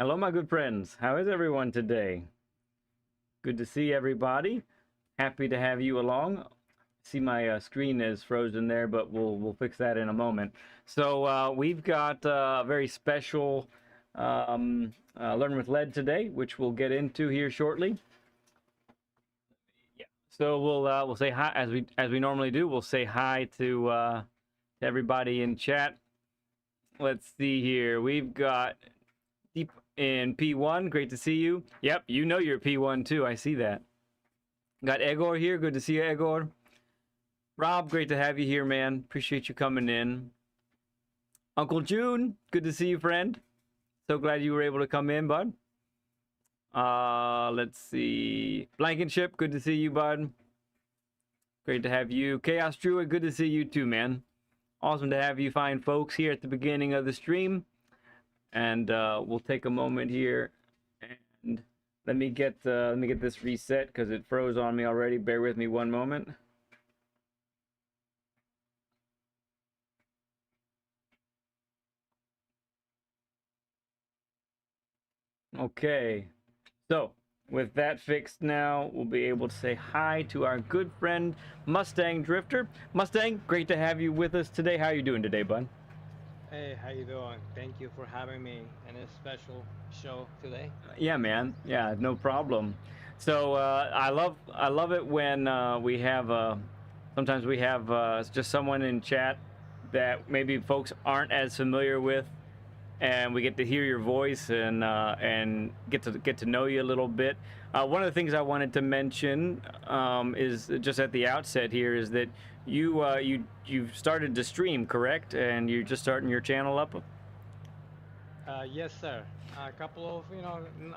Hello, my good friends. How is everyone today? Good to see everybody. Happy to have you along. See, my screen is frozen there, but we'll fix that in a moment. So we've got a very special Learn with Lead today, which we'll get into here shortly. Yeah. So we'll say hi as we normally do. We'll say hi to everybody in chat. Let's see here. We've got Deep in P1. Great to see you. Yep, you know you're P1 too. I see that. Got Egor here. Good to see you, Egor. Rob, great to have you here, man. Appreciate you coming in. Uncle June, good to see you, friend. So glad you were able to come in, bud. Let's see. Blankenship, good to see you, bud. Great to have you. Chaos Druid, good to see you too, man. Awesome to have you fine folks here at the beginning of the stream. And we'll take a moment here and let me get this reset because it froze on me already. Bear with me one moment. Okay, so with that fixed now, we'll be able to say hi to our good friend Mustang Drifter. Mustang, great to have you with us today. How are you doing today, bud? Hey, how you doing? Thank you for having me in a special show today. Yeah, man. Yeah, no problem. So I love it when we have sometimes we have just someone in chat that maybe folks aren't as familiar with, and we get to hear your voice and get to know you a little bit. One of the things I wanted to mention is just at the outset here is that you've started to stream, correct? And you're just starting your channel up. Yes, sir. A couple of,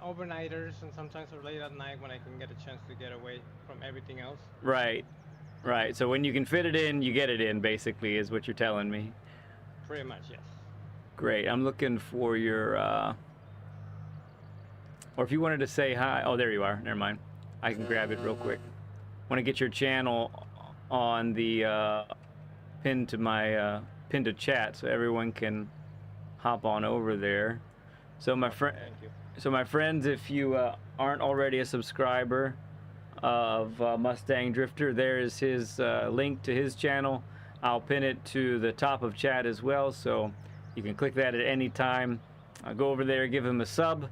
overnighters and sometimes late at night when I can get a chance to get away from everything else. Right, right. So when you can fit it in, you get it in. Basically, is what you're telling me. Pretty much, yes. Great. I'm looking for your, or if you wanted to say hi. Oh, there you are. Never mind. I can grab it real quick. Want to get your channel on the pin to my pin to chat so everyone can hop on over there. So my friend, Thank you. so my friends, if you aren't already a subscriber of Mustang Drifter, there is his link to his channel. I'll pin it to the top of chat as well, so you can click that at any time. Go over there, give him a sub,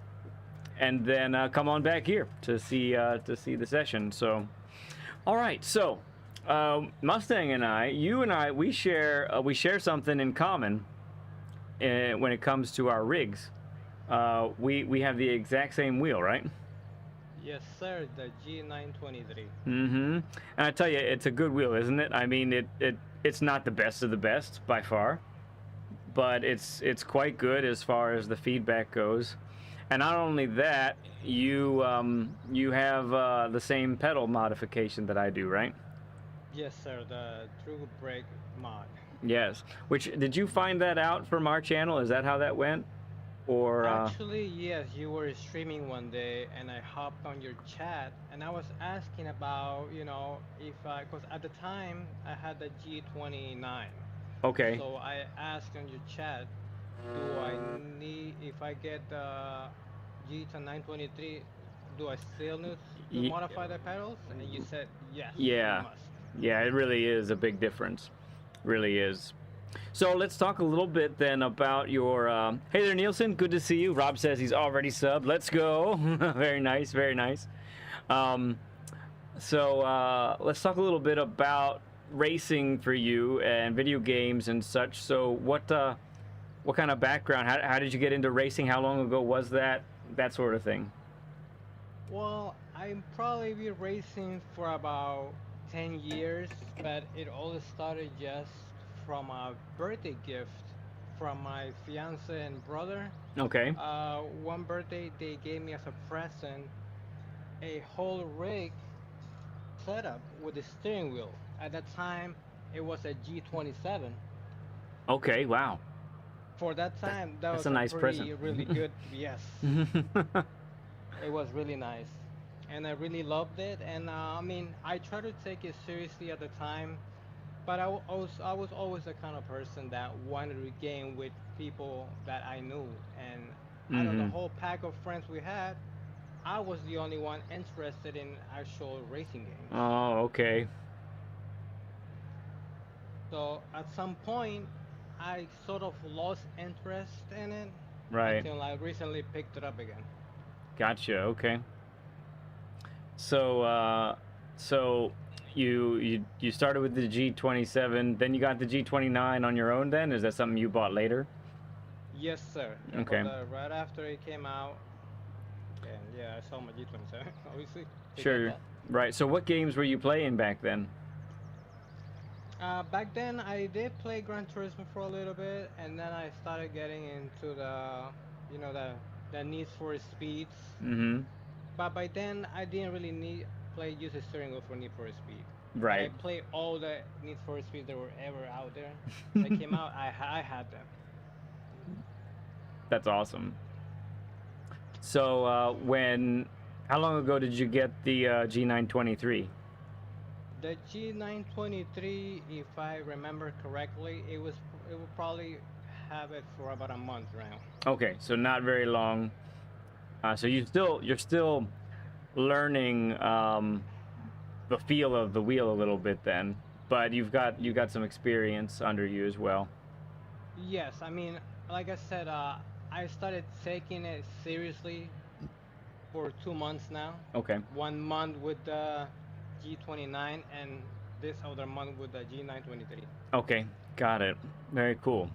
and then come on back here to see the session. So, all right. So, Mustang and I, we share something in common when it comes to our rigs. We have the exact same wheel, right? Yes, sir. The G923. Mm-hmm. And I tell you, it's a good wheel, isn't it? I mean, it's not the best of the best by far, but it's quite good as far as the feedback goes. And not only that, you have the same pedal modification that I do, right? Yes, sir. The True Brake mod. Yes. Which did you find that out from our channel? Is that how that went? Or Actually, yes, you were streaming one day and I hopped on your chat and I was asking about, if I, because at the time I had the G29. okay. So I asked on your chat, do I need, if I get the G923, do I still need to Y- modify the pedals? And you said, yes, you yeah. must. Yeah, it really is a big difference. Really is. So let's talk a little bit then about your. Hey there, Nielsen. Good to see you. Rob says he's already subbed. Let's go. Very nice. Very nice. Um, so let's talk a little bit about racing for you and video games and such. So what kind of background? How did you get into racing? How long ago was that? That sort of thing. Well, I'm probably be racing for about 10 years, but it all started just from a birthday gift from my fiance and brother. Okay. One birthday, they gave me as a present a whole rig setup with a steering wheel. At that time, it was a G27. Okay. Wow. For that That, time, that that's a was a nice present. pretty, really good, yes. It was really nice, and I really loved it. And I mean, I tried to take it seriously at the time, but I was always the kind of person that wanted to game with people that I knew, and Out of the Mm-hmm. whole pack of friends we had, I was the only one interested in actual racing games. Oh, okay. So at some point, I sort of lost interest in it Right. until I recently picked it up again. Gotcha. Okay. So, so you started with the G27, then you got the G29 on your own. Then is that something you bought later? Yes, sir. I bought Okay. that right after it came out, and yeah, I saw my G27, obviously, to get Sure. that. Right. So what games were you playing back then? Back then, I did play Gran Turismo for a little bit, and then I started getting into the Need for Speeds. Mm-hmm. But by then, I didn't really use a steering wheel for Need for Speed. But I Right. played all the Need for Speed that were ever out there that came out. I had them. That's awesome. So how long ago did you get the G923? The G923, if I remember correctly, it will probably have it for about a month now. Okay, so not very long. So you're still learning the feel of the wheel a little bit then, but you got some experience under you as well. Yes, I mean, like I said, I started taking it seriously for 2 months now. Okay. 1 month with the G29 and this other month with the G923. Okay, got it. Very cool.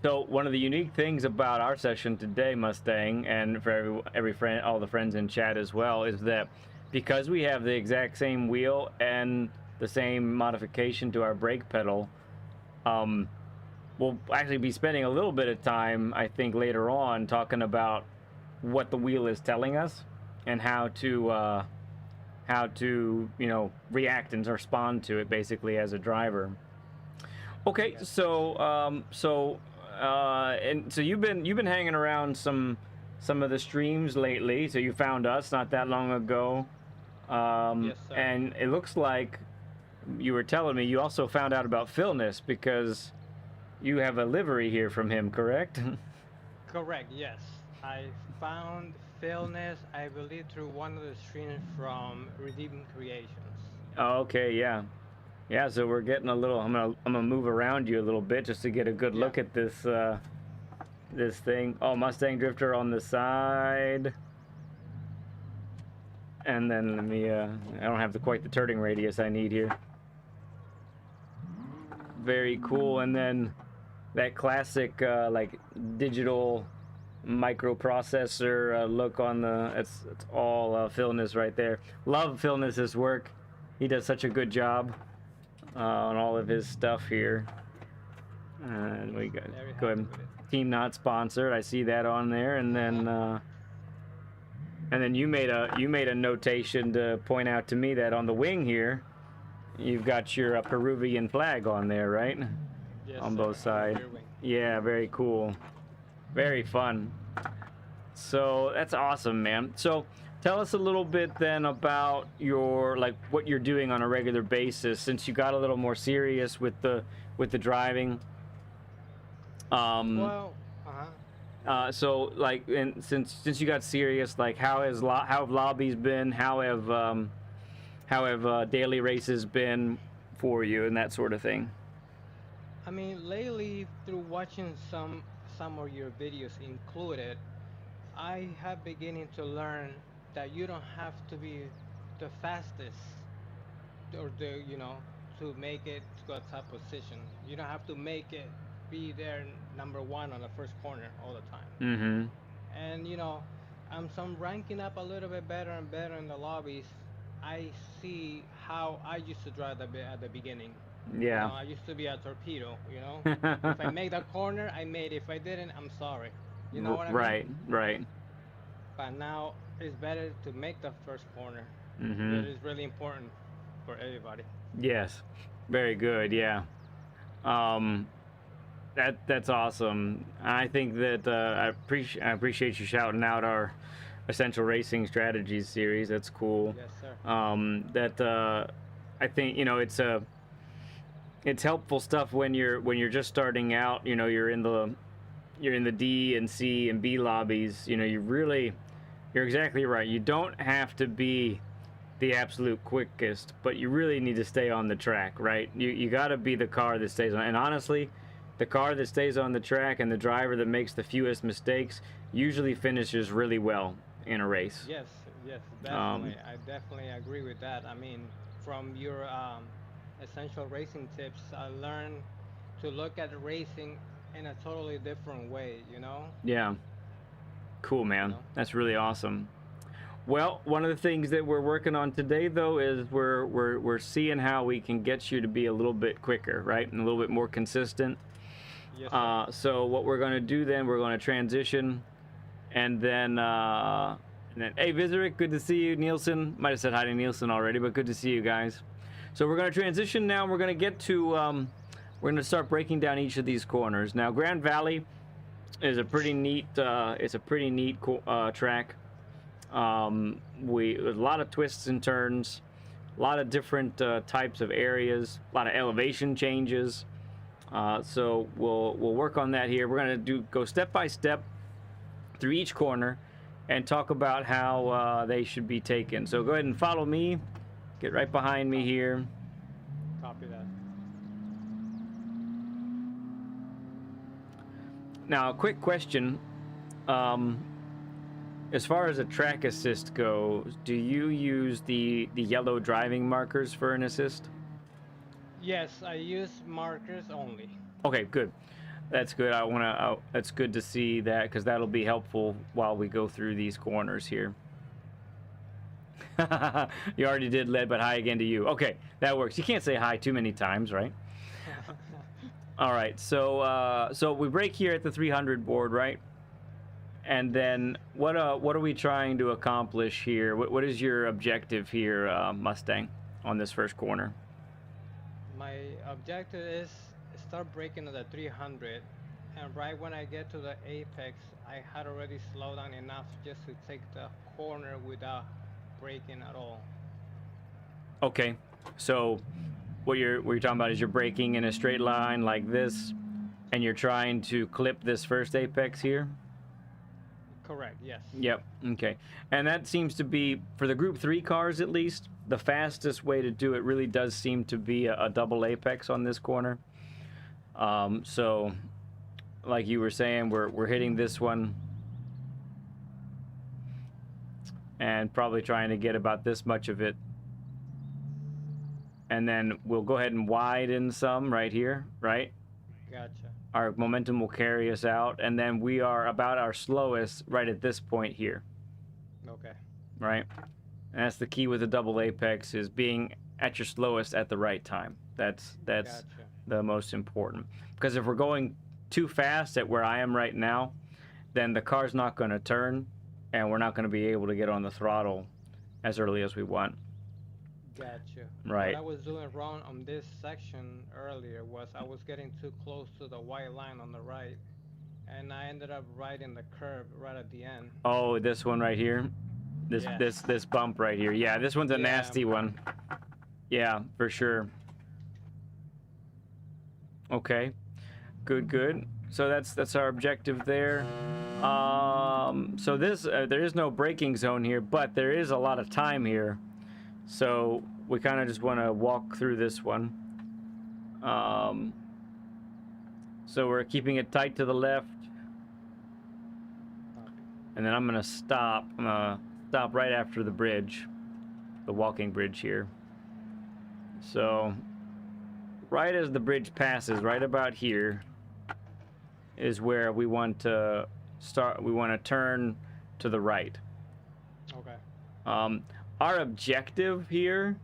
So one of the unique things about our session today, Mustang, and for every friend, all the friends in chat as well, is that because we have the exact same wheel and the same modification to our brake pedal, um, we'll actually be spending a little bit of time, I think, later on talking about what the wheel is telling us and how to react and respond to it basically as a driver. Okay, Yes, sir. so you've been hanging around some of the streams lately. So you found us not that long ago, Yes, sir. and it looks like you were telling me you also found out about Philness because you have a livery here from him, correct? Correct, yes. I found Fairness, I believe, through one of the streams from Redeem Creations. Oh, okay, yeah, yeah. So we're getting a little. I'm gonna move around you a little bit just to get a good Yeah. look at this thing. Oh, Mustang Drifter on the side. And then let me, I don't have quite the turning radius I need here. Very cool. And then that classic, like, digital microprocessor look on it's all Philness right there. Love Philness's work. He does such a good job on all of his stuff here. And we got, Very go happy ahead. with it. Team not sponsored. I see that on there. And then you made a notation to point out to me that on the wing here, you've got your Peruvian flag on there, right? Yes, On sir, both on the sides. rear wing. Yeah, very cool. Very fun. So that's awesome, man. So tell us a little bit then about your like what you're doing on a regular basis since you got a little more serious with the driving. Um, Well, uh-huh. so like, and since you got serious, like how have lobbies been? How have daily races been for you and that sort of thing? I mean, lately, through watching some of your videos included, I have beginning to learn that you don't have to be the fastest or to make it to a top position. You don't have to make it be there number one on the first corner all the time. Mm-hmm. And I'm some ranking up a little bit better and better in the lobbies. I see how I used to drive at the beginning. Yeah. I used to be a torpedo. If I make that corner, I made it. If I didn't, I'm sorry. You know what I mean? Right. Right. But now it's better to make the first corner. Mm-hmm. It is really important for everybody. Yes. Very good. Yeah. Um, that's awesome. I think that I appreciate you shouting out our Essential Racing Strategies series. That's cool. Yes, sir. That I think it's helpful stuff when you're just starting out. You're in you're in the D and C and B lobbies, you know, you're exactly right. You don't have to be the absolute quickest, but you really need to stay on the track, right? You got to be the car that stays on. And honestly, the car that stays on the track and the driver that makes the fewest mistakes usually finishes really well in a race. Yes, yes, Um, definitely. I definitely agree with that. I mean, from your essential racing tips, I learned to look at racing in a totally different way, yeah, cool, you man. know. That's really awesome. Well, one of the things that we're working on today, though, is we're seeing how we can get you to be a little bit quicker, right, and a little bit more consistent. Yes, sir. So what we're going to do then, we're going to transition, and then, hey, Vizeric, good to see you. Nielsen, might have said hi to Nielsen already, but good to see you guys. So we're going to transition now. And we're going to get to, we're going to start breaking down each of these corners. Now, Grand Valley is a pretty neat, track. There's a lot of twists and turns, a lot of different types of areas, a lot of elevation changes. So we'll work on that here. We're gonna go step by step through each corner and talk about how they should be taken. So go ahead and follow me. Get right behind me here. Copy that. Now, a quick question. As far as a track assist goes, do you use the yellow driving markers for an assist? Yes, I use markers only. Okay, good. That's good. That's good to see that, because that'll be helpful while we go through these corners here. You already did lead, but hi again to you. Okay, that works. You can't say hi too many times, right? All right. So we break here at the 300 board, right? And then what are we trying to accomplish here? What is your objective here, Mustang, on this first corner? My objective is start breaking at the 300, and right when I get to the apex, I had already slowed down enough just to take the corner without braking at all. Okay. So what you're talking about is you're braking in a straight line like this, and you're trying to clip this first apex here. Correct, yes. Yep. Okay. And that seems to be, for the Group 3 cars at least, the fastest way to do it really does seem to be a double apex on this corner. So, like you were saying, we're hitting this one and probably trying to get about this much of it. And then we'll go ahead and widen some right here, right? Gotcha. Our momentum will carry us out, and then we are about our slowest right at this point here. Okay. Right? And that's the key with the double apex, is being at your slowest at the right time. That's Gotcha. the most important. Because if we're going too fast at where I am right now, then the car's not going to turn, and we're not going to be able to get on the throttle as early as we want. Gotcha. Right. What I was doing wrong on this section earlier was I was getting too close to the white line on the right, and I ended up right in the curve right at the end. Oh, this one right here? Yes. This bump right here. Yeah, this one's a Yeah. nasty one. Yeah, for sure. Okay. Good. So that's our objective there. So this there is no braking zone here, but there is a lot of time here. So we kind of just want to walk through this one. So we're keeping it tight to the left. And then I'm going to stop. I'm going to stop right after the bridge, the walking bridge here. So right as the bridge passes, right about here, is where we want to start. We want to turn to the right. Okay. Our objective here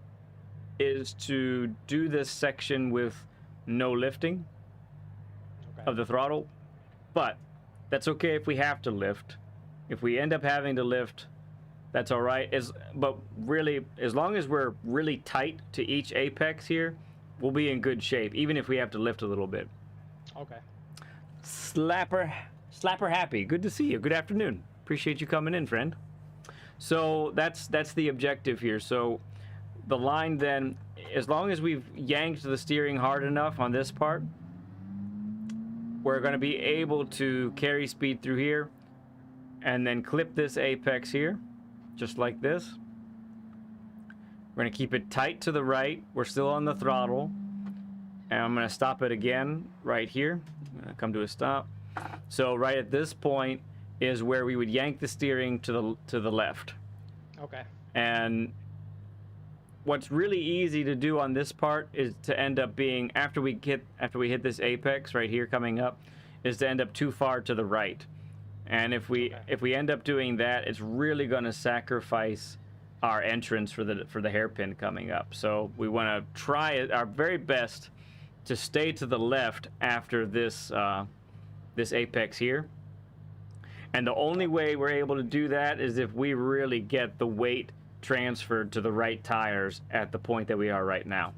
is to do this section with no lifting Okay. of the throttle, but that's okay if we have to lift. If we end up having to lift, that's all right. But really, as long as we're really tight to each apex here, we'll be in good shape, even if we have to lift a little bit. Okay. Slapper Happy, good to see you. Good afternoon. Appreciate you coming in, friend. So that's the objective here. So the line then, as long as we've yanked the steering hard enough on this part, we're going to be able to carry speed through here and then clip this apex here, just like this. We're going to keep it tight to the right. We're still on the throttle. And I'm going to stop it again right here. I'm going to come to a stop. So right at this point is where we would yank the steering to the left. Okay. And what's really easy to do on this part is to end up being, after we hit this apex right here coming up, is to end up too far to the right. And if we end up doing that, it's really going to sacrifice our entrance for the hairpin coming up. So we want to try our very best to stay to the left after this this apex here. And the only way we're able to do that is if we really get the weight transferred to the right tires at the point that we are right now.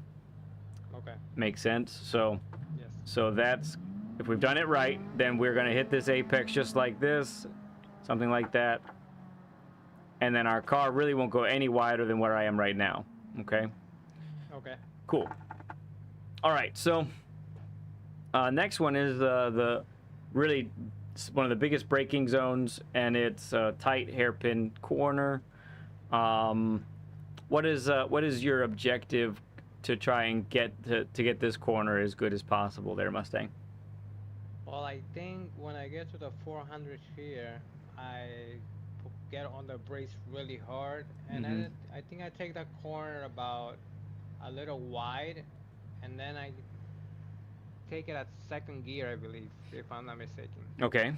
Okay. Makes sense? So, Yes. so that's, if we've done it right, then we're going to hit this apex just like this, something like that. And then our car really won't go any wider than where I am right now. Okay? Okay. Cool. All right, so next one is the really one of the biggest braking zones, and it's a tight hairpin corner. What is your objective to try and get to get this corner as good as possible there, Mustang? Well, I think when I get to the 400 here, I get on the brakes really hard, and then I think I take that corner about a little wide, and then I take it at second gear, I believe, if I'm not mistaken. Okay.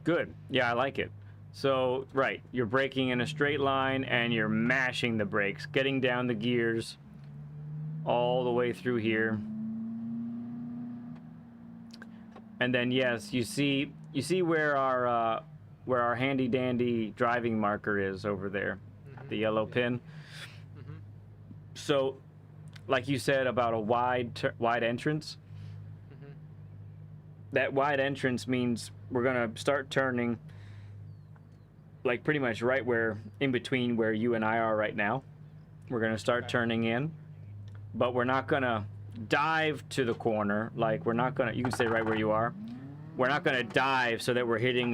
Good. Yeah, I like it. So, right, you're braking in a straight line and you're mashing the brakes, getting down the gears all the way through here. And then yes, you see where our handy dandy driving marker is over there, the yellow pin. So, like you said about a wide entrance, that wide entrance means we're gonna start turning like pretty much right where, in between where you and I are right now. We're gonna start turning in, but we're not gonna dive to the corner. Like we're not gonna, you can stay right where you are. We're not gonna dive so that we're hitting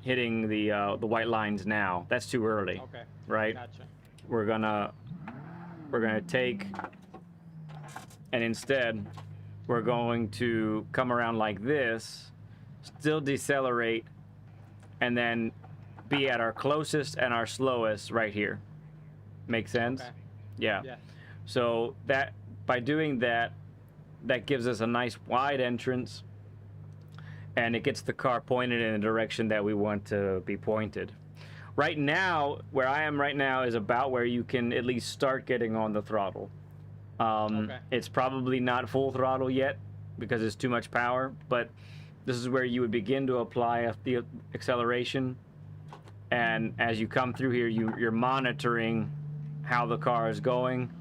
hitting the white lines now. That's too early. Okay. Right? Gotcha. We're gonna take, and instead we're going to come around like this, still decelerate, and then be at our closest and our slowest right here. Make sense? Okay. Yeah. Yeah. So that by doing that, that gives us a nice wide entrance, and it gets the car pointed in the direction that we want to be pointed. Right now, where I am right now is about where you can at least start getting on the throttle. It's probably not full throttle yet because it's too much power, but this is where you would begin to apply the acceleration. And as you come through here, you're monitoring how the car is going.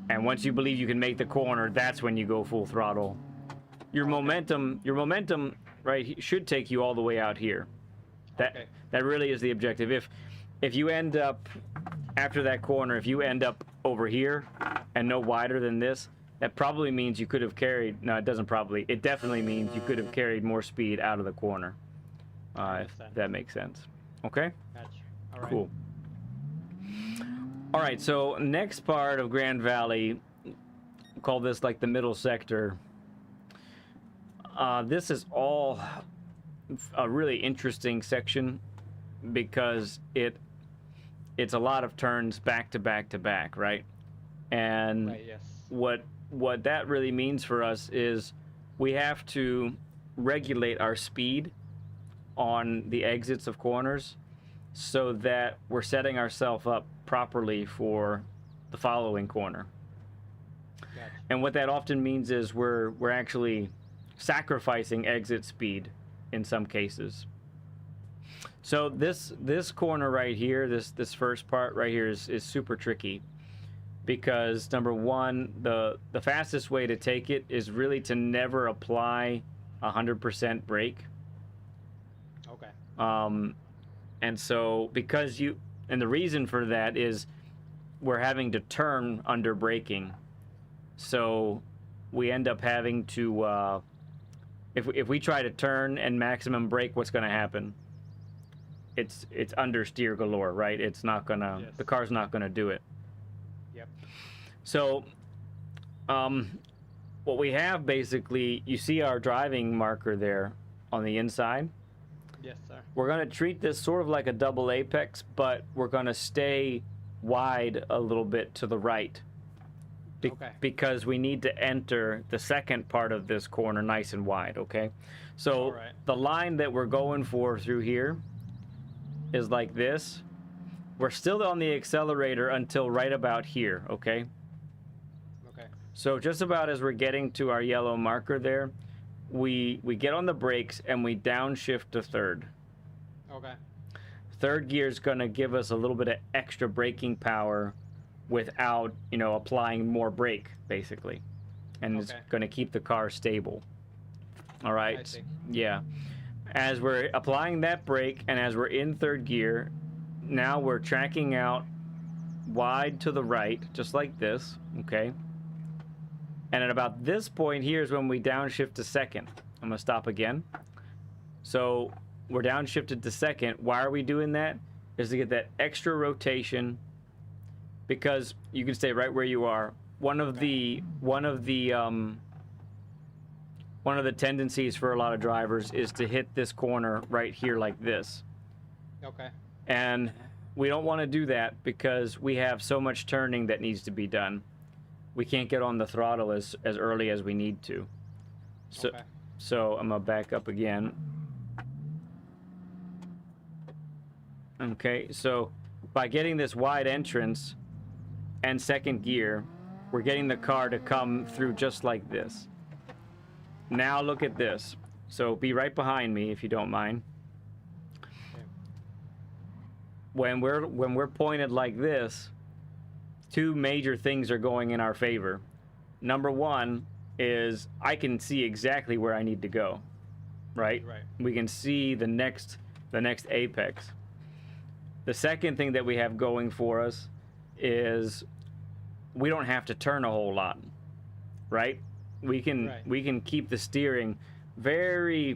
And once you believe you can make the corner, that's when you go full throttle. Your momentum, right, should take you all the way out here. That really is the objective. If you end up after that corner, if you end up over here and no wider than this, that probably means you could have carried. No, it doesn't probably. It definitely means you could have carried more speed out of the corner. If that makes sense. Okay. Gotcha. All right. Cool. All right. So next part of Grand Valley, call this like the middle sector. This is all a really interesting section because it's a lot of turns back to back to back, right? And Right, yes. what that really means for us is we have to regulate our speed on the exits of corners so that we're setting ourselves up properly for the following corner. Gotcha. And what that often means is we're actually sacrificing exit speed in some cases. So this corner right here, this first part right here is super tricky because number one, the fastest way to take it is really to never apply 100% brake. Okay. And so and the reason for that is we're having to turn under braking. So we end up having to, if we try to turn and maximum brake, what's going to happen? It's understeer galore, right? It's not gonna, Yes. the car's not gonna do it. Yep. So, what we have basically, you see our driving marker there on the inside. Yes, sir. We're gonna treat this sort of like a double apex, but we're gonna stay wide a little bit to the right. Okay. Because we need to enter the second part of this corner nice and wide, okay? So Alright. the line that we're going for through here is like this. We're still on the accelerator until right about here, okay? Okay. So just about as we're getting to our yellow marker there, we get on the brakes and we downshift to third. Okay. Third gear is going to give us a little bit of extra braking power without, you know, applying more brake, basically. And it's Okay. going to keep the car stable. All right? I see. Yeah. As we're applying that brake and as we're in third gear, now we're tracking out wide to the right, just like this, okay? And at about this point here is when we downshift to second. I'm going to stop again. So we're downshifted to second. Why are we doing that? Is to get that extra rotation, because you can stay right where you are. One of the tendencies for a lot of drivers is to hit this corner right here like this. Okay. And we don't want to do that because we have so much turning that needs to be done. We can't get on the throttle as early as we need to. So, Okay. so I'm gonna back up again. Okay, so by getting this wide entrance and second gear, we're getting the car to come through just like this. Now look at this. So be right behind me if you don't mind. Okay. When we're pointed like this, two major things are going in our favor. Number one is I can see exactly where I need to go, right? Right. We can see the next apex. The second thing that we have going for us is we don't have to turn a whole lot, right? We can keep the steering the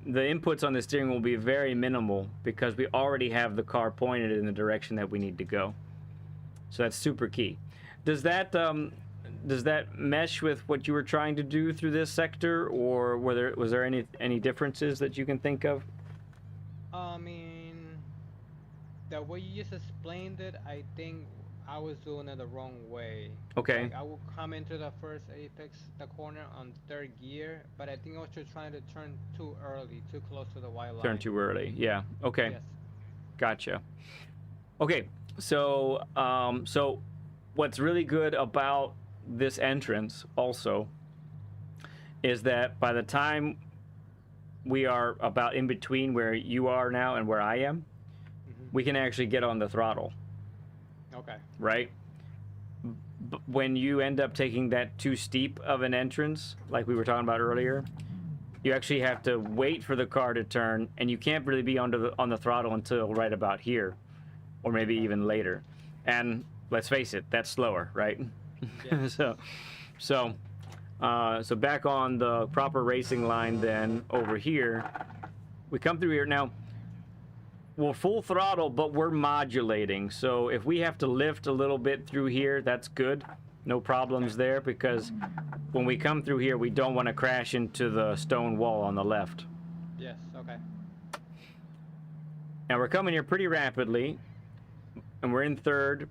inputs on the steering will be very minimal because we already have the car pointed in the direction that we need to go. So that's super key. Does that mesh with what you were trying to do through this sector, or was there any differences that you can think of? I mean, the way you just explained it, I think I was doing it the wrong way. Okay. Like I would come into the first apex, the corner on third gear, but I think I was just trying to turn too early, too close to the white line. Turn too early. Yeah. Okay. Yes. Gotcha. Okay. So so what's really good about this entrance also is that by the time we are about in between where you are now and where I am, we can actually get on the throttle. Okay. Right? When you end up taking that too steep of an entrance, like we were talking about earlier, you actually have to wait for the car to turn, and you can't really be on the throttle until right about here, or maybe even later. And let's face it, that's slower, right? Yes. so back on the proper racing line then over here, we come through here now. We're full throttle, but we're modulating. So if we have to lift a little bit through here, that's good. No problems there, because when we come through here, we don't want to crash into the stone wall on the left. Yes. Okay. And we're coming here pretty rapidly, and we're in third.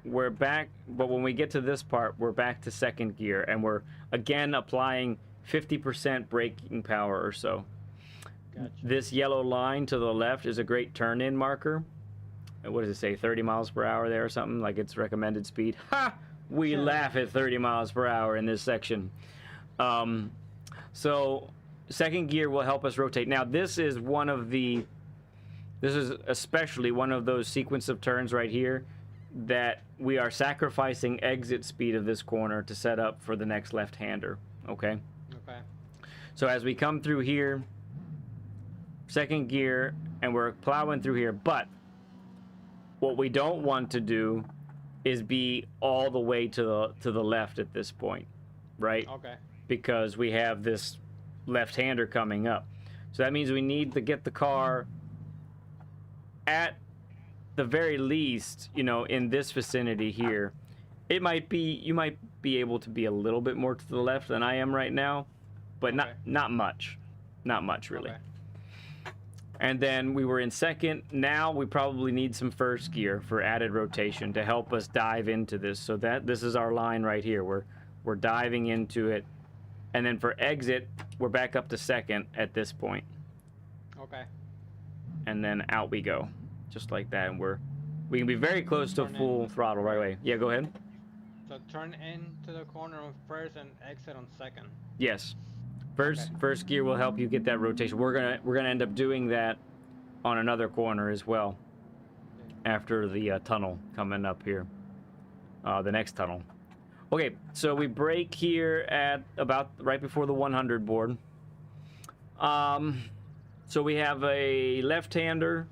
We're back, but when we get to this part, we're back to second gear, and we're again applying 50% braking power or so. Gotcha. This yellow line to the left is a great turn-in marker. What does it say, 30 miles per hour there or something, like its recommended speed? Ha! We laugh at 30 miles per hour in this section. So second gear will help us rotate. Now this is especially one of those sequence of turns right here that we are sacrificing exit speed of this corner to set up for the next left-hander, okay? Okay. So as we come through here, second gear, and we're plowing through here, but what we don't want to do is be all the way to the left at this point. right? Okay. Because we have this left-hander coming up. So that means we need to get the car at the very least, you know, in this vicinity here. It might be, you might be able to be a little bit more to the left than I am right now, but Okay. not much. Not much, really. Okay. And then we were in second. Now we probably need some first gear for added rotation to help us dive into this. So that this is our line right here. We're diving into it. And then for exit, we're back up to second at this point. Okay. And then out we go. Just like that. And we can be very close to full throttle right away. Yeah, go ahead. So turn into the corner on first and exit on second. Yes. First gear will help you get that rotation. We're gonna end up doing that on another corner as well. After the tunnel coming up here. The next tunnel. Okay, so we brake here at about right before the 100 board. So we have a left-hander,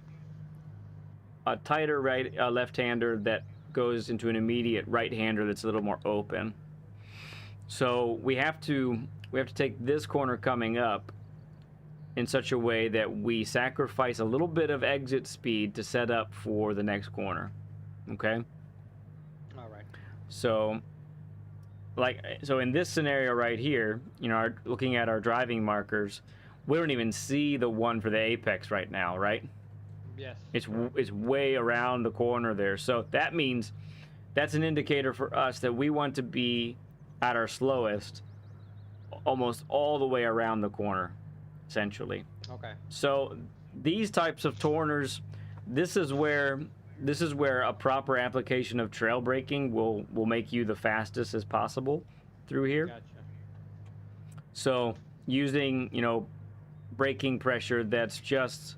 a tighter left-hander that goes into an immediate right-hander that's a little more open. So we have to take this corner coming up in such a way that we sacrifice a little bit of exit speed to set up for the next corner. Okay? All right. So in this scenario right here, you know, looking at our driving markers, we don't even see the one for the apex right now, right? Yes. It's way around the corner there. So that means that's an indicator for us that we want to be at our slowest almost all the way around the corner, essentially. Okay. So these types of corners, this is where a proper application of trail braking will make you the fastest as possible through here. Gotcha. So using, you know, braking pressure that's just,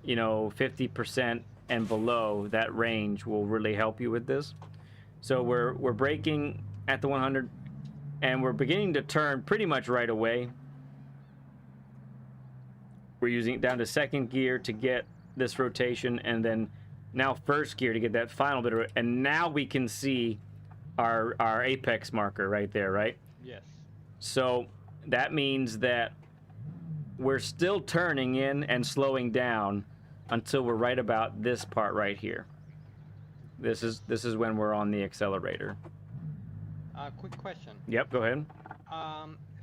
you know, 50% and below that range will really help you with this. So we're braking at the 100 and we're beginning to turn pretty much right away. We're using it down to second gear to get this rotation, and then now first gear to get that final bit of it. And now we can see our apex marker right there, right? Yes. So that means that we're still turning in and slowing down until we're right about this part right here. This is when we're on the accelerator. Quick question. Yep, go ahead.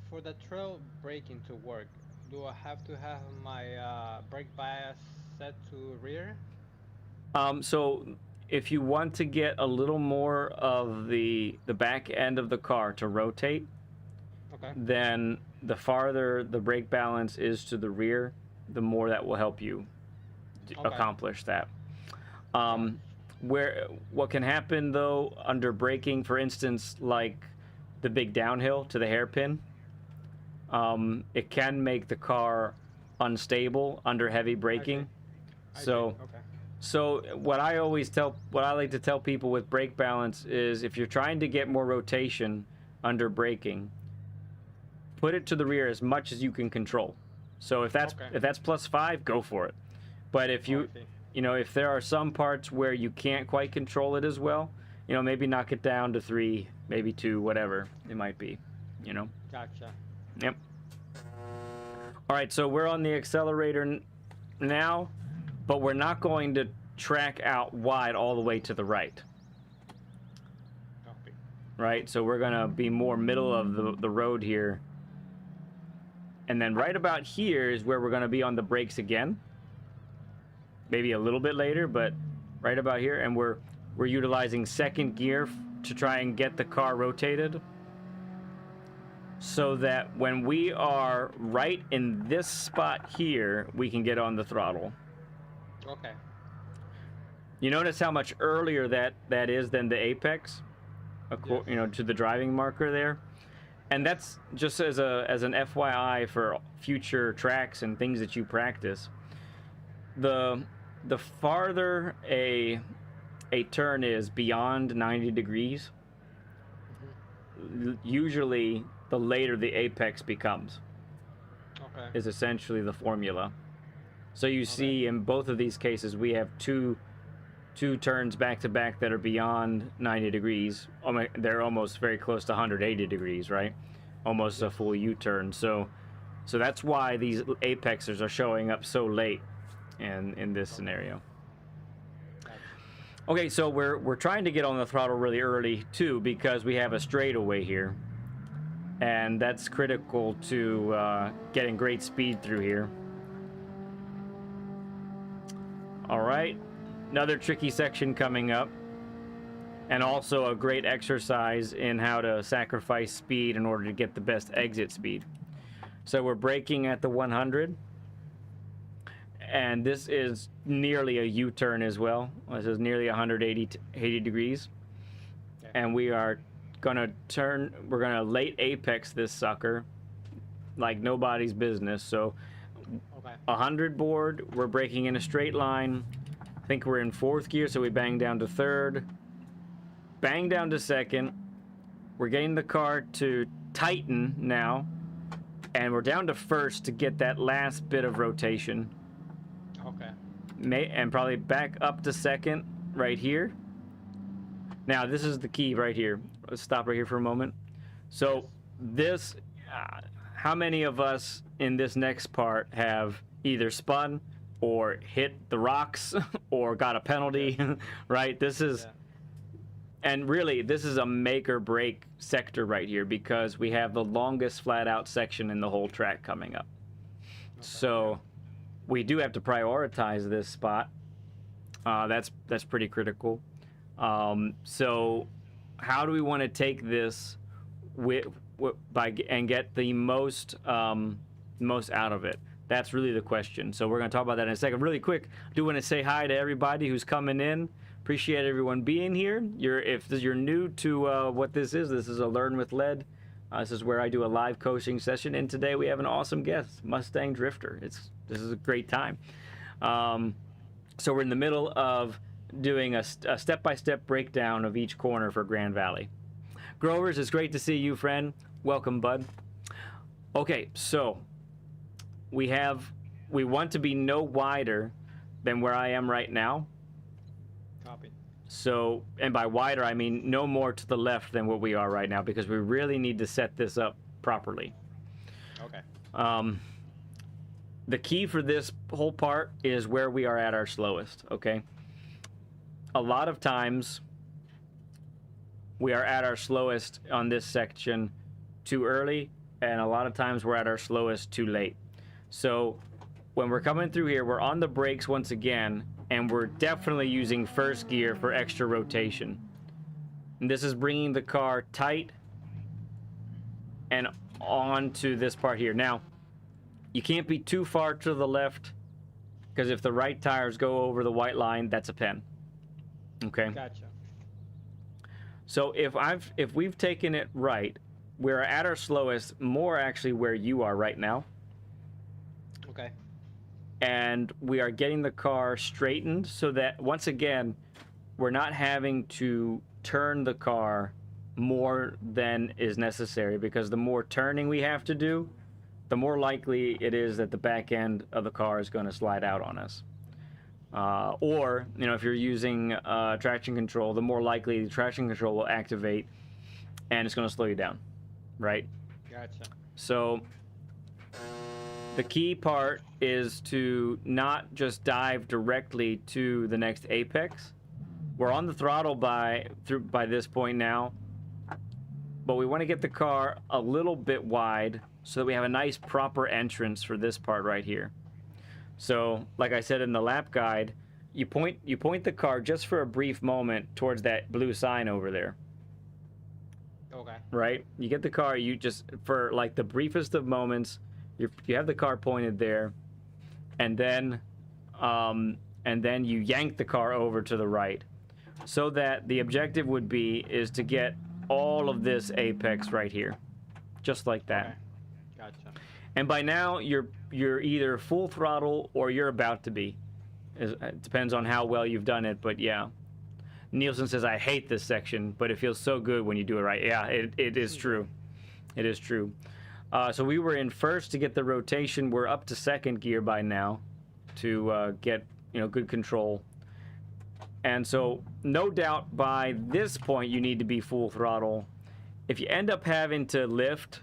For the trail braking to work, do I have to have my brake bias set to rear? So if you want to get a little more of the back end of the car to rotate, Okay. then the farther the brake balance is to the rear, the more that will help you accomplish that. What can happen though under braking, for instance, like the big downhill to the hairpin, it can make the car unstable under heavy braking. So what I like to tell people with brake balance is, if you're trying to get more rotation under braking, put it to the rear as much as you can control. So if that's +5, go for it. But if you know, if there are some parts where you can't quite control it as well, you know, maybe knock it down to 3, maybe 2, whatever it might be, you know. Gotcha. Yep. All right, so we're on the accelerator now, but we're not going to track out wide all the way to the right. Copy. Right, so we're gonna be more middle of the road here. And then right about here is where we're gonna be on the brakes again. Maybe a little bit later, but right about here. And we're utilizing second gear to try and get the car rotated, so that when we are right in this spot here, we can get on the throttle. Okay. You notice how much earlier that is than the apex, Yes. you know, to the driving marker there. And that's just as an FYI for future tracks and things that you practice. The farther a turn is beyond 90 degrees, usually the later the apex becomes. Okay. Is essentially the formula. So you see in both of these cases we have two turns back to back that are beyond 90 degrees. They're almost very close to 180 degrees, right? almost a full U-turn. So that's why these apexers are showing up so late in this scenario. Gotcha. Okay, so we're trying to get on the throttle really early too, because we have a straightaway here, and that's critical to getting great speed through here. All right, another tricky section coming up, and also a great exercise in how to sacrifice speed in order to get the best exit speed. So we're braking at the 100, and this is nearly a U-turn as well. This is nearly 180 degrees. Okay. And we are gonna we're gonna late apex this sucker like nobody's business. So Okay. 100 board, we're braking in a straight line. I think we're in 4th gear, so we bang down to 3rd, bang down to 2nd. We're getting the car to tighten now, and we're down to 1st to get that last bit of rotation. Okay. And probably back up to 2nd right here. Now this is the key right here. Let's stop right here for a moment. So this, how many of us in this next part have either spun or hit the rocks or got a penalty, right? This is, Yeah. and really this is a make or break sector right here, because we have the longest flat out section in the whole track coming up. Okay. So we do have to prioritize this spot. That's pretty critical. So how do we want to take this and get the most out of it? That's really the question. So we're going to talk about that in a second. Really quick, I do want to say hi to everybody who's coming in. Appreciate everyone being here. If you're new to what this is a Learn with Lead. This is where I do a live coaching session, and today we have an awesome guest, Mustang Drifter. This is a great time. So we're in the middle of doing a step-by-step breakdown of each corner for Grand Valley. Grovers, it's great to see you, friend. Welcome, bud. Okay, so we want to be no wider than where I am right now. Copy. So, and by wider, I mean no more to the left than what we are right now, because we really need to set this up properly. Okay. The key for this whole part is where we are at our slowest, okay? A lot of times, we are at our slowest on this section too early, and a lot of times we're at our slowest too late. So when we're coming through here, we're on the brakes once again, and we're definitely using 1st gear for extra rotation. And this is bringing the car tight and on to this part here. Now, you can't be too far to the left, because if the right tires go over the white line, that's a pen. Okay? Gotcha. So if we've taken it right, we're at our slowest, more actually where you are right now. Okay. And we are getting the car straightened so that, once again, we're not having to turn the car more than is necessary, because the more turning we have to do, the more likely it is that the back end of the car is going to slide out on us. Or, if you're using traction control, the more likely the traction control will activate and it's going to slow you down, right? Gotcha. So the key part is to not just dive directly to the next apex. We're on the throttle by this point now, but we want to get the car a little bit wide so that we have a nice proper entrance for this part right here. So, like I said in the lap guide, you point the car just for a brief moment towards that blue sign over there. Okay. Right? You get the car, you just, for like the briefest of moments, you have the car pointed there, and then you yank the car over to the right, so that the objective would be is to get all of this apex right here, just like that. Okay. Gotcha. And by now you're either full throttle or you're about to be. It depends on how well you've done it, but yeah. Nielsen says, I hate this section, but it feels so good when you do it right. Yeah, it is true. It is true. So we were in 1st to get the rotation. We're up to 2nd gear by now to get good control. And so no doubt by this point you need to be full throttle. If you end up having to lift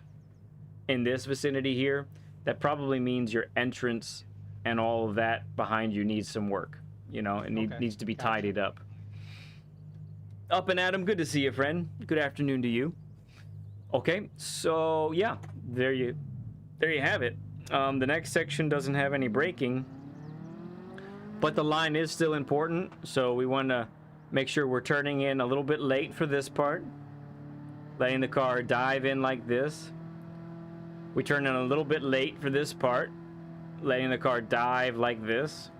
in this vicinity here, that probably means your entrance and all of that behind you needs some work. You know, it Okay. needs to be Gotcha. tidied up. Up and Adam, good to see you, friend. Good afternoon to you. Okay, so yeah, there you have it. The next section doesn't have any braking, but the line is still important, so we want to make sure we're turning in a little bit late for this part, letting the car dive in like this. We turn in a little bit late for this part, letting the car dive like this.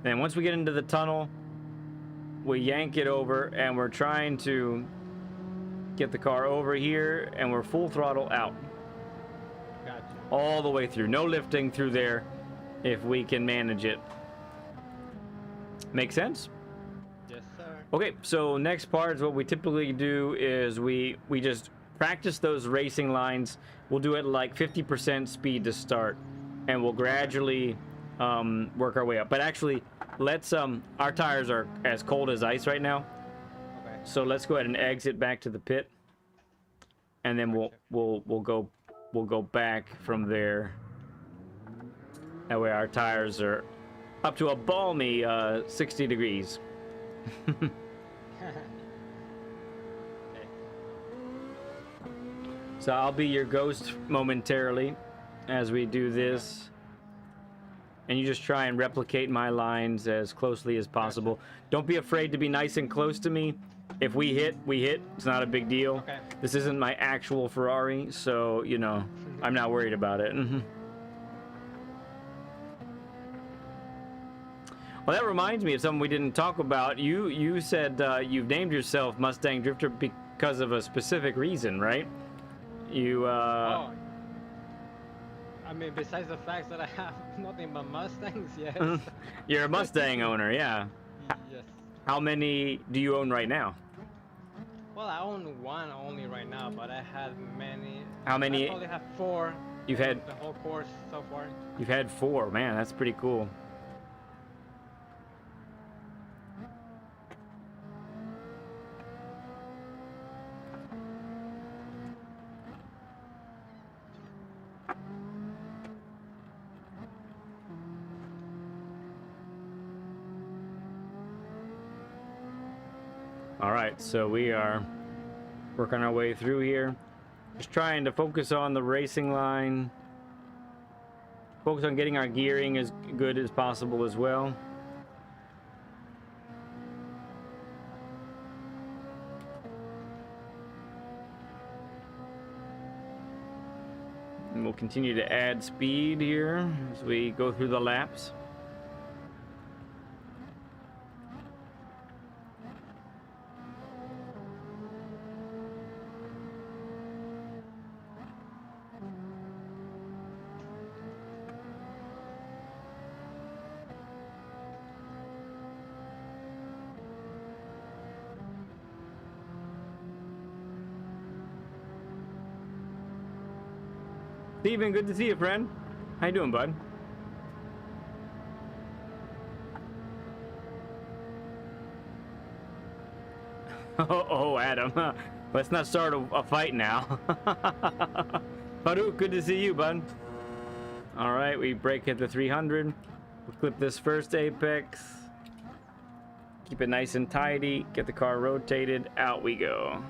And once we get into the tunnel, we yank it over, and we're trying to get the car over here, and we're full throttle out. Gotcha. All the way through. No lifting through there if we can manage it. Make sense? Yes, sir. Okay, so next part is what we typically do is we just practice those racing lines. We'll do it like 50% speed to start, and we'll gradually work our way up. But actually, let's our tires are as cold as ice right now, Okay. so let's go ahead and exit back to the pit, and then we'll go back from there. That way our tires are up to a balmy 60 degrees. Okay. So I'll be your ghost momentarily as we do this. And you just try and replicate my lines as closely as possible. Gotcha. Don't be afraid to be nice and close to me. If we hit, we hit. It's not a big deal. Okay. This isn't my actual Ferrari, so, you know, I'm not worried about it. Well, that reminds me of something we didn't talk about. You said you've named yourself Mustang Drifter because of a specific reason, right? You, Oh. I mean, besides the fact that I have nothing but Mustangs, yes. You're a Mustang owner, yeah. Yes. How many do you own right now? Well, I own one only right now, but I had many. How many? I probably have 4. You've had. The whole course so far. You've had 4, man. That's pretty cool. All right, so we are working our way through here. Just trying to focus on the racing line. Focus on getting our gearing as good as possible as well. And we'll continue to add speed here as we go through the laps. Steven, good to see you, friend. How you doing, bud? Oh, Adam. Let's not start a fight now. Farouk, good to see you, bud. All right, we brake at the 300. We'll clip this first apex. Keep it nice and tidy. Get the car rotated. Out we go.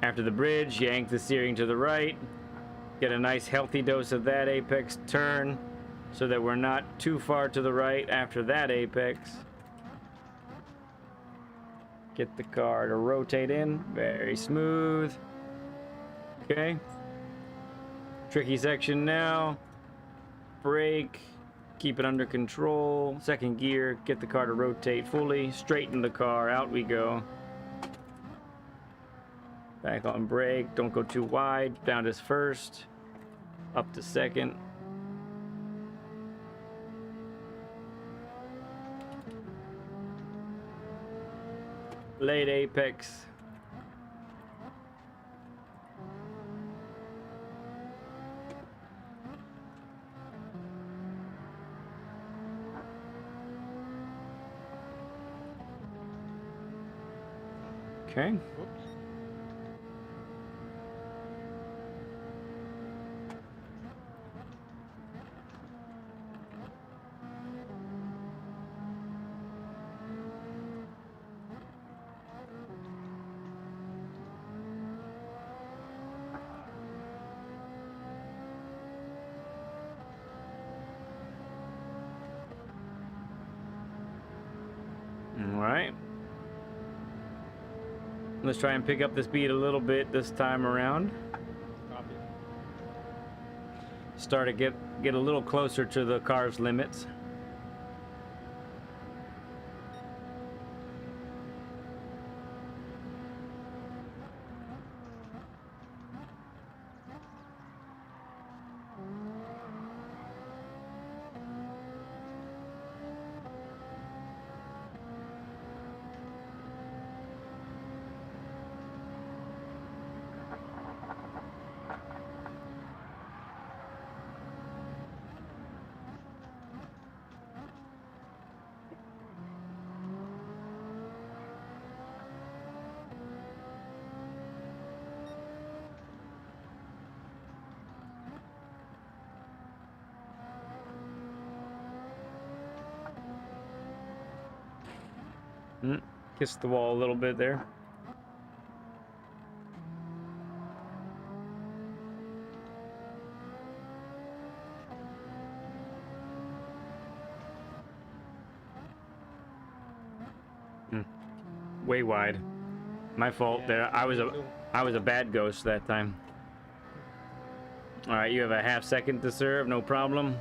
After the bridge, yank the steering to the right. Get a nice healthy dose of that apex turn so that we're not too far to the right after that apex. Get the car to rotate in. Very smooth. Okay. Tricky section now. Brake. Keep it under control. Second gear. Get the car to rotate fully. Straighten the car. Out we go. Back on brake. Don't go too wide. Down to first. Up to second. Late apex. Okay. Oops. All right. Let's try and pick up the speed a little bit this time around. Copy. Start to get a little closer to the car's limits. Kiss the wall a little bit there. Way wide. My fault there. I was a bad ghost that time. All right, you have a half second to serve, no problem.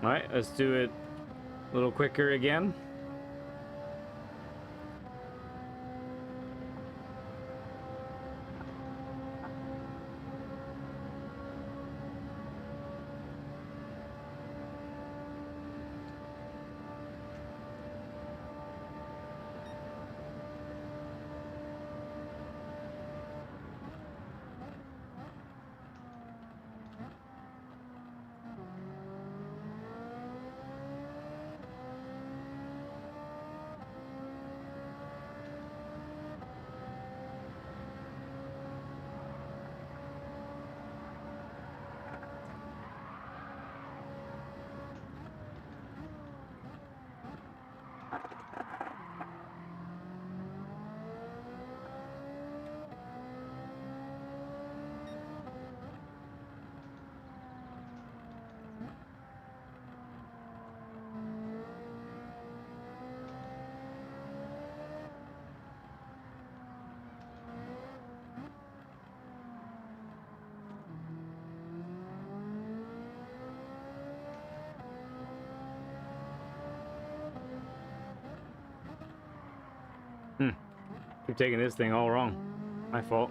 All right, let's do it a little quicker again. Keep taking this thing all wrong. My fault.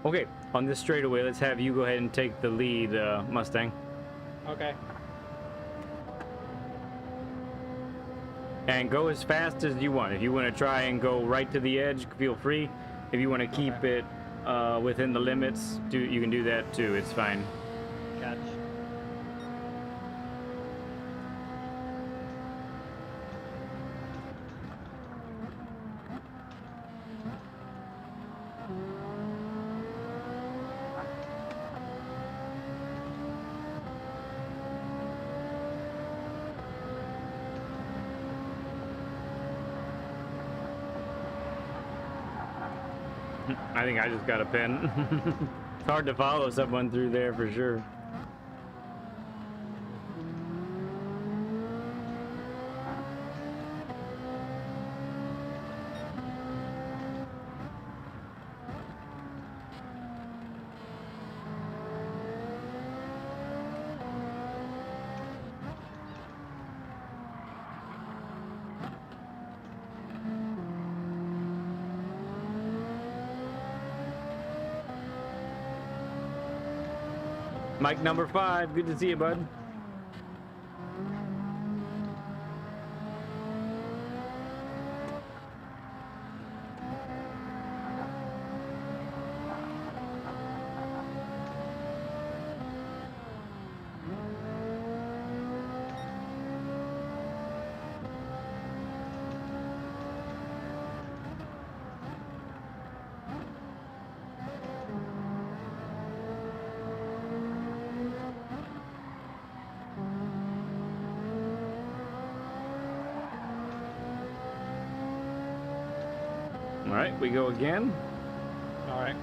Okay, on this straightaway, let's have you go ahead and take the lead, Mustang. Okay. And go as fast as you want. If you want to try and go right to the edge, feel free. If you want to keep it within the limits, you can do that too. It's fine. Catch. I think I just got a pin. It's hard to follow someone through there for sure. Mike number 5, good to see you, bud. All right, we go again. All right.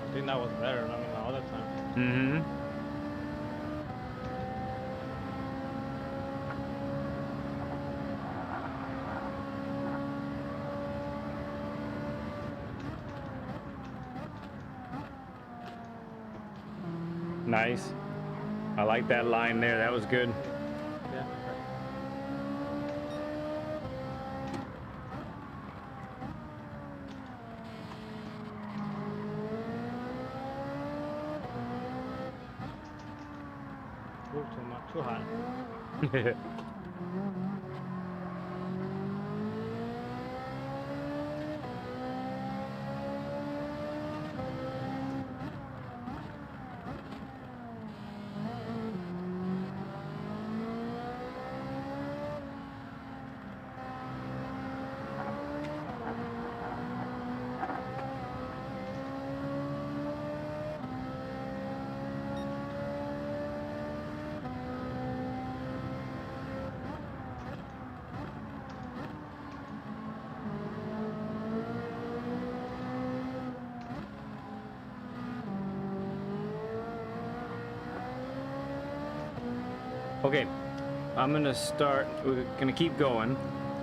I think that was better than the other time. Mm-hmm. Nice. I like that line there. That was good. Yeah. Ooh, too much, too high. Okay, I'm gonna start. We're gonna keep going.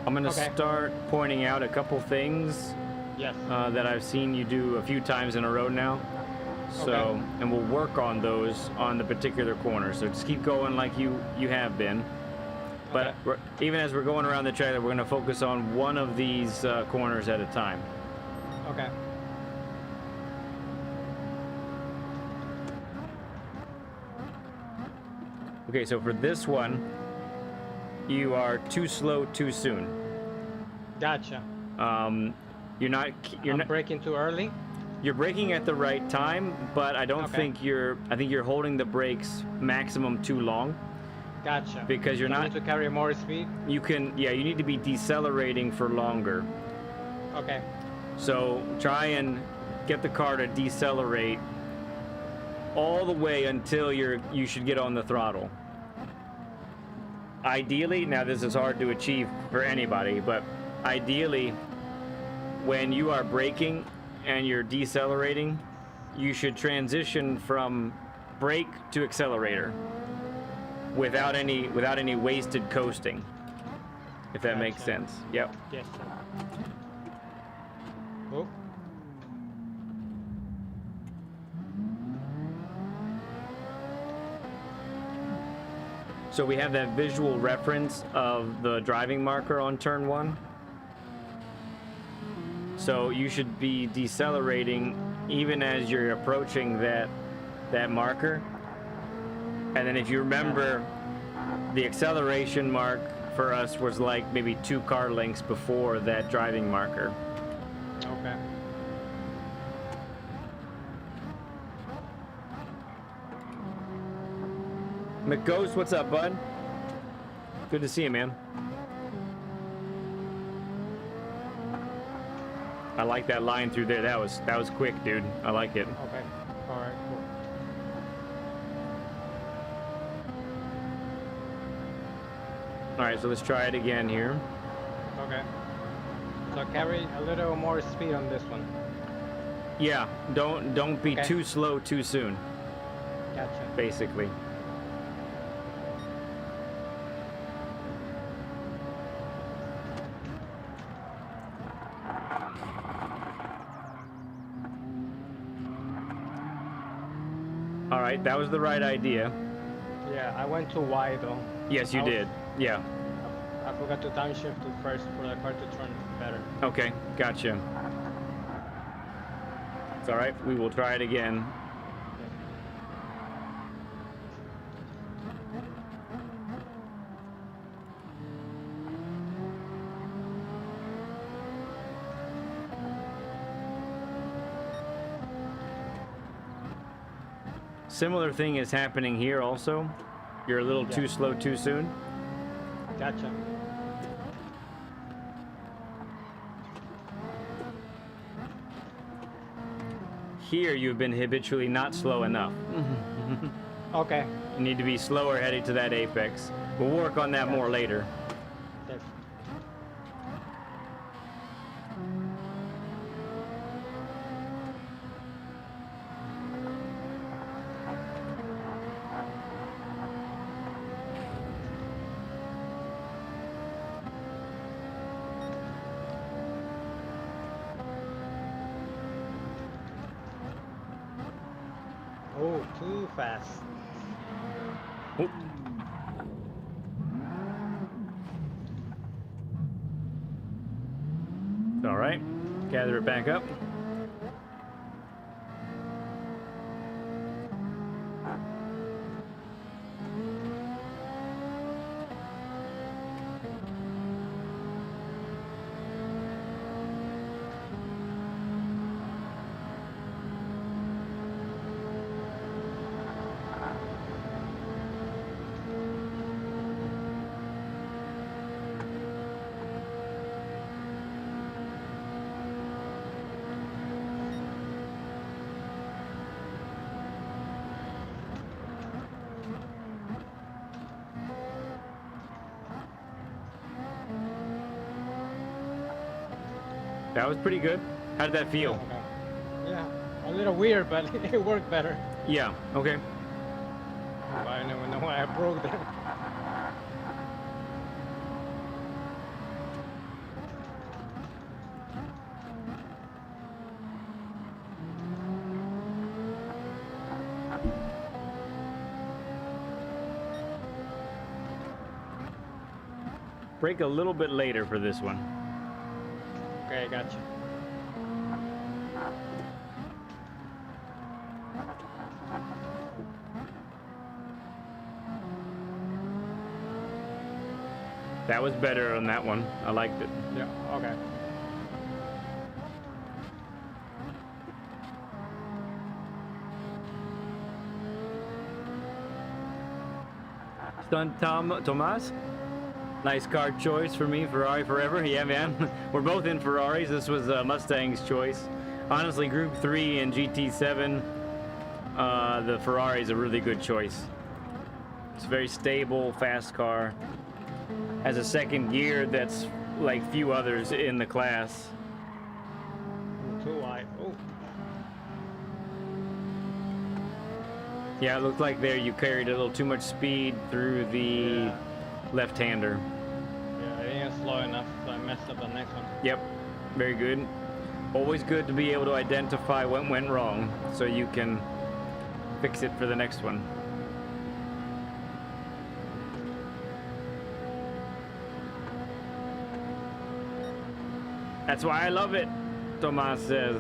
I'm gonna Okay. start pointing out a couple things Yes. that I've seen you do a few times in a row now. So, Okay. and we'll work on those on the particular corner. So just keep going like you have been. But Okay. even as we're going around the trailer, we're gonna focus on one of these corners at a time. Okay. Okay, so for this one, you are too slow too soon. Gotcha. You're not. You're I'm not. breaking too early. You're braking at the right time, but I don't Okay. think you're. I think you're holding the brakes maximum too long Gotcha. because you're So I not. need to carry more speed. You can. Yeah, you need to be decelerating for longer. Okay. So try and get the car to decelerate all the way until you should get on the throttle. Ideally, now this is hard to achieve for anybody, but ideally, when you are braking and you're decelerating, you should transition from brake to accelerator without any wasted coasting. If that makes Gotcha. sense. Yep. Yes, sir. Oh. So we have that visual reference of the driving marker on turn 1. So you should be decelerating even as you're approaching that marker. And then if you remember, the acceleration mark for us was like maybe 2 car lengths before that driving marker. Okay. McGhost, what's up, bud? Good to see you, man. I like that line through there. That was quick, dude. I like it. Okay. All right. Cool. All right, so let's try it again here. Okay. So carry a little more speed on this one. Yeah, don't be Okay. too slow too soon, Gotcha. basically. All right, that was the right idea. Yeah, I went too wide though. Yes, you did. Yeah. I forgot to downshift it first for the car to turn better. Okay, gotcha. It's all right. We will try it again. Similar thing is happening here also. You're a little too slow too soon. Gotcha. Here you've been habitually not slow enough. Okay. You need to be slower heading to that apex. We'll work on that more later. Yes. Oh, too fast. Oop. All right, gather it back up. That was pretty good. How did that feel? Okay. Yeah, a little weird, but it worked better. Yeah, okay. But I never know why I broke there. Brake a little bit later for this one. Okay, gotcha. That was better on that one. I liked it. Yeah, okay. Stunt Tomas. Nice car choice for me, Ferrari forever. Yeah, man. We're both in Ferraris. This was Mustang's choice. Honestly, Group 3 and GT7, the Ferrari is a really good choice. It's a very stable, fast car. Has a second gear that's like few others in the class. Too wide. Oh, Yeah, it looked like there you carried a little too much speed through the Yeah. left-hander. yeah, I didn't slow enough, so I messed up the next one. Yep, very good. Always good to be able to identify what went wrong so you can fix it for the next one. That's why I love it, Tomas says.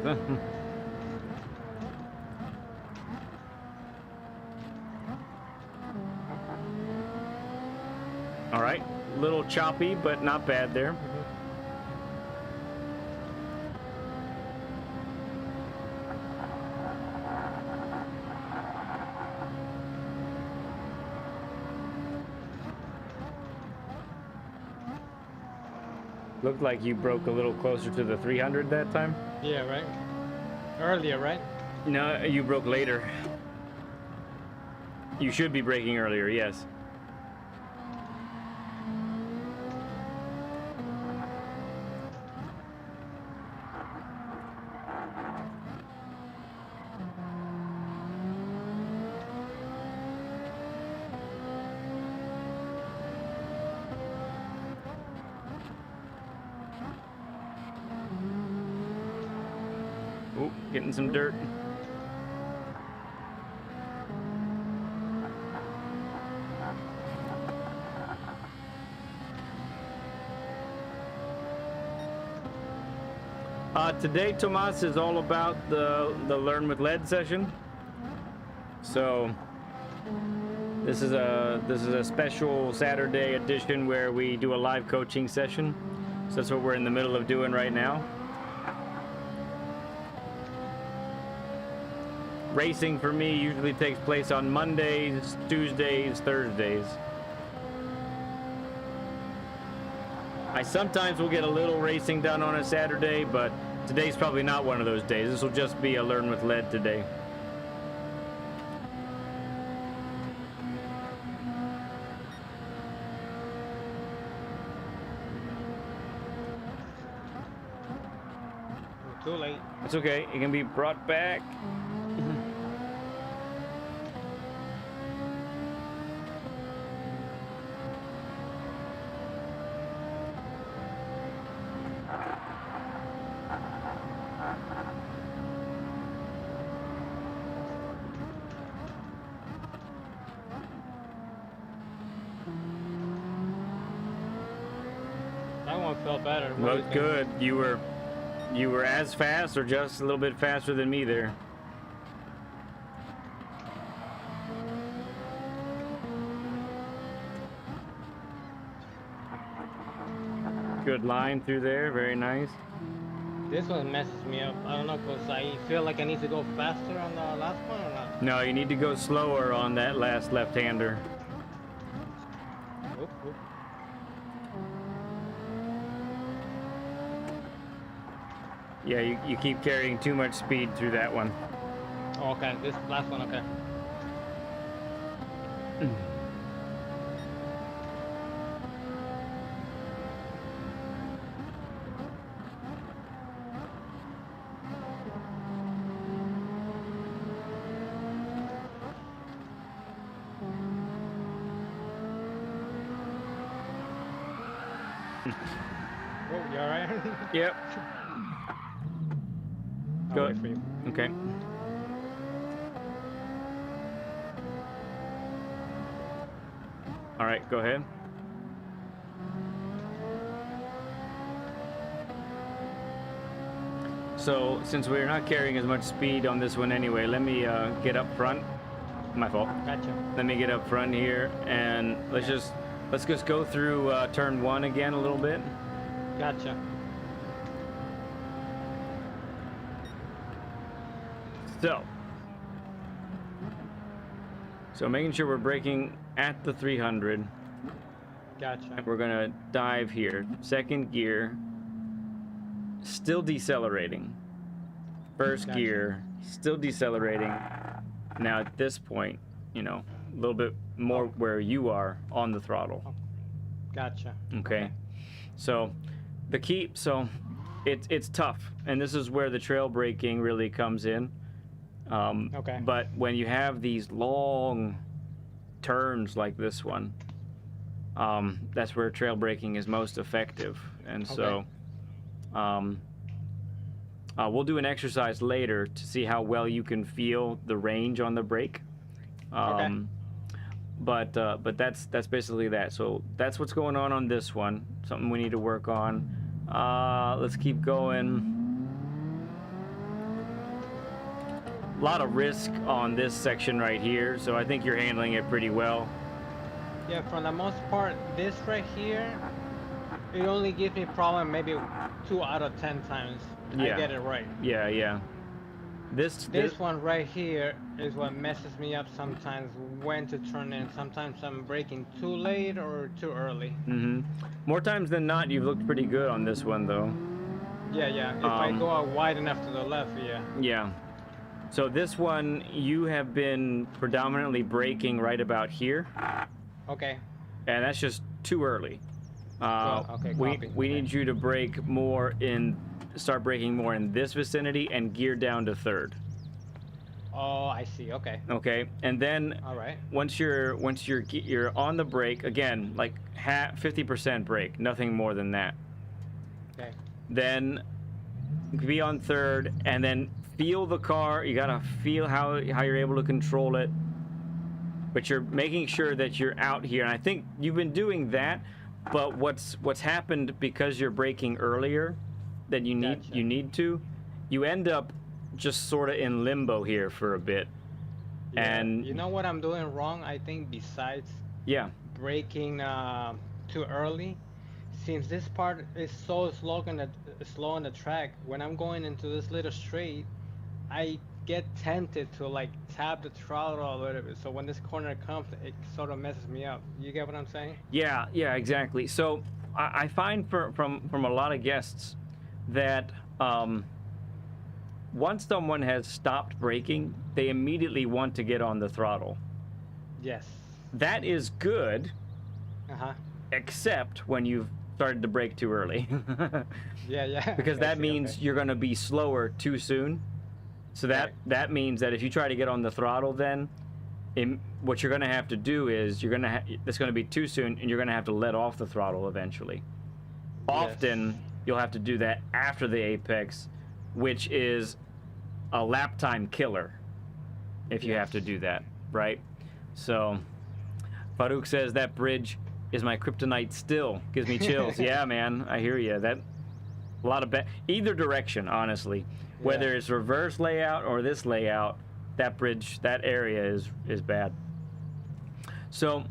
All right, little choppy, but not bad there. Looked like you broke a little closer to the 300 that time. Yeah, right. Earlier, right? No, you broke later. You should be braking earlier, yes. Ooh, getting some dirt. Today, Tomas, is all about the Learn with Lead session. So this is a special Saturday edition where we do a live coaching session. So that's what we're in the middle of doing right now. Racing for me usually takes place on Mondays, Tuesdays, Thursdays. I sometimes will get a little racing done on a Saturday, but today's probably not one of those days. This will just be a Learn with Lead today. Too late. It's okay, it can be brought back. That one felt better. What do you Looked think? good. You were as fast or just a little bit faster than me there. Good line through there, very nice. This one messes me up. I don't know, cause I feel like I need to go faster on the last one or not. No, you need to go slower on that last left-hander. Oop, oop. Yeah, you keep carrying too much speed through that one. Oh, okay, this last one, okay. Oh, you alright? Yep. I'll Go. wait for you. Okay. All right, go ahead. So, since we're not carrying as much speed on this one anyway, let me get up front. My fault. Gotcha. Let me get up front here, and let's just go through turn one again a little bit. Gotcha. So making sure we're braking at the 300. Gotcha. We're gonna dive here. Second gear, still decelerating. First Gotcha. gear, still decelerating. Now at this point, you know, a little bit more where you are on the throttle. Gotcha. Okay. So the key, so it's tough, and this is where the trail braking really comes in. Okay. But when you have these long turns like this one, that's where trail braking is most effective. And so we'll do an exercise later to see how well you can feel the range on the brake. But that's basically that. So that's what's going on this one. Something we need to work on. Let's keep going. A lot of risk on this section right here, so I think you're handling it pretty well. Yeah, for the most part, this right here, it only gives me problem maybe 2 out of 10 times. Yeah. I get it right. Yeah. This one right here is what messes me up sometimes when to turn in. Sometimes I'm braking too late or too early. Mm-hmm. More times than not, you've looked pretty good on this one, though. Yeah, yeah. If I go out wide enough to the left, yeah. Yeah. So this one, you have been predominantly braking right about here, Okay. and that's just too early. Okay, copy. We Okay. need you to start braking more in this vicinity and gear down to third. Oh, I see. Okay. Okay, and then All right. once you're on the brake again, like 50% brake, nothing more than that. Okay. Then be on third, and then feel the car. You gotta feel how you're able to control it, but you're making sure that you're out here. And I think you've been doing that, but what's happened because you're braking earlier than you Gotcha. need to, you end up just sort of in limbo here for a bit. Yeah. And You know what I'm doing wrong? I think besides yeah, braking too early, since this part is so slow on the track, when I'm going into this little straight, I get tempted to like tap the throttle a little bit. So when this corner comes, it sort of messes me up. You get what I'm saying? yeah, exactly. So I find from a lot of guests that once someone has stopped braking, they immediately want to get on the throttle. Yes. That is good, Uh-huh. except when you've started to brake too early. Yeah, yeah. Because I that see, means okay. you're going to be slower too soon. So Right. that means that if you try to get on the throttle, then what you're going to have to do is it's going to be too soon, and you're going to have to let off the throttle eventually. Often Yes. you'll have to do that after the apex, which is a lap time killer if you have to Yes. do that, right? So Farouk says that bridge is my kryptonite still. Gives me chills. Yeah, man, I hear you. That a lot of either direction, honestly. Whether Yeah. it's reverse layout or this layout, that bridge, that area is bad. So,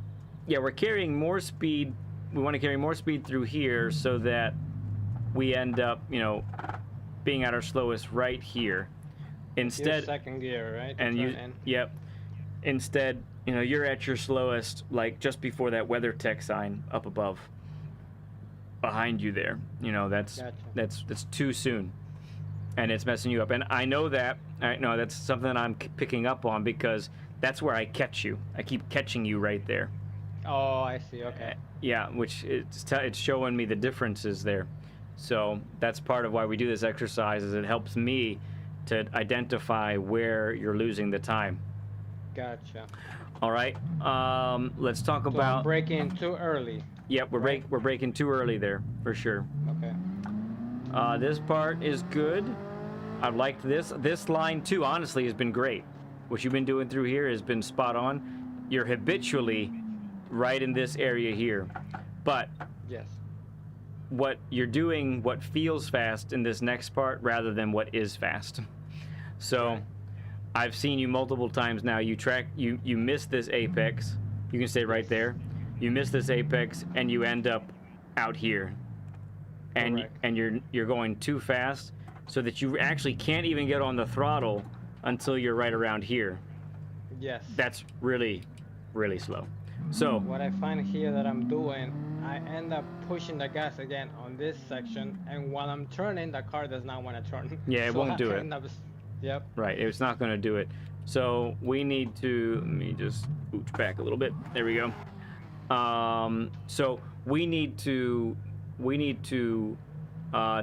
yeah, we're carrying more speed. We want to carry more speed through here so that we end up, being at our slowest right here. Use Instead, second gear, right? To and turn you, in. yep. Instead, you're at your slowest, like just before that WeatherTech sign up above, behind you there. That's Gotcha. that's too soon, and it's messing you up. And I know that. I know that's something that I'm picking up on because that's where I catch you. I keep catching you right there. Oh, I see. Okay. Yeah, which it's showing me the differences there. So that's part of why we do this exercise. Is it helps me to identify where you're losing the time. Gotcha. All right. Let's talk So I'm about. braking too early. Yep, right? we're breaking too early there for sure. Okay. This part is good. I've liked this line too. Honestly, has been great. What you've been doing through here has been spot on. You're habitually right in this area here, but Yes. what you're doing, what feels fast in this next part, rather than what is fast. So. Right. I've seen you multiple times now. You miss this apex. You can stay right Yes. there. You miss this apex and you end up out here. And Correct. and you're going too fast so that you actually can't even get on the throttle until you're right around here. Yes. That's really really slow. So, What I find here that I'm doing, I end up pushing the gas again on this section, and while I'm turning, the car does not want to turn. Yeah, it So won't I do it. end up, yep. right, it's not going to do it. So, we need to let me just ooch back a little bit. There we go. So we need to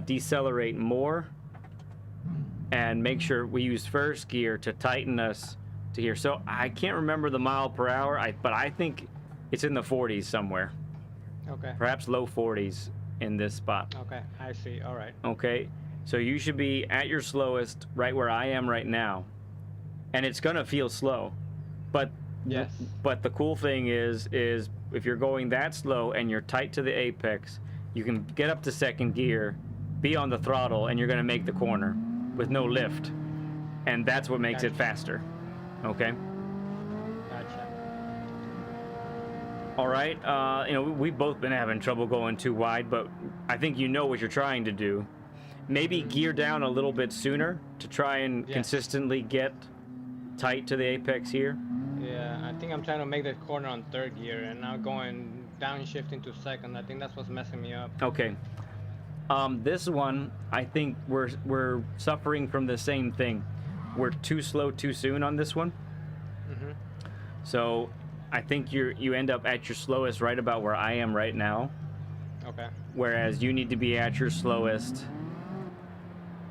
decelerate more and make sure we use first gear to tighten us to here. So I can't remember the mile per hour, but I think it's in the 40s somewhere, Okay. perhaps low 40s in this spot. Okay. I see. All right. Okay, so you should be at your slowest right where I am right now, and it's gonna feel slow, but Yes. But the cool thing is if you're going that slow and you're tight to the apex, you can get up to second gear, be on the throttle, and you're going to make the corner with no lift. And that's what makes it Gotcha. faster. Okay? Gotcha. All right. We've both been having trouble going too wide, but I think you know what you're trying to do. maybe gear down a little bit sooner to try and Yes. consistently get tight to the apex here. Yeah, I think I'm trying to make the corner on third gear and now going downshift into second. I think that's what's messing me up. Okay. This one, I think we're suffering from the same thing. We're too slow too soon on this one. Mhm. So I think you end up at your slowest right about where I am right now. Okay. Whereas you need to be at your slowest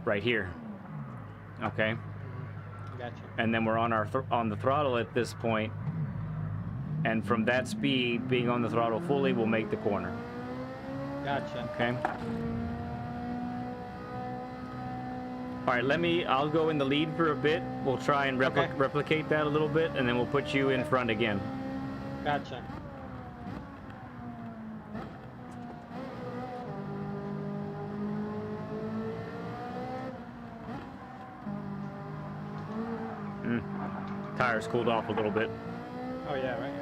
right here. Okay. Gotcha. And then we're on on the throttle at this point. And from that speed, being on the throttle fully will make the corner. Gotcha. Okay. All right, I'll go in the lead for a bit. We'll try and Okay. replicate that a little bit, and then we'll put you in Okay. front again. Gotcha. Tires cooled off a little bit. Oh yeah, right.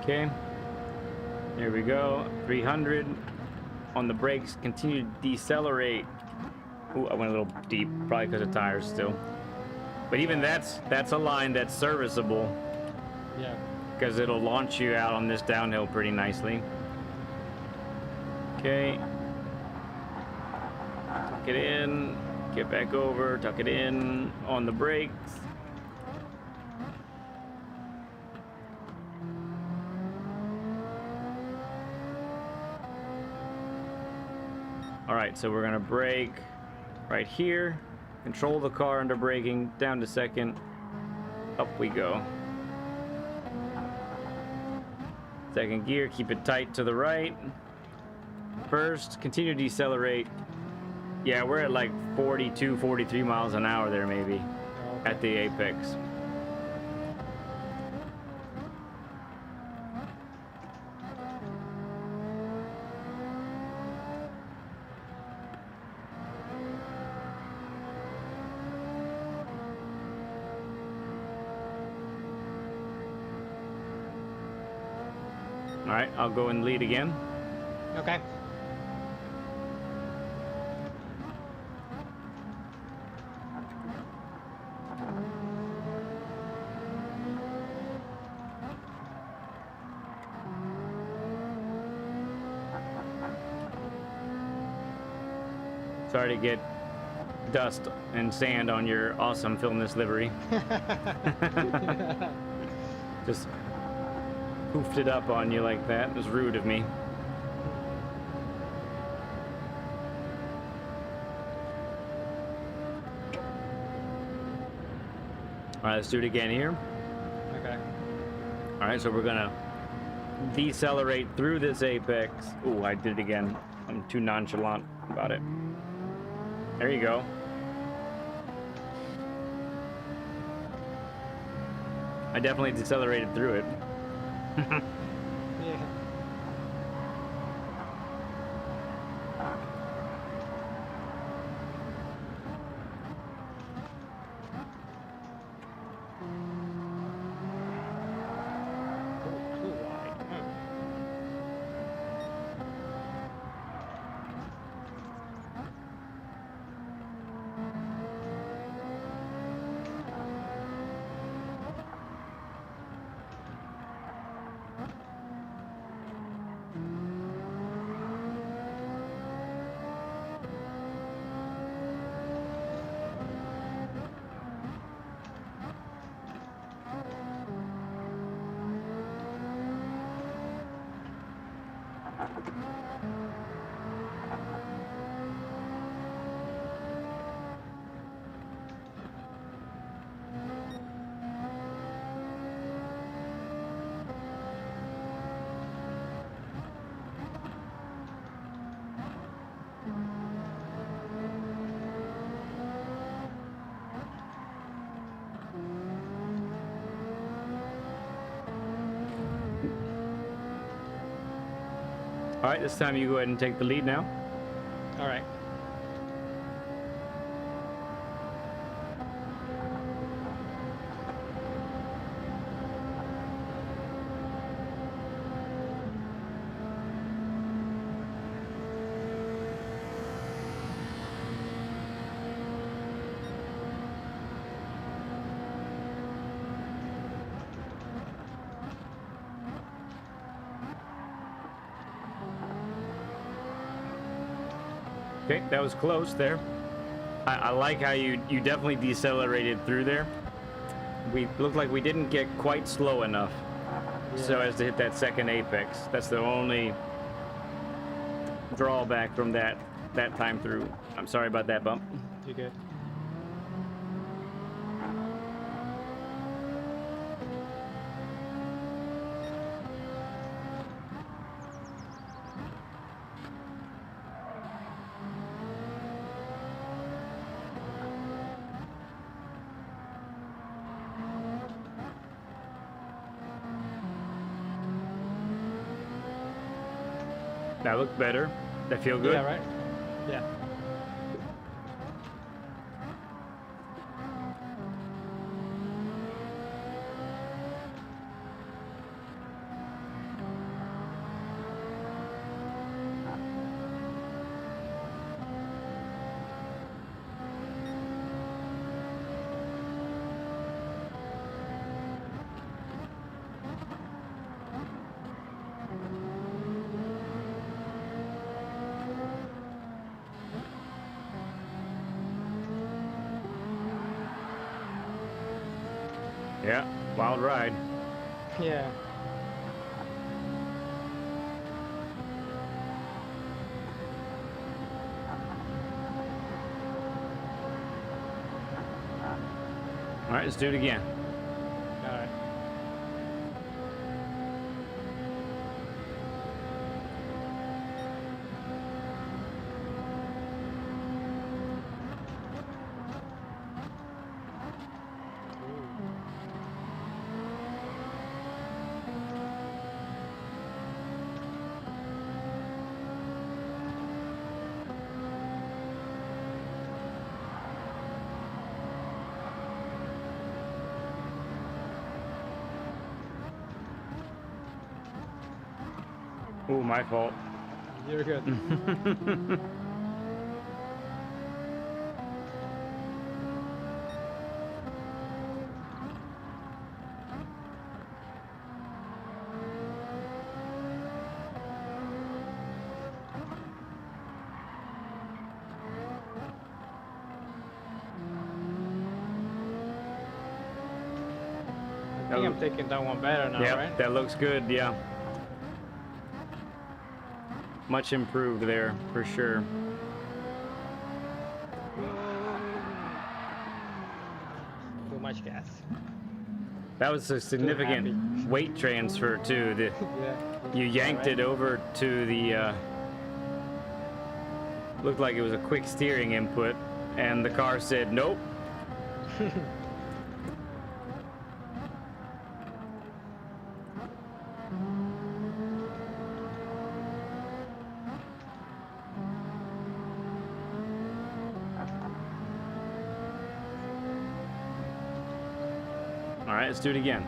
Okay. There we go. 300. On the brakes, continue to decelerate. Ooh, I went a little deep, probably because of tires still. But even that's a line that's serviceable, Yeah. because it'll launch you out on this downhill pretty nicely. Okay. Tuck it in, get back over, tuck it in on the brakes. All right, so we're gonna brake right here, control the car under braking, down to second, up we go. Second gear, keep it tight to the right. First, continue to decelerate. Yeah, we're at like 42, 43 miles an hour there maybe, at the apex. All right, I'll go and lead again. Okay. Sorry to get dust and sand on your awesome Filmness livery. Just poofed it up on you like that. It was rude of me. All right, let's do it again here. Okay. All right, so we're gonna decelerate through this apex. Ooh, I did it again. I'm too nonchalant about it. There you go. I definitely decelerated through it. Yeah. Too wide. All right, this time you go ahead and take the lead now. All right. Okay, that was close there. I like how you definitely decelerated through there. We looked like we didn't get quite slow enough so as to hit that second apex. That's the only drawback from that time through. I'm sorry about that bump. You good? That looked better. That feel good? Yeah, right? Yeah. Yeah, wild ride. Yeah. All right, let's do it again. All right. Ooh, my fault. You're good. I think I'm taking that one better now, Yep, right? that looks good, yeah. Much improved there, for sure. Too much gas. That was a significant weight transfer, too. Yeah. You yanked it over to the, looked like it was a quick steering input, and the car said, nope. All right, let's do it again.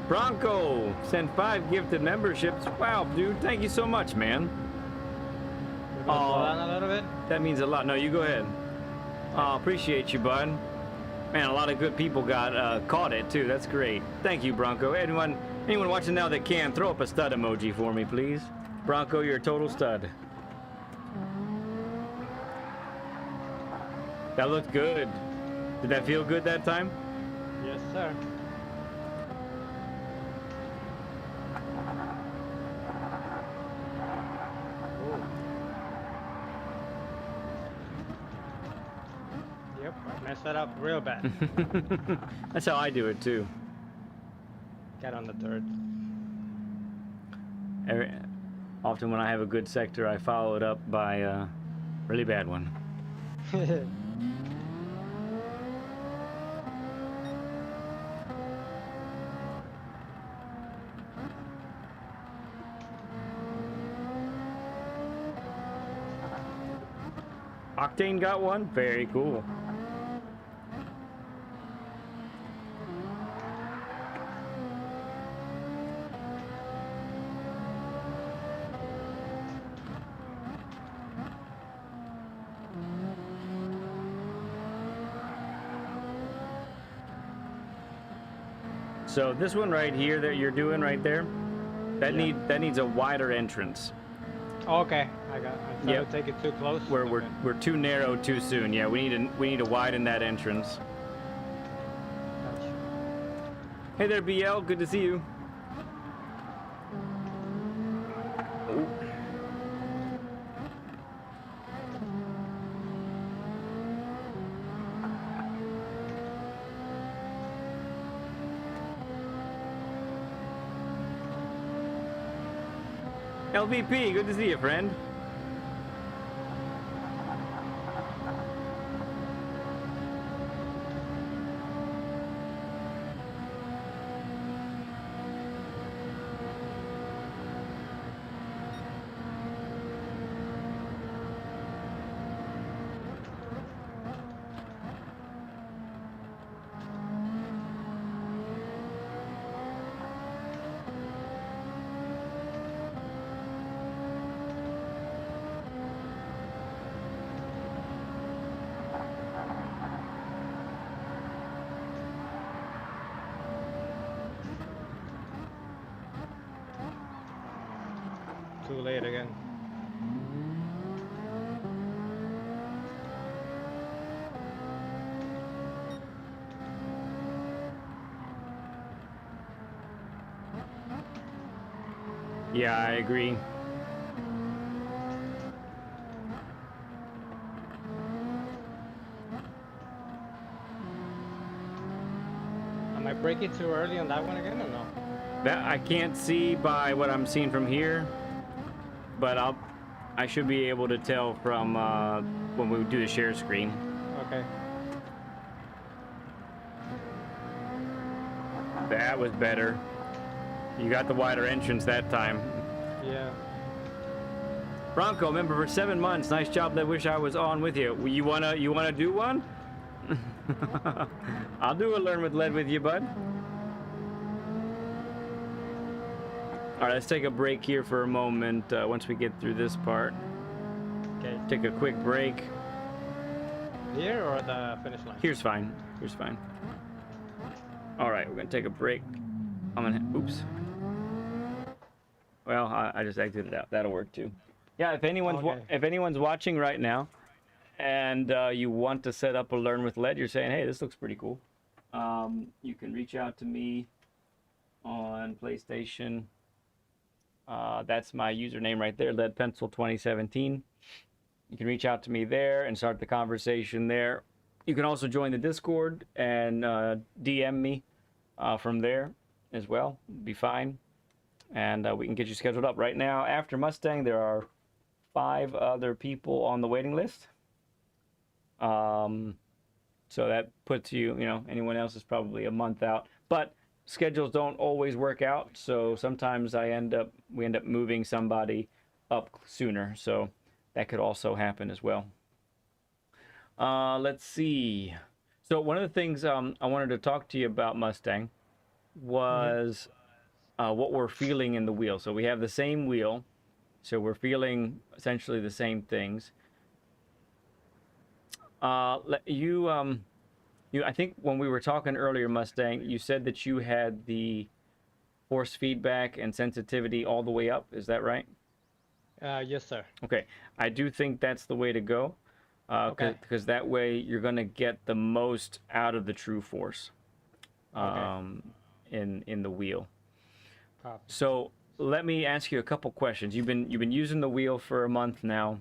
Bronco sent 5 gifted memberships. Wow, dude, thank you so much, man. We're gonna slow down a little bit. That means a lot. No, you go ahead. Appreciate you, bud. Man, a lot of good people got caught it too. That's great. Thank you, Bronco. Anyone watching now that can, throw up a stud emoji for me, please. Bronco, you're a total stud. That looked good. Did that feel good that time? Yes, sir. Yep, I messed that up real bad. That's how I do it too. Got on the third. Often when I have a good sector, I follow it up by a really bad one. Octane got one? Very cool. So this one right here that you're doing right there, that Yeah. needs a wider entrance. Okay, I tried Yep. to take it too close. We're too narrow too soon. Yeah, we need to widen that entrance. Gotcha. Hey there, BL. Good to see you. Ooh. LVP, good to see you, friend. Too late again. Yeah, I agree. Am I braking too early on that one again or no? That I can't see by what I'm seeing from here, but I should be able to tell from when we do the share screen. Okay. That was better. You got the wider entrance that time. Yeah. Bronco, member for 7 months. Nice job. I wish I was on with you. You wanna do one? I'll do a learn with lead with you, bud. All right, let's take a break here for a moment. Once we get through this part, Okay. take a quick break. Here or the finish line? Here's fine. Here's fine. All right, we're gonna take a break. Oops. Well, I just exited out. That'll work too. Yeah, if anyone's watching right now, and you want to set up a learn with lead, you're saying, hey, this looks pretty cool. You can reach out to me on PlayStation. That's my username right there, leadpencil2017. You can reach out to me there and start the conversation there. You can also join the Discord and DM me from there as well. Be fine. And we can get you scheduled up. Right now, after Mustang, there are 5 other people on the waiting list. So that puts you, anyone else is probably a month out. But schedules don't always work out, so sometimes we end up moving somebody up sooner. So that could also happen as well. Let's see. So one of the things I wanted to talk to you about, Mustang, was what we're feeling in the wheel. So we have the same wheel, so we're feeling essentially the same things. I think when we were talking earlier, Mustang, you said that you had the force feedback and sensitivity all the way up. Is that right? Yes, sir. Okay. I do think that's the way to go. Okay. Because that way you're going to get the most out of the true force in the wheel. Copy. So let me ask you a couple questions. You've been using the wheel for a month now.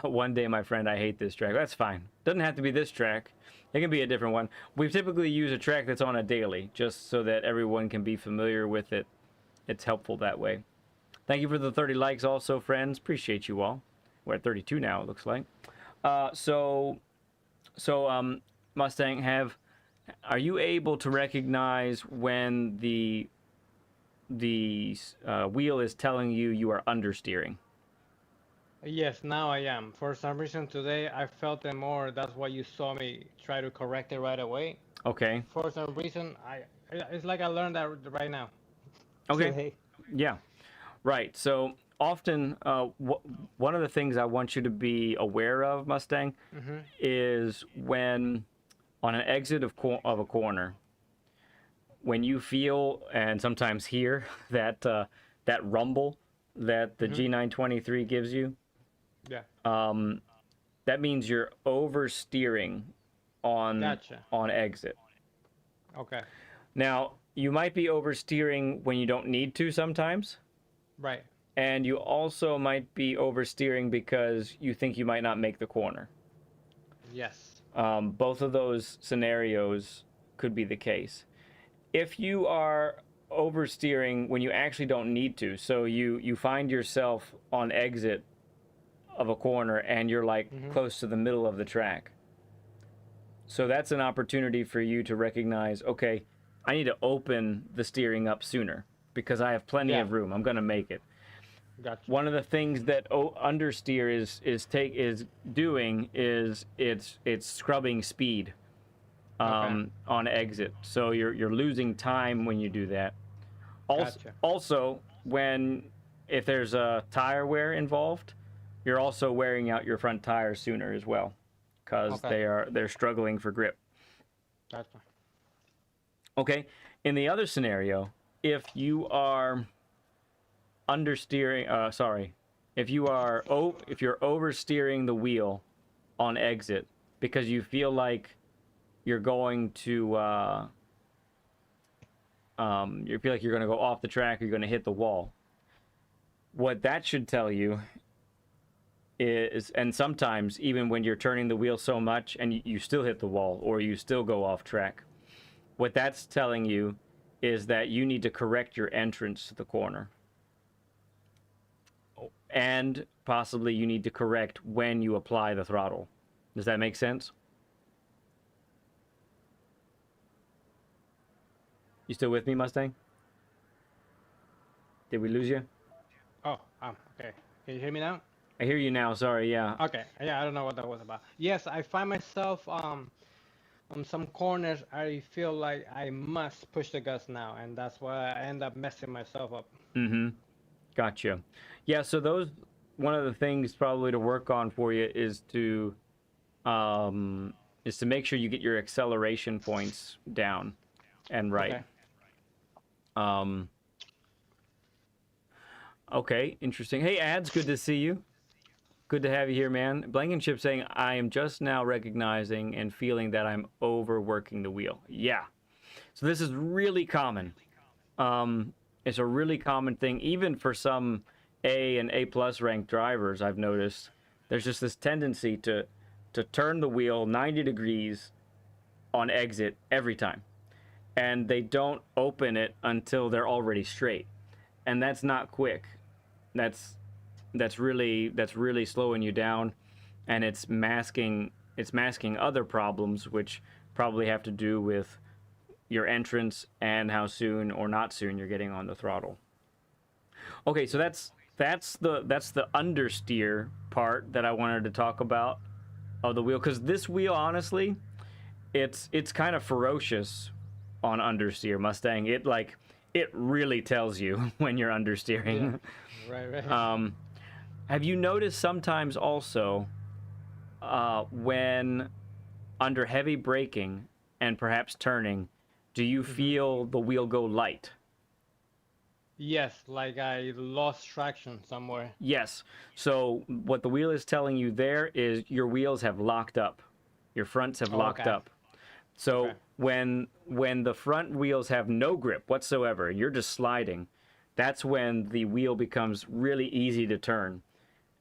One day, my friend, I hate this track. That's fine. Doesn't have to be this track. It can be a different one. We typically use a track that's on a daily, just so that everyone can be familiar with it. It's helpful that way. Thank you for the 30 likes also, friends. Appreciate you all. We're at 32 now, it looks like. Mustang, are you able to recognize when the wheel is telling you you are understeering. Yes, now I am. For some reason today I felt it more. That's why you saw me try to correct it right away. Okay. For some reason, it's like I learned that right now Okay. today. Yeah. Right. So often, one of the things I want you to be aware of, Mustang, Mhm. is when on an exit of a corner, when you feel and sometimes hear that rumble that the Mhm. G923 gives you, Yeah. that means you're oversteering on Gotcha. on exit. Okay. Now, you might be oversteering when you don't need to sometimes, Right. and you also might be oversteering because you think you might not make the corner. Yes. Both of those scenarios could be the case. If you are oversteering when you actually don't need to, so you find yourself on exit of a corner and you're like Mhm. close to the middle of the track. So that's an opportunity for you to recognize, okay, I need to open the steering up sooner because I have plenty Yeah. of room. I'm going to make it. Gotcha. One of the things that understeer is doing is it's scrubbing speed Okay. on exit. So you're losing time when you do that. Gotcha. Also, when if there's a tire wear involved, you're also wearing out your front tires sooner as well, because Okay. they're struggling for grip. Gotcha. Okay. In the other scenario, if you are understeering, if you're oversteering the wheel on exit because you feel like you're going to you feel like you're going to go off the track or you're going to hit the wall. What that should tell you is, and sometimes even when you're turning the wheel so much and you still hit the wall or you still go off track, what that's telling you is that you need to correct your entrance to the corner. And possibly you need to correct when you apply the throttle. Does that make sense? You still with me, Mustang? Did we lose you? Oh, okay. Can you hear me now? I hear you now. Sorry, yeah. Okay. Yeah, I don't know what that was about. Yes, I find myself on some corners. I feel like I must push the gas now, and that's why I end up messing myself up. Mm-hmm. Gotcha. Yeah, so one of the things probably to work on for you is to make sure you get your acceleration points down and right. Okay. Um, okay, interesting. Hey, Ads, good to see you. Good to have you here, man. Blankenship saying, I am just now recognizing and feeling that I'm overworking the wheel. Yeah. So this is really common. It's a really common thing, even for some A and A plus ranked drivers. I've noticed there's just this tendency to turn the wheel 90 degrees on exit every time, and they don't open it until they're already straight, and that's not quick. That's that's really slowing you down, and it's masking other problems which probably have to do with your entrance and how soon or not soon you're getting on the throttle. Okay, so that's the understeer part that I wanted to talk about of the wheel, because this wheel, honestly, it's kind of ferocious on understeer, Mustang. It really tells you when you're Yeah. understeering. Right. Right. Have you noticed sometimes also when under heavy braking and perhaps turning, do you Mhm. feel the wheel go light? Yes, like I lost traction somewhere. Yes. So what the wheel is telling you there is your wheels have locked up. Your fronts have Oh, locked okay. up. So Okay. when the front wheels have no grip whatsoever and you're just sliding, that's when the wheel becomes really easy to turn.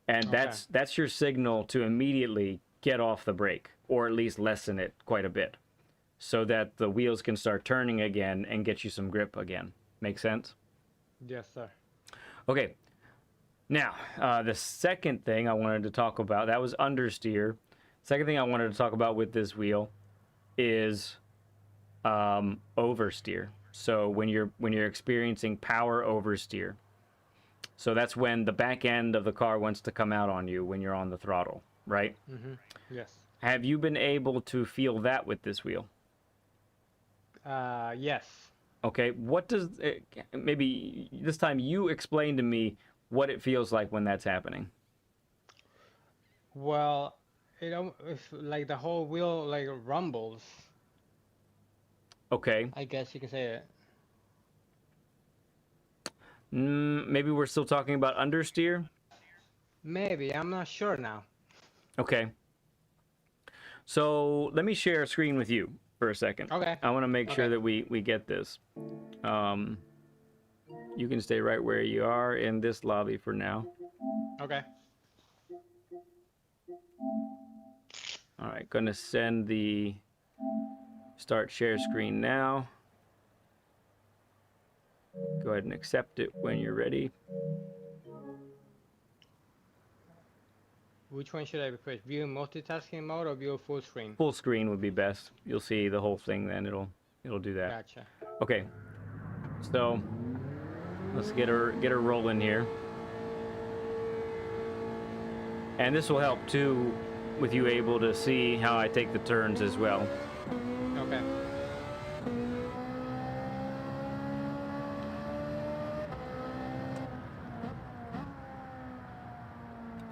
And Okay. that's your signal to immediately get off the brake or at least lessen it quite a bit so that the wheels can start turning again and get you some grip again. Make sense? Yes, sir. Okay. Now, the second thing I wanted to talk about, that was understeer. Second thing I wanted to talk about with this wheel is oversteer. So when you're experiencing power oversteer. So that's when the back end of the car wants to come out on you when you're on the throttle, right? Mm-hmm. Yes. Have you been able to feel that with this wheel? Yes. Okay, what does it, maybe this time you explain to me what it feels like when that's happening. Well, if like the whole wheel like rumbles, Okay, I guess you can say it. maybe we're still talking about understeer. Maybe, I'm not sure now. Okay, so let me share a screen with you for a second. Okay. I want to make sure Okay. that we get this. Um, you can stay right where you are in this lobby for now. Okay. All right, gonna send the start share screen now. Go ahead and accept it when you're ready. Which one should I push? View multitasking mode or view full screen? Full screen would be best. You'll see the whole thing then. It'll do that. Gotcha. Okay. So let's get her rolling here. And this will help too with you able to see how I take the turns as well. Okay.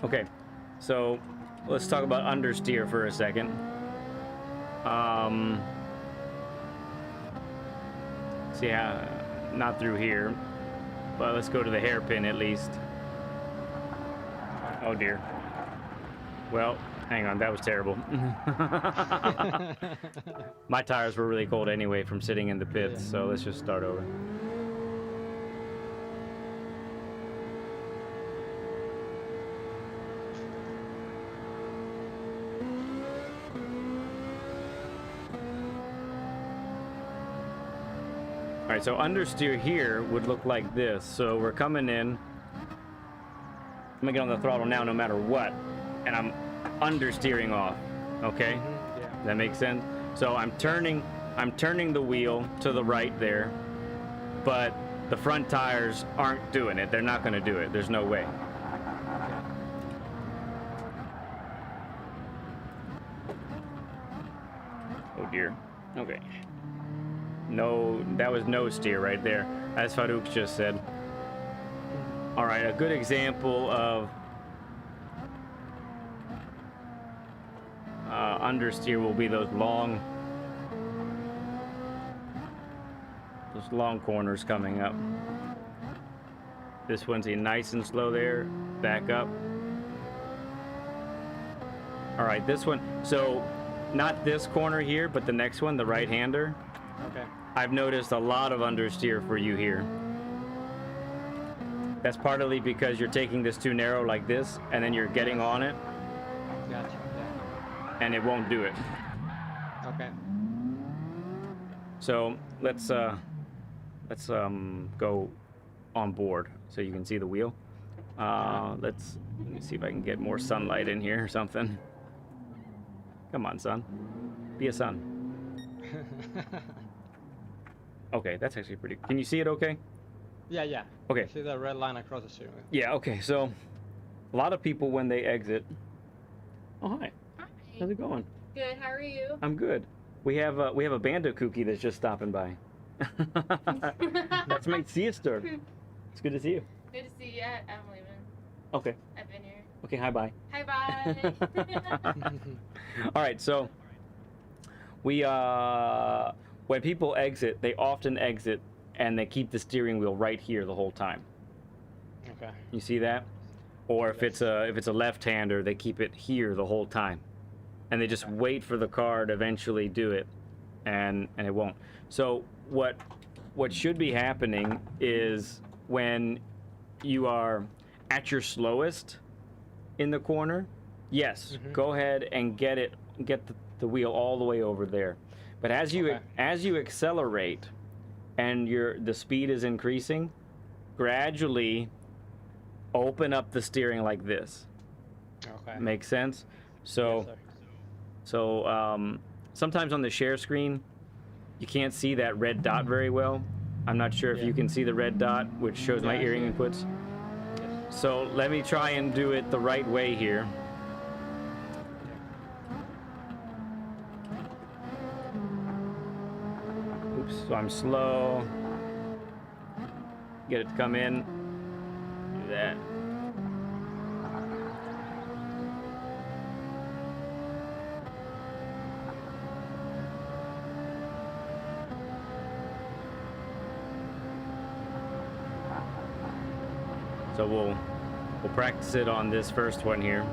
Okay. So let's talk about understeer for a second. See how not through here, but let's go to the hairpin at least. Oh dear. Well, hang on, that was terrible. My tires were really cold anyway from sitting in the pits, Yeah. so let's just start over. All right, so understeer here would look like this. So we're coming in. I'm gonna get on the throttle now no matter what, and I'm understeering off, okay? Yeah. Does that make sense? So I'm turning the wheel to the right there, but the front tires aren't doing it. They're not gonna do it. There's no way. Oh dear. Okay. No, that was no steer right there, as Farouk just said. All right, a good example of understeer will be those long corners coming up. This one's nice and slow there. Back up. All right, this one. So not this corner here, but the next one, the right-hander. Okay. I've noticed a lot of understeer for you here. That's partly because you're taking this too narrow like this, and then you're getting on it, Gotcha. Yeah. and it won't do it. Okay. So let's go on board so you can see the wheel. Let me see if I can get more sunlight in here or something. Come on, sun. Be a sun. Okay, that's actually pretty. Can you see it okay? Yeah, yeah. Okay. See the red line across the steering wheel. Yeah, okay. So a lot of people when they exit. Oh, hi. Hi. How's it going? Good. How are you? I'm good. We have a Bando Kookie that's just stopping by. That's my sister. It's good to see you. Good to see you. I'm leaving. Okay. I've been here. Okay, hi, bye. Hi, bye. All right, so we when people exit, they often exit and they keep the steering wheel right here the whole time. Okay. You see that? Or if it's a left-hander, they keep it here the whole time. And they just wait for the car to eventually do it, and it won't. So what should be happening is when you are at your slowest in the corner, yes, go ahead and get the wheel all the way over there. But as you accelerate and the speed is increasing, gradually open up the steering like this. Okay. Makes sense? So Yes, sir. sometimes on the share screen, you can't see that red dot very well. I'm not sure if Yeah. you can see the red dot, which shows my Yeah, I see earring it. inputs. Yes. So let me try and do it the right way here. Oops, so I'm slow. Get it to come in. Do that. So we'll practice it on this first one here,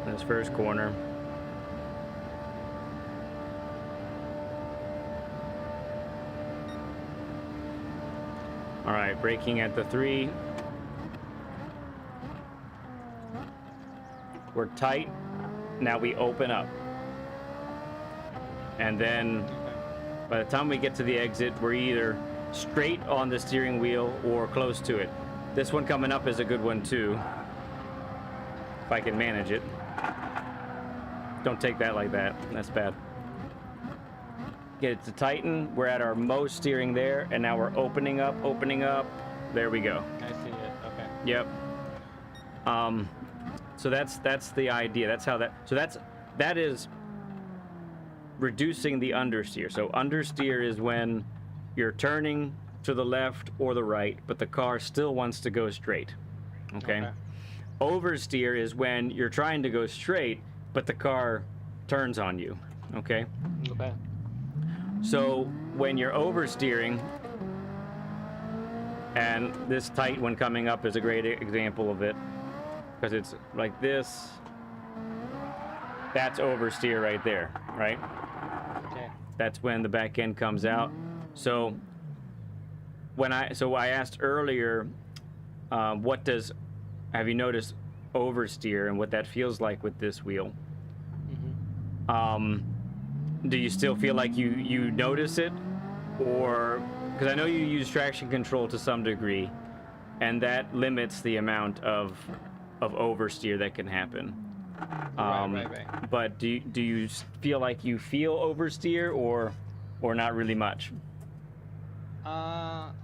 this first corner. All right, braking at the 3. We're tight. Now we open up. And then by the time we get to the exit, we're either straight on the steering wheel or close to it. This one coming up is a good one too, if I can manage it. Don't take that like that. That's bad. Get it to tighten. We're at our most steering there, and now we're opening up, opening up. There we go. I see it. Okay. Yep. So that's the idea. That's how that is reducing the understeer. So understeer is when you're turning to the left or the right, but the car still wants to go straight. Okay. Oversteer is when you're trying to go straight, but the car turns on you. Okay. Okay. So when you're oversteering, and this tight one coming up is a great example of it, because it's like this. That's oversteer right there, right? Okay. That's when the back end comes out. So I asked earlier, have you noticed oversteer and what that feels like with this wheel? Mm-hmm. Do you still feel like you notice it, or because I know you use traction control to some degree, and that limits the amount of oversteer that can happen. Right. But do you feel like you feel oversteer or not really much?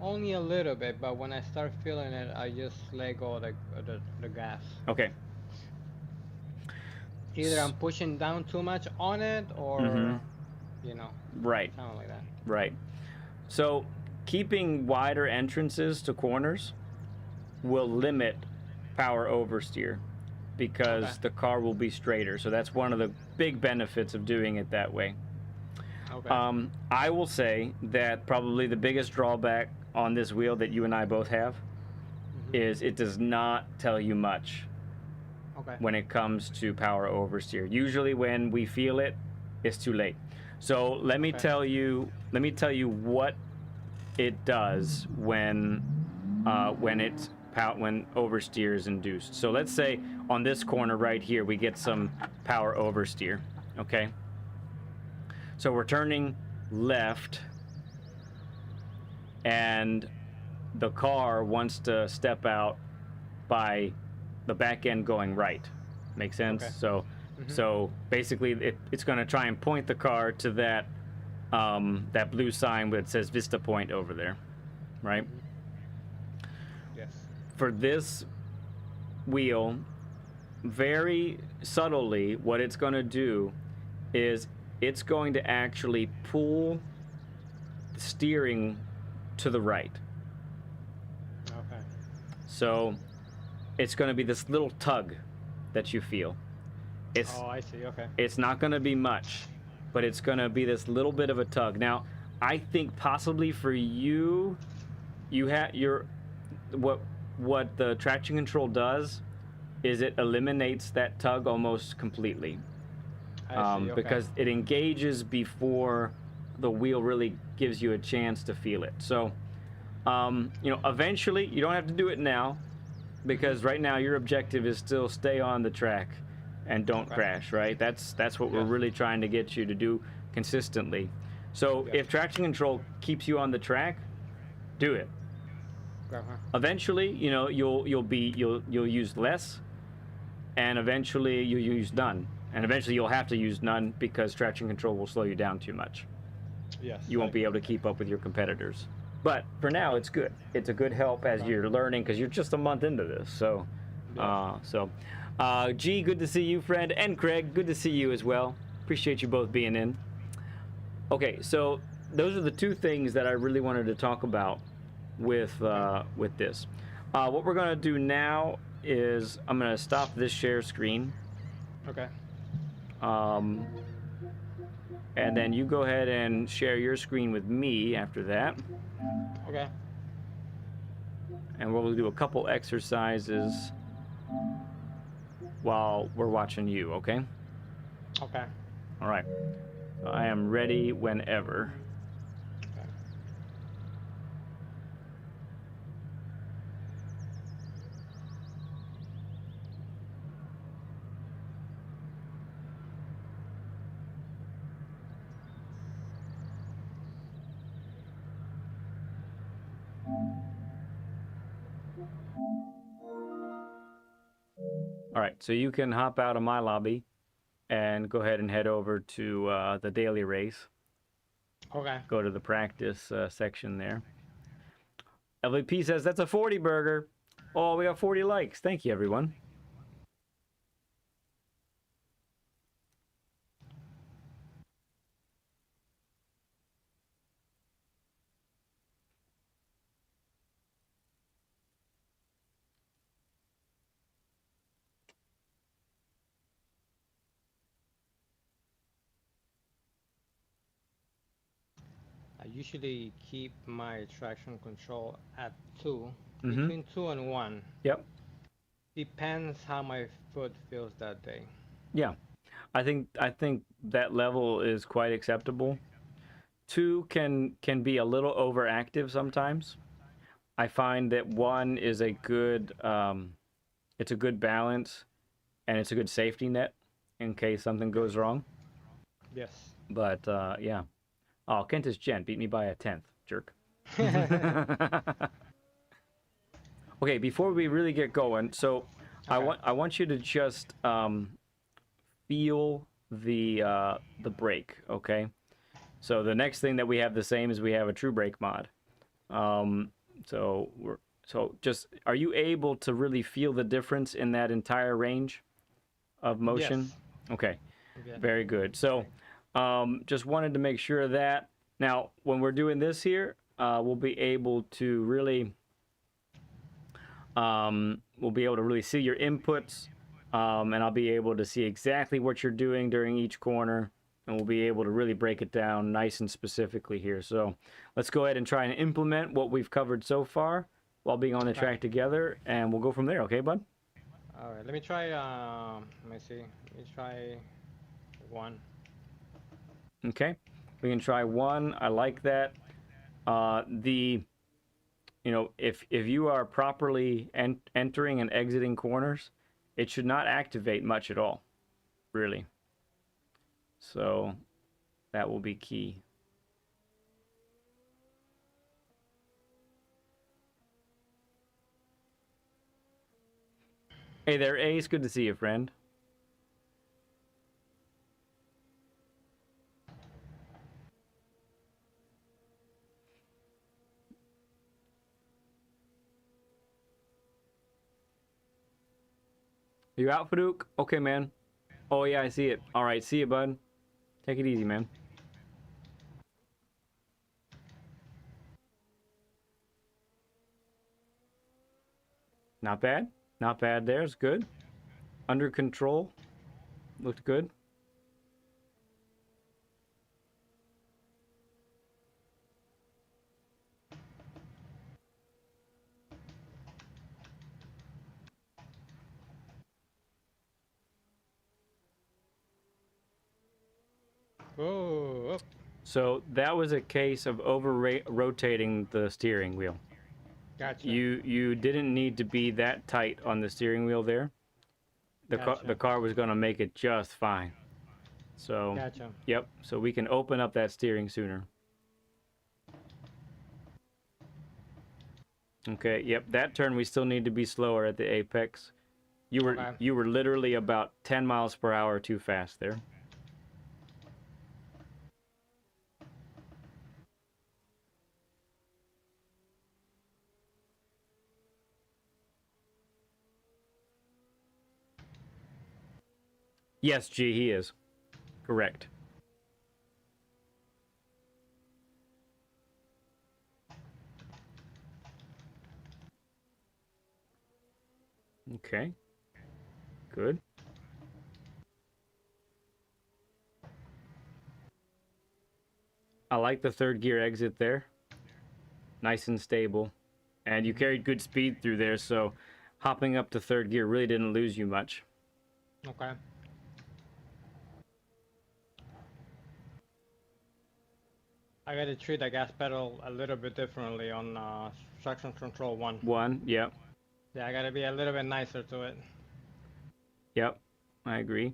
Only a little bit, but when I start feeling it, I just let go of the gas. Okay. Either I'm pushing down too much on it, or you know, Right. something like that. Right. So keeping wider entrances to corners will limit power oversteer because the car will be straighter. So that's one of the big benefits of doing it that way. Okay. I will say that probably the biggest drawback on this wheel that you and I both have is it does not tell you much Okay. when it comes to power oversteer. Usually when we feel it, it's too late. So let me tell you what it does when oversteer is induced. So let's say on this corner right here we get some power oversteer, okay? So we're turning left and the car wants to step out by the back end going right. Make sense? Okay. So basically it's going to try and point the car to that that blue sign that says Vista Point over there, right? Yes. For this wheel, very subtly, what it's going to do is it's going to actually pull the steering to the right. Okay. So it's going to be this little tug that you feel. Oh, I see. Okay. It's not going to be much, but it's going to be this little bit of a tug. Now, I think possibly for you have what the traction control does is it eliminates that tug almost completely. I see. Okay. Because it engages before the wheel really gives you a chance to feel it. So, eventually, you don't have to do it now, because right now your objective is still stay on the track and don't crash, right? That's what we're really trying to get you to do consistently. So if traction control keeps you on the track, do it. Eventually, you'll use less, and eventually you'll use none. And eventually you'll have to use none because traction control will slow you down too much. Yes, you I won't be agree able to with keep up with your competitors. But for now, it's good. It's a good help as Okay. you're learning because you're just a month into this. So, Yes. G, good to see you, friend, and Craig, good to see you as well. Appreciate you both being in. Okay, so those are the two things that I really wanted to talk about with this. What we're gonna do now is I'm gonna stop this share screen, Okay. um, and then you go ahead and share your screen with me after that, Okay. and we'll do a couple exercises while we're watching you. Okay? Okay. All right. So I am ready whenever. Okay. All right. So you can hop out of my lobby and go ahead and head over to the daily race. Okay. Go to the practice section there. LVP says that's a 40 burger. Oh, we got 40 likes. Thank you, everyone. I usually keep my traction control at 2, Mm-hmm. between 2 and 1. Yep. Depends how my foot feels that day. Yeah. I think that level is quite acceptable. 2 can be a little overactive sometimes. I find that 1 is a good it's a good balance and it's a good safety net in case something goes wrong. Yes. But yeah. Oh, Kentis Jen beat me by a tenth, jerk. Okay, before we really get going, so Okay. I want you to just feel the brake, okay? So the next thing that we have the same is we have a true brake mod. Um, so just are you able to really feel the difference in that entire range of motion? Yes. Okay, Yeah. very good. So just wanted to make sure of that. Now, when we're doing this here, we'll be able to really see your inputs, and I'll be able to see exactly what you're doing during each corner, and we'll be able to really break it down nice and specifically here. So let's go ahead and try and implement what we've covered so far while being on the Okay. track together, and we'll go from there. Okay, bud? All right. Let me try. Let me see. Let me try 1. Okay, we can try 1. I like that. The if you are properly entering and exiting corners, it should not activate much at all, really. So that will be key. Hey there, Ace. Good to see you, friend. You out, Farouk? Okay, man. Oh, yeah, I see it. All right, see you, bud. Take it easy, man. Not bad. Not bad there. It's good. Under control. Looked good. Oh. Up. So that was a case of rotating the steering wheel. Gotcha. You didn't need to be that tight on the steering wheel there. The Gotcha. car was going to make it just fine. So, Gotcha. yep. So we can open up that steering sooner. Okay. Yep. That turn we still need to be slower at the apex. Okay. You were literally about 10 miles per hour too fast there. Yes, G, he is. Correct. Okay. Good. I like the third gear exit there. Nice and stable. And you carried good speed through there, so hopping up to third gear really didn't lose you much. Okay. I gotta treat the gas pedal a little bit differently on traction control 1. One, yep. Yeah, I gotta be a little bit nicer to it. Yep, I agree.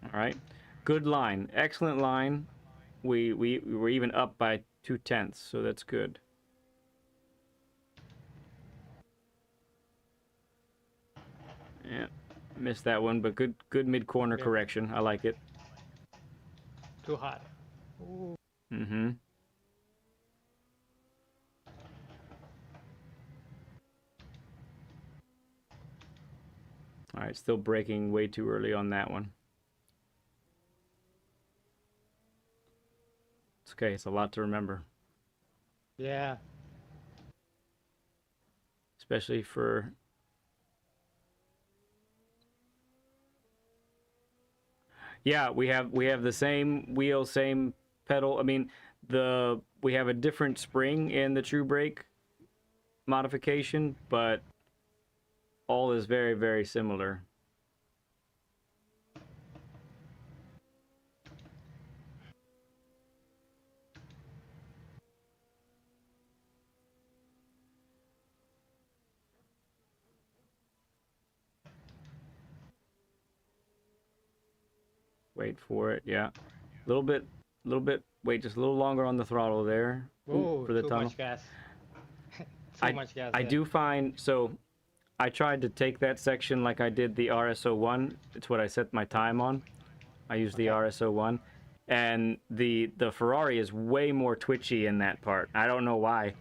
All right. Good line. Excellent line. We were even up by 0.2, so that's good. Yeah, missed that one, but good mid-corner Yeah. correction. I like it. Too hot. Ooh. Mm-hmm. All right, still braking way too early on that one. It's okay, it's a lot to remember. Yeah. Especially for... Yeah, we have the same wheel, same pedal. I mean, we have a different spring in the True Brake modification, but all is very, very similar. Wait for it, yeah. A little bit, wait just a little longer on the throttle there. Ooh, For the too tunnel. much gas. I- much gas. I yeah. do find, so I tried to take that section like I did the RSO1. It's what I set my time on. I used the Okay. RSO1. And the Ferrari is way more twitchy in that part. I don't know why,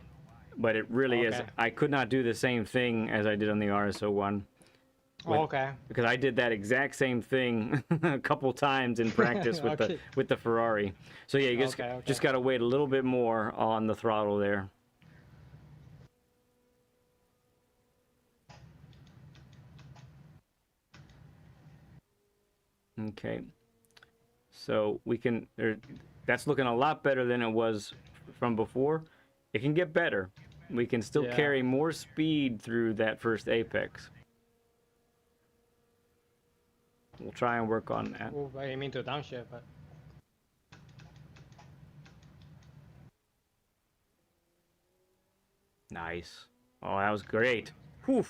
but it really is. Okay. I could not do the same thing as I did on the RSO1. Okay. Because I did that exact same thing a couple times in practice with Okay. the Ferrari. So yeah, you Okay. just got to wait a little bit more on the throttle there. Okay. So we can, that's looking a lot better than it was from before. It can get better. We can still Yeah. carry more speed through that first apex. We'll try and work on that. Ooh, I didn't mean to downshift, but Nice. Oh, that was great. Whew.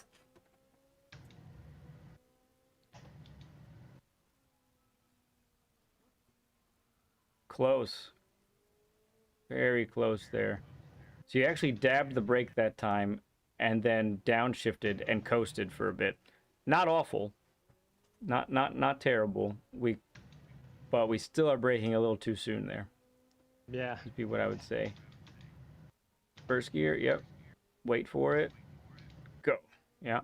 Close. Very close there. So you actually dabbed the brake that time and then downshifted and coasted for a bit. Not awful. Not terrible. But we still are braking a little too soon there. yeah. Would be what I would say. First gear, yep. Wait for it. Go. Yeah.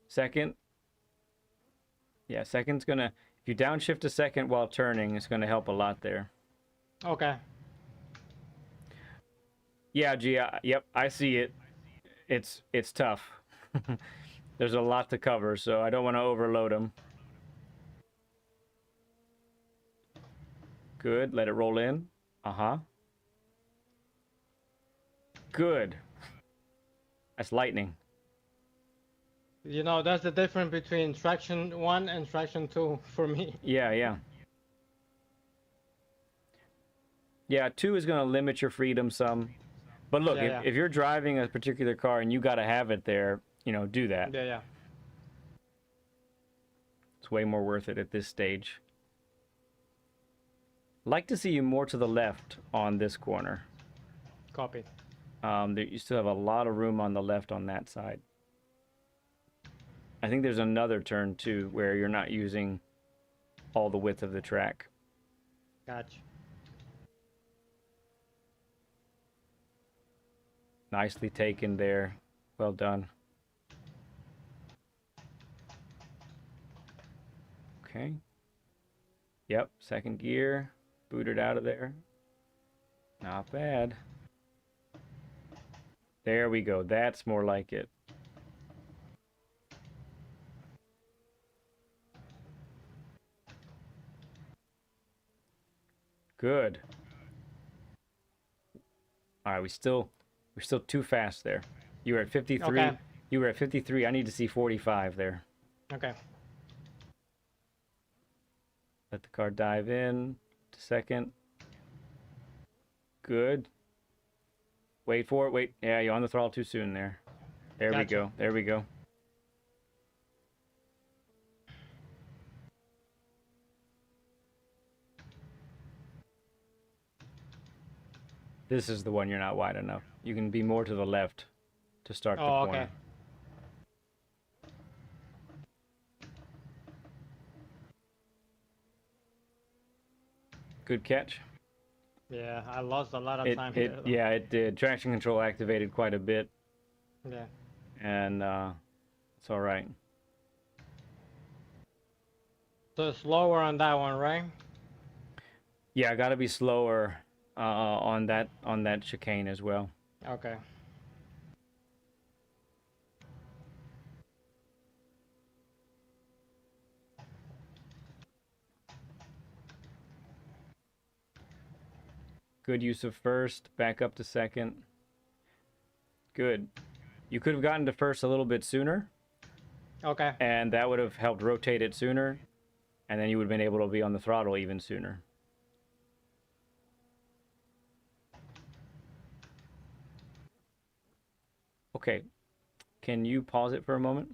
Second. Yeah, second's gonna, if you downshift a second while turning, it's gonna help a lot there. Okay. Yeah, G, yep, I see it. It's tough. There's a lot to cover, so I don't want to overload them. Good, let it roll in. Uh-huh. Good. That's lightning. You know, that's the difference between traction 1 and traction 2 for me. Yeah, yeah. Yeah, 2 is going to limit your freedom some. But look, Yeah, if you're driving a particular car and you got to have it there, do that. Yeah, yeah. It's way more worth it at this stage. Like to see you more to the left on this corner. Copy. You still have a lot of room on the left on that side. I think there's another turn too where you're not using all the width of the track. Gotcha. Nicely taken there. Well done. Okay. Yep, second gear. Booted out of there. Not bad. There we go. That's more like it. Good. All right, we're still too fast there. You were at 53. Okay. You were at 53. I need to see 45 there. Okay. Let the car dive in to second. Good. Wait for it. Wait. Yeah, you're on the throttle too soon there. There we Gotcha. go. There we go. This is the one you're not wide enough. You can be more to the left to start the Oh, corner. okay. Good catch. Yeah, I lost a lot of time here. though. Yeah, it did. Traction control activated quite a bit, Yeah. and it's all right. So slower on that one, right? Yeah, I got to be slower on that chicane as well. Okay. Good use of first, back up to second. Good. You could have gotten to first a little bit sooner, Okay. and that would have helped rotate it sooner, and then you would have been able to be on the throttle even sooner. Okay, can you pause it for a moment?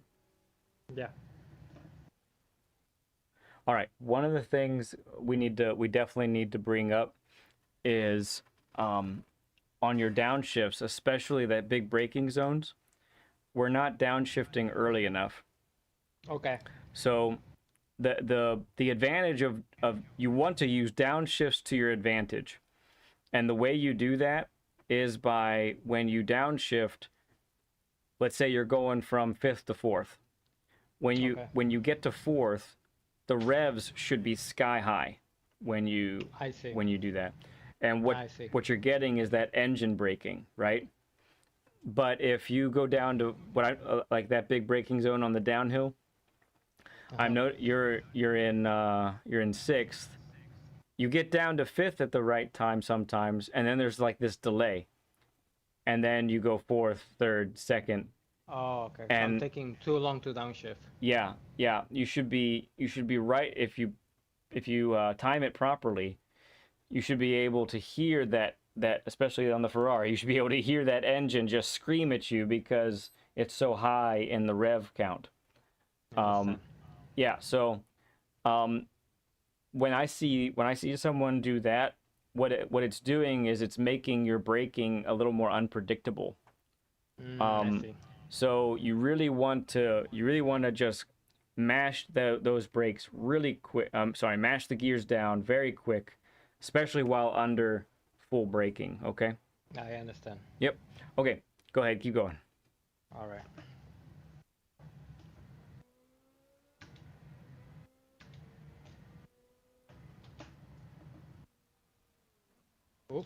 Yeah. All right, one of the things we definitely need to bring up is on your downshifts, especially that big braking zones, we're not downshifting early enough. Okay. So the advantage of you want to use downshifts to your advantage. And the way you do that is by when you downshift, let's say you're going from 5th to 4th. When you get to 4th, the revs should be sky high when you I see. do that. And I see. what you're getting is that engine braking, right? But if you go down to like that big braking zone on the downhill, I know you're in 6th. You get down to 5th at the right time sometimes, and then there's like this delay, and then you go 4th, 3rd, 2nd. Oh, okay. So And I'm taking too long to downshift. yeah, you should be right if you time it properly. You should be able to hear that especially on the Ferrari, you should be able to hear that engine just scream at you because it's so high in the rev count. Yeah, so when I see someone do that, what it's doing is it's making your braking a little more unpredictable. I see. So you really want to just mash those brakes really quick. Mash the gears down very quick, especially while under full braking. Okay. I understand. Yep. Okay. Go ahead. Keep going. All right. Oop.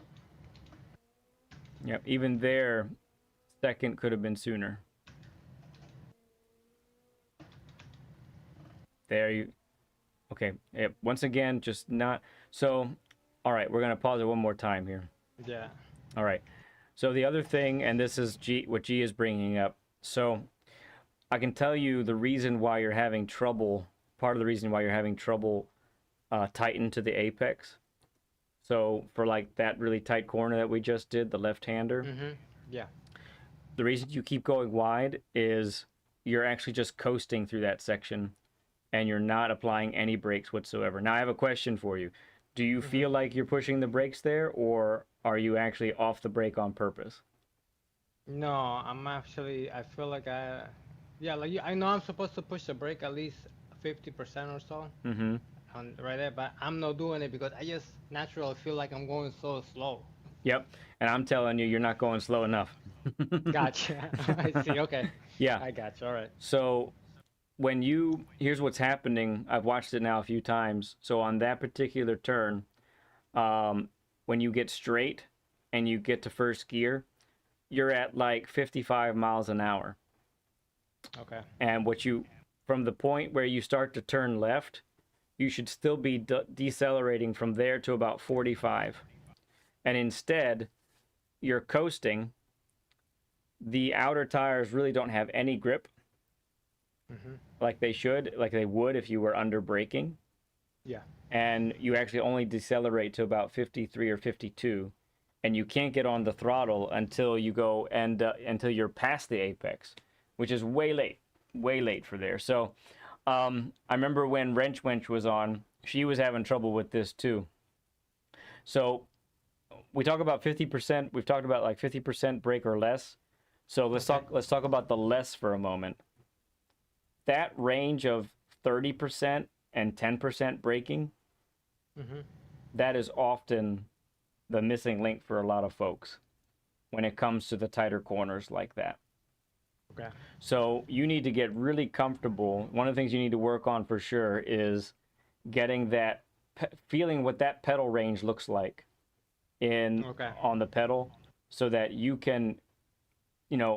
Yep. Even there, second could have been sooner. There you. Okay. Yep. Once again, just not so. All right. We're gonna pause it one more time here. Yeah. All right. So the other thing, and this is what G is bringing up. So I can tell you the reason why you're having trouble. Part of the reason why you're having trouble tighten to the apex. So for like that really tight corner that we just did, the left-hander. Yeah. The reason you keep going wide is you're actually just coasting through that section, and you're not applying any brakes whatsoever. Now I have a question for you. Do you feel like you're pushing the brakes there, or are you actually off the brake on purpose? No, I'm actually. I feel like yeah, like I know I'm supposed to push the brake at least 50% or so. Mm-hmm. Right there, but I'm not doing it because I just naturally feel like I'm going so slow. Yep. And I'm telling you, you're not going slow enough. Gotcha. I see. Okay. Yeah. I gotcha. All right. So here's what's happening. I've watched it now a few times. So on that particular turn, um, when you get straight and you get to first gear, you're at like 55 miles an hour. Okay. And from the point where you start to turn left, you should still be decelerating from there to about 45. And instead, you're coasting. The outer tires really don't have any grip Mhm. like they would if you were under braking. Yeah. And you actually only decelerate to about 53 or 52. And you can't get on the throttle until you go and until you're past the apex, which is way late for there. So I remember when Wrench Wench was on, she was having trouble with this too. So we talk about 50%. We've talked about like 50% brake or less. So let's talk about the less for a moment. That range of 30% and 10% braking, Mhm. that is often the missing link for a lot of folks when it comes to the tighter corners like that. Okay. So you need to get really comfortable. One of the things you need to work on for sure is getting that feeling what that pedal range looks like Okay. on the pedal, so that you can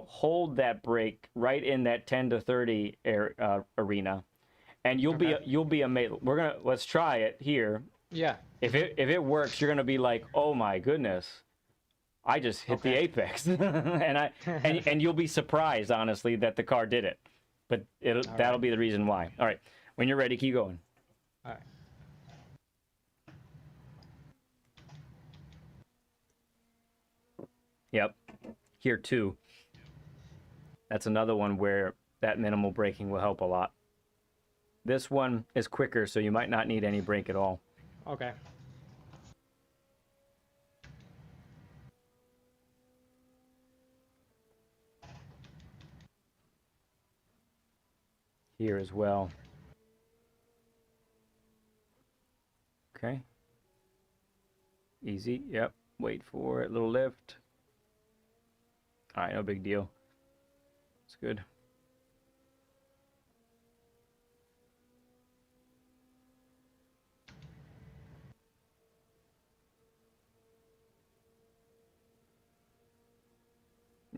hold that brake right in that 10 to 30 arena, and Okay. you'll be amazed. Let's try it here. Yeah. If it works, you're gonna be like, oh my goodness, I just hit the Okay. apex. And you'll be surprised, honestly, that the car did it. But All that'll right. be the reason why. All right, when you're ready, keep going. All right. Yep, here too. That's another one where that minimal braking will help a lot. This one is quicker, so you might not need any brake at all. Okay. Here as well. Okay. Easy. Yep. Wait for it. Little lift. All right, no big deal. It's good.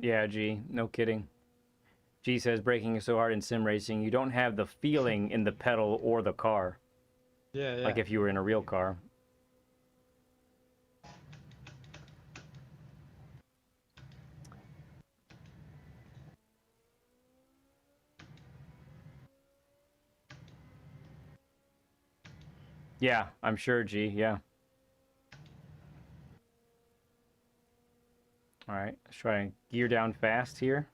Yeah, G. No kidding. G says braking is so hard in sim racing. You don't have the feeling in the pedal or the car, Yeah. Yeah. like if you were in a real car. Yeah, I'm sure, G. Yeah. All right, let's try and gear down fast here.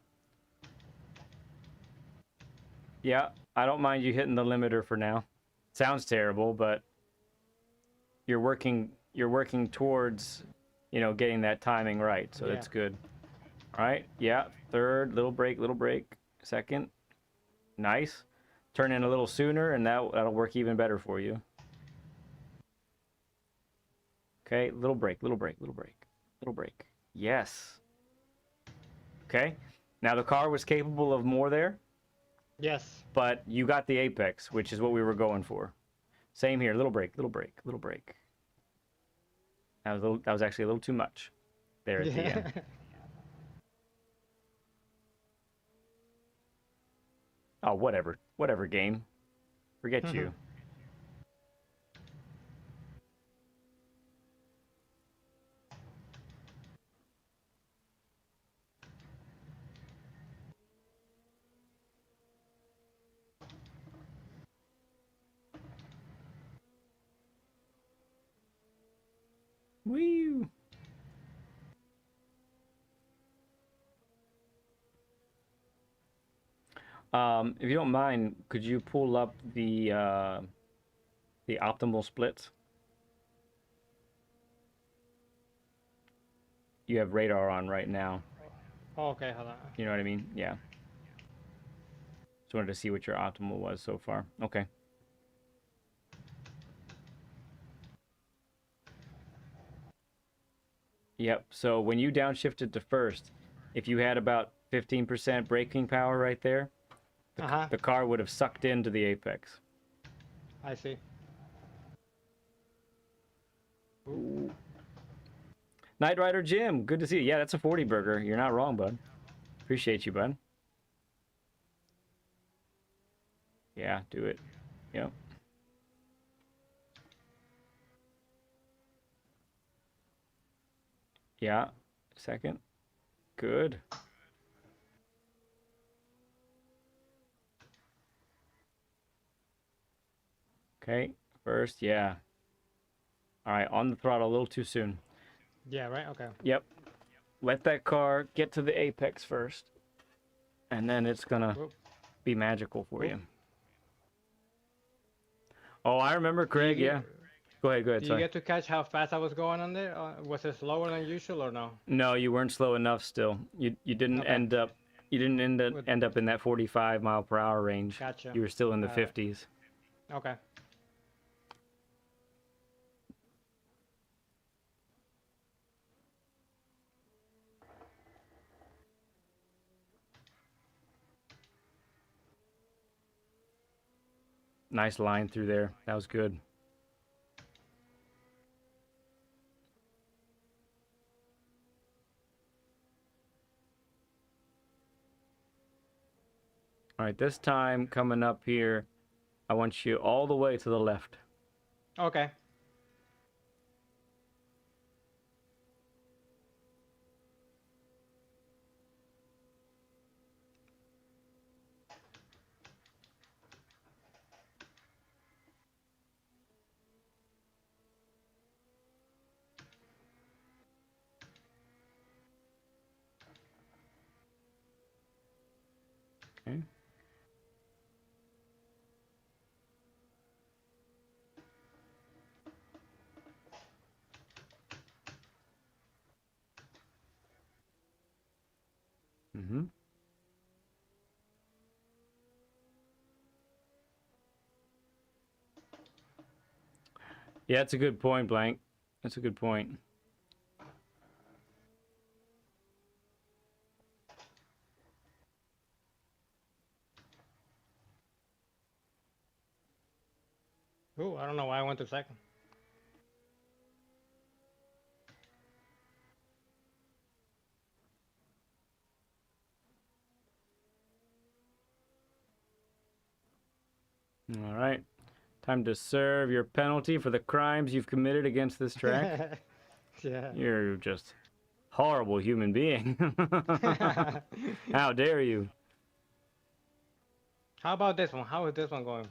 Yeah, I don't mind you hitting the limiter for now. Sounds terrible, but you're working towards, getting that timing right. So Yeah. that's good. All right. Yeah. Third, little break. Second. Nice. Turn in a little sooner and that'll work even better for you. Okay, little break. Little break. Yes. Okay. Now the car was capable of more there, Yes. but you got the apex, which is what we were going for. Same here. Little break. That was actually a little too much there at the end. Yeah. Oh, whatever game. Forget you. Woo! If you don't mind, could you pull up the optimal splits? You have radar on right now. Oh, okay. Hold on. You know what I mean? Yeah. Just wanted to see what your optimal was so far. Okay. Yep. So when you downshifted to first, if you had about 15% braking power right there, the car would have sucked into the apex. I see. Ooh. Knight Rider Jim, good to see you. Yeah, that's a 40 burger. You're not wrong, bud. Appreciate you, bud. Yeah, do it. Yep. Yeah, second. Good. Okay, first, yeah. All right, on the throttle a little too soon. Yeah, right? Okay. Yep. Let that car get to the apex first, and then it's gonna Whoop. be magical for Whoop. you. Oh, I remember Craig, yeah. Go ahead, Do you sorry. get to catch how fast I was going on there? Was it slower than usual or no? No, you weren't slow enough still. You didn't Okay. end up end up in that 45 mile per hour range. Gotcha. You were still in the Alright. 50s. Okay. Nice line through there. That was good. All right, this time coming up here, I want you all the way to the left. Okay. Okay. Mm-hmm. Yeah, that's a good point, Blank. That's a good point. Ooh, I don't know why I went to second. All right. Time to serve your penalty for the crimes you've committed against this track. Yeah. You're just horrible human being. How dare you? How about this one? How is this one going?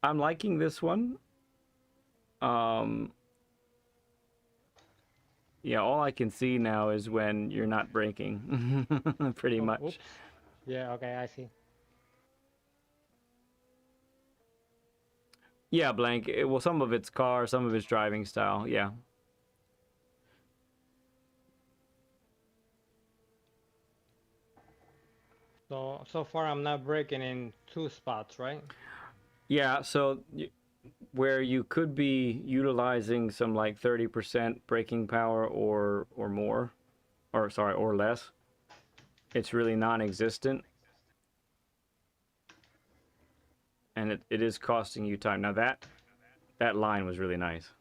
I'm liking this one. Yeah, all I can see now is when you're not braking. Pretty Oh, much. oops. Yeah, okay, I see. Yeah, Blank. Well, some of it's car, some of it's driving style. Yeah. So far I'm not breaking in 2 spots, right? Yeah, so where you could be utilizing some like 30% braking power or more, or sorry, or less, it's really non-existent. And it is costing you time. Now that line was really nice.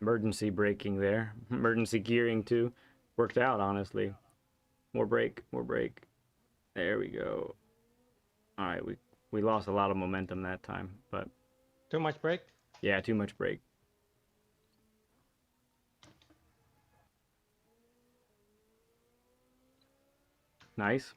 Emergency braking there. Emergency gearing too. Worked out, honestly. More brake, more brake. There we go. All right, we lost a lot of momentum that time, but Too much brake? yeah, too much brake. Nice.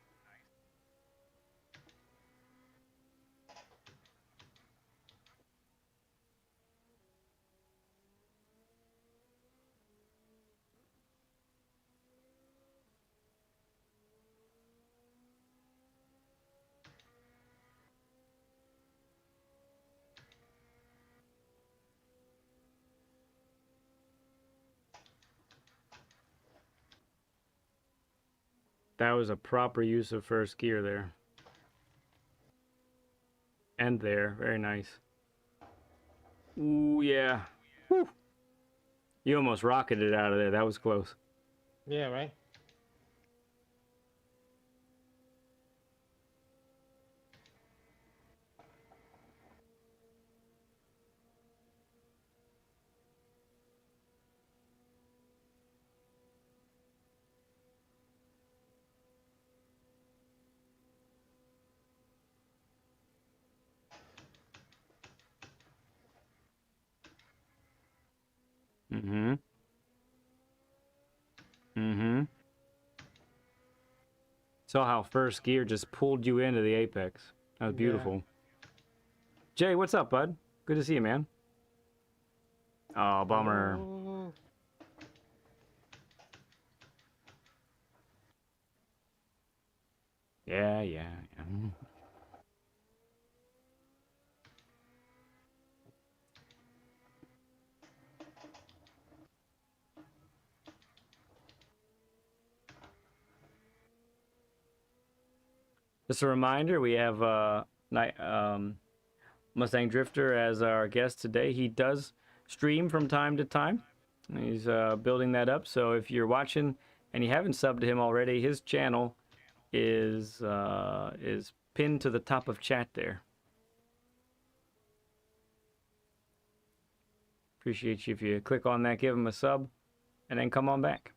That was a proper use of first gear there. And there. Very nice. Ooh, yeah. Whew. You almost rocketed out of there. That was close. Yeah, right? Mm-hmm. Mm-hmm. Saw how first gear just pulled you into the apex. That was Yeah. beautiful. Jay, what's up, bud? Good to see you, man. Oh, bummer. Oh. Yeah, yeah, yeah. Just a reminder, we have Mustang Drifter as our guest today. He does stream from time to time. He's building that up. So if you're watching and you haven't subbed to him already, his channel is pinned to the top of chat there. Appreciate you if you click on that, give him a sub, and then come on back.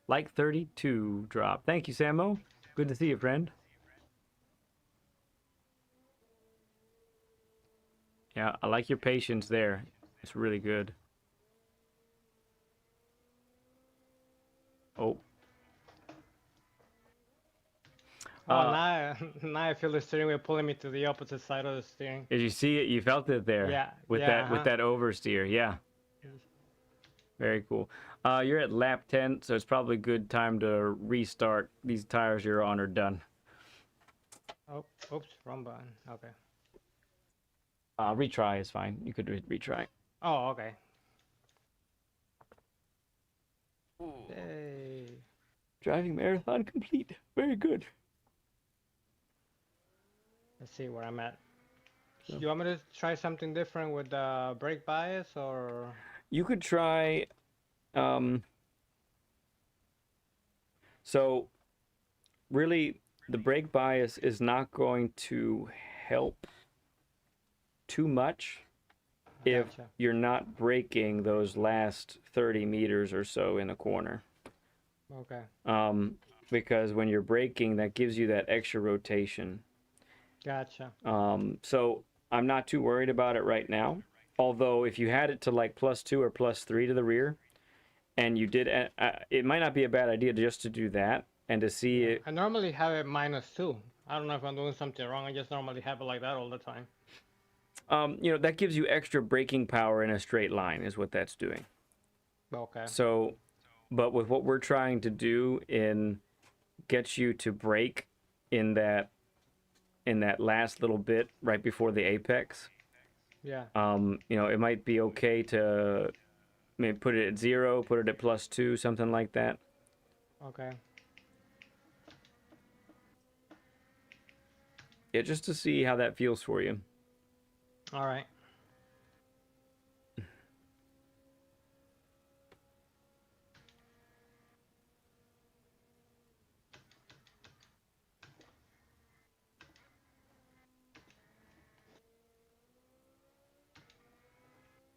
Like 32 drop. Thank you, Samo. Good to see you, friend. Yeah, I like your patience there. It's really good. Oh. Oh, now I feel the steering wheel pulling me to the opposite side of the steering. Did you see it? You felt it there. Yeah. With yeah, that oversteer. Yeah. Very cool. You're at lap 10, so it's probably a good time to restart. These tires you're on are done. Oh, oops, wrong button. Okay. Retry is fine. You could retry. Oh, okay. Yay. Driving marathon complete. Very good. Let's see where I'm at. Do you want me to try something different with the brake bias or? You could try. So, really, the brake bias is not going to help too much if Gotcha. you're not braking those last 30 meters or so in a corner. Okay. Because when you're braking, that gives you that extra rotation. Gotcha. So I'm not too worried about it right now. Although if you had it to like +2 or +3 to the rear, and you did, it might not be a bad idea just to do that and to see it. I normally have it -2. I don't know if I'm doing something wrong. I just normally have it like that all the time. That gives you extra braking power in a straight line is what that's doing. Okay. So, but with what we're trying to do in get you to brake in that last little bit right before the apex, Yeah. it might be okay to maybe put it at 0, put it at +2, something like that. Okay. Yeah, just to see how that feels for you. All right.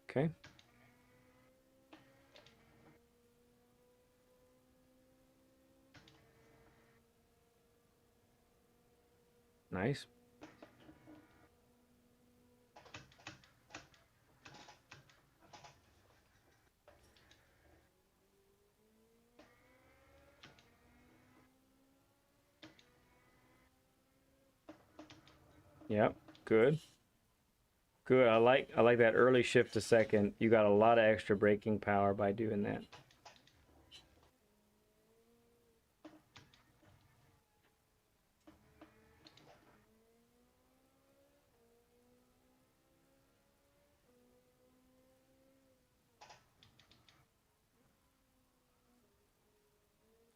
Okay. Nice. Yep, good. Good. I like that early shift to second. You got a lot of extra braking power by doing that.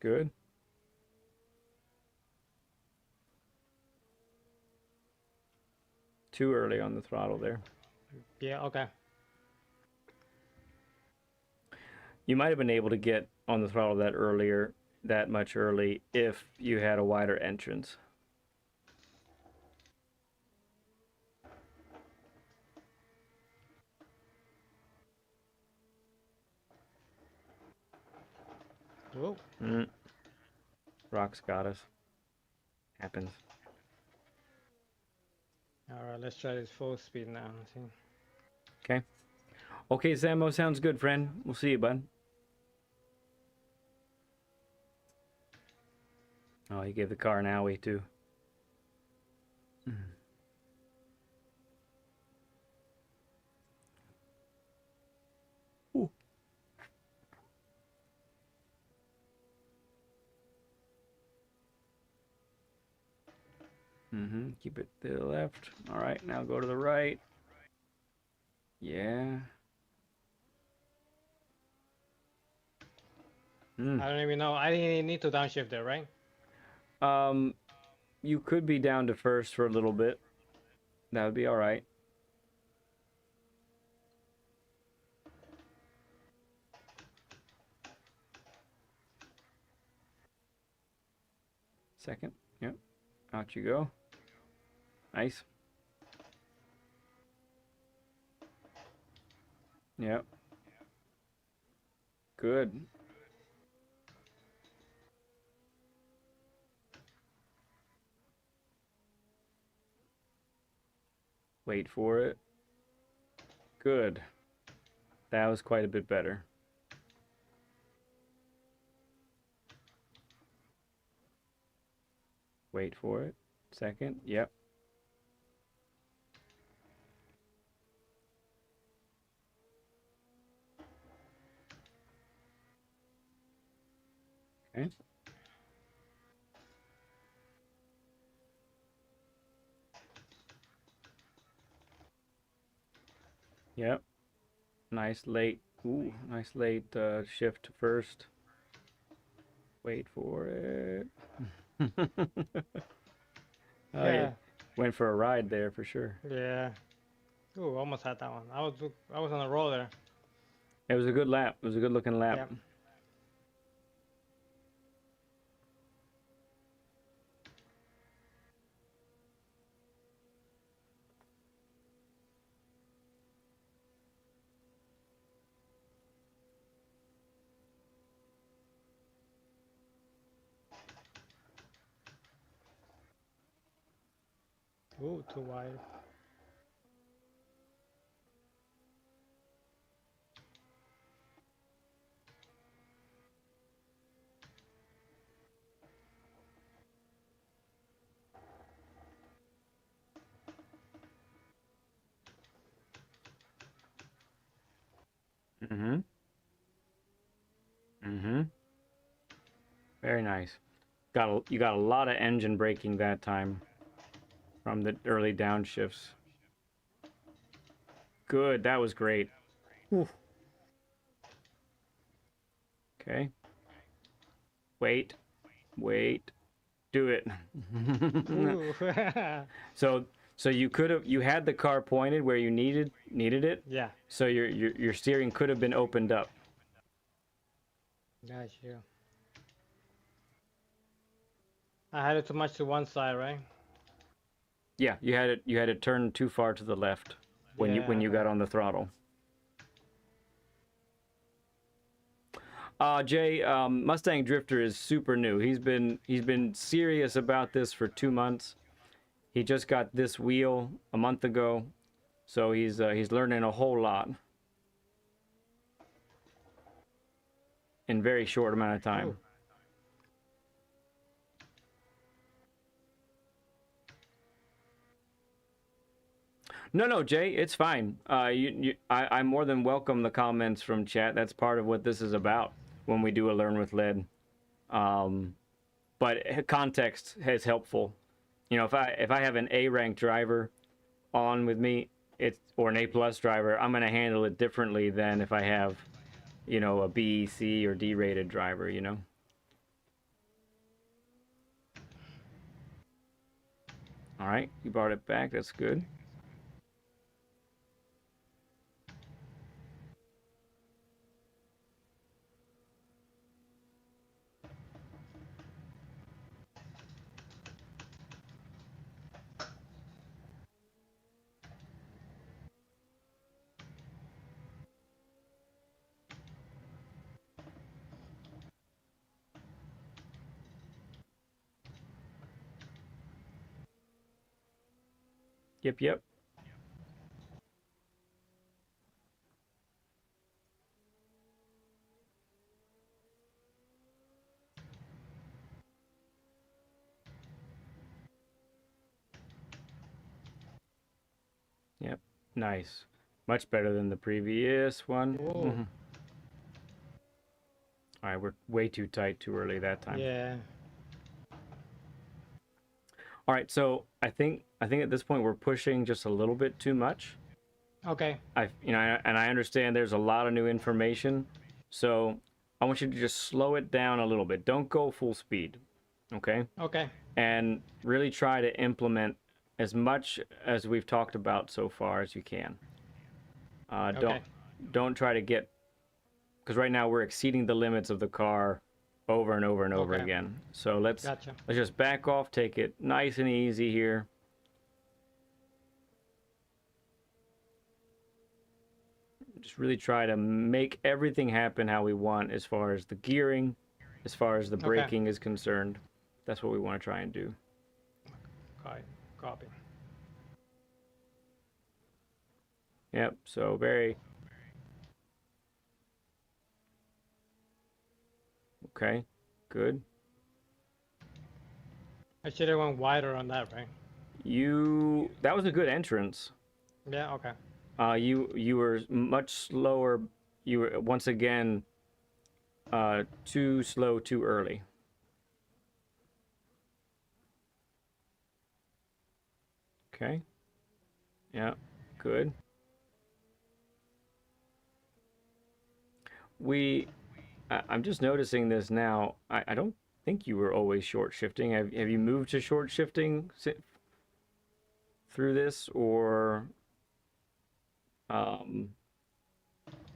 Good. Too early on the throttle there. Yeah, okay. You might have been able to get on the throttle that much early, if you had a wider entrance. Whoa. Rock's got us. Happens. Alright, let's try this full speed now. Let's see. Okay. Okay, Samo, sounds good, friend. We'll see you, bud. Oh, he gave the car an owie, too. Ooh. Keep it to the left. All right, now go to the right. Yeah. I don't even know. I didn't need to downshift there, right? You could be down to first for a little bit. That would be all right. Second. Yep. Out you go. Nice. Yep. Good. Wait for it. Good. That was quite a bit better. Wait for it. Second. Yep. Okay. Yep. Nice late. Ooh, nice late shift to first. Wait for it. Oh, yeah. Went for a ride there for sure. Yeah. Ooh, almost had that one. I was on a roll there. It was a good lap. It was a good looking lap. Yep. Ooh, too wide. Very nice. You got a lot of engine braking that time from the early downshifts. Good. That was great. Oof. Okay. Wait. Do it. So you had the car pointed where you needed it. Yeah. So your steering could have been opened up. Got you. I had it too much to one side, right? Yeah, you had it turned too far to the left when you got on the throttle. Jay, Mustang Drifter is super new. He's been serious about this for 2 months. He just got this wheel a month ago, so he's learning a whole lot in very short amount of time. Ooh. No, Jay, it's fine. I more than welcome the comments from chat. That's part of what this is about when we do a Learn with Lead. But context is helpful. You know, if I have an A rank driver on with me, or an A plus driver, I'm gonna handle it differently than if I have, you know, a B, C, or D rated driver. You know. All right, you brought it back. That's good. Yep, yep. Yep. Nice. Much better than the previous one. Whoa. All right, we're way too tight too early that time. Yeah. All right, so I think at this point we're pushing just a little bit too much. Okay. And I understand there's a lot of new information, so I want you to just slow it down a little bit. Don't go full speed, okay? Okay. And really try to implement as much as we've talked about so far as you can. Okay. Don't try to get, because right now we're exceeding the limits of the car over and over and over Okay. again. So let's Gotcha. just back off, take it nice and easy here. Just really try to make everything happen how we want as far as the gearing, as far as the Okay. braking is concerned. That's what we want to try and do. Copy. Yep, so very... Okay, good. I should have went wider on that, right? That was a good entrance. Yeah. Okay. You were much slower. You were once again too slow, too early. Okay. Yeah, good. I'm just noticing this now. I don't think you were always short shifting. Have you moved to short shifting through this, um,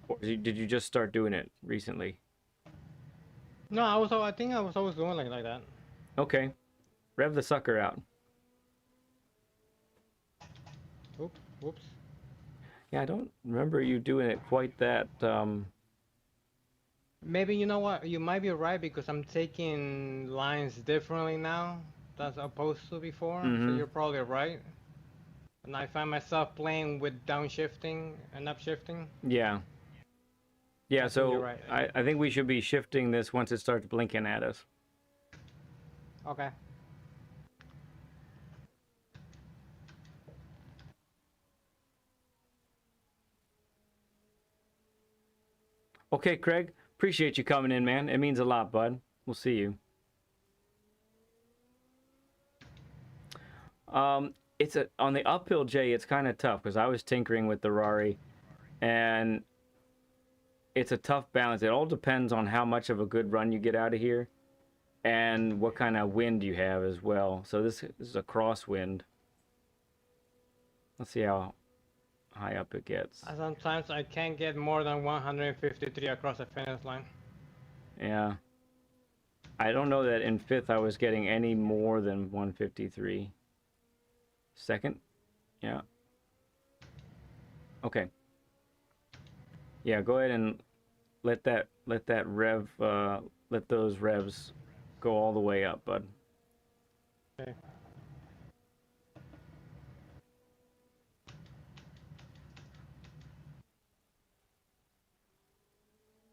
or did you just start doing it recently? No, I think I was always doing like that. Okay, rev the sucker out. Whoops. Yeah, I don't remember you doing it quite that. Maybe you know what? You might be right because I'm taking lines differently now as opposed to before. So Mm-hmm. you're probably right. And I find myself playing with downshifting and upshifting. Yeah. Yeah, I think you're so right. I think we should be shifting this once it starts blinking at us. Okay. Okay, Craig, appreciate you coming in, man. It means a lot, bud. We'll see you. It's on the uphill J, it's kind of tough because I was tinkering with the Rari, and it's a tough balance. It all depends on how much of a good run you get out of here and what kind of wind you have as well. So this is a crosswind. Let's see how high up it gets. Sometimes I can't get more than 153 across the finish line. Yeah. I don't know that in fifth I was getting any more than 153. Second? Yeah. Okay. Yeah, go ahead and let that let those revs go all the way up, bud. Okay.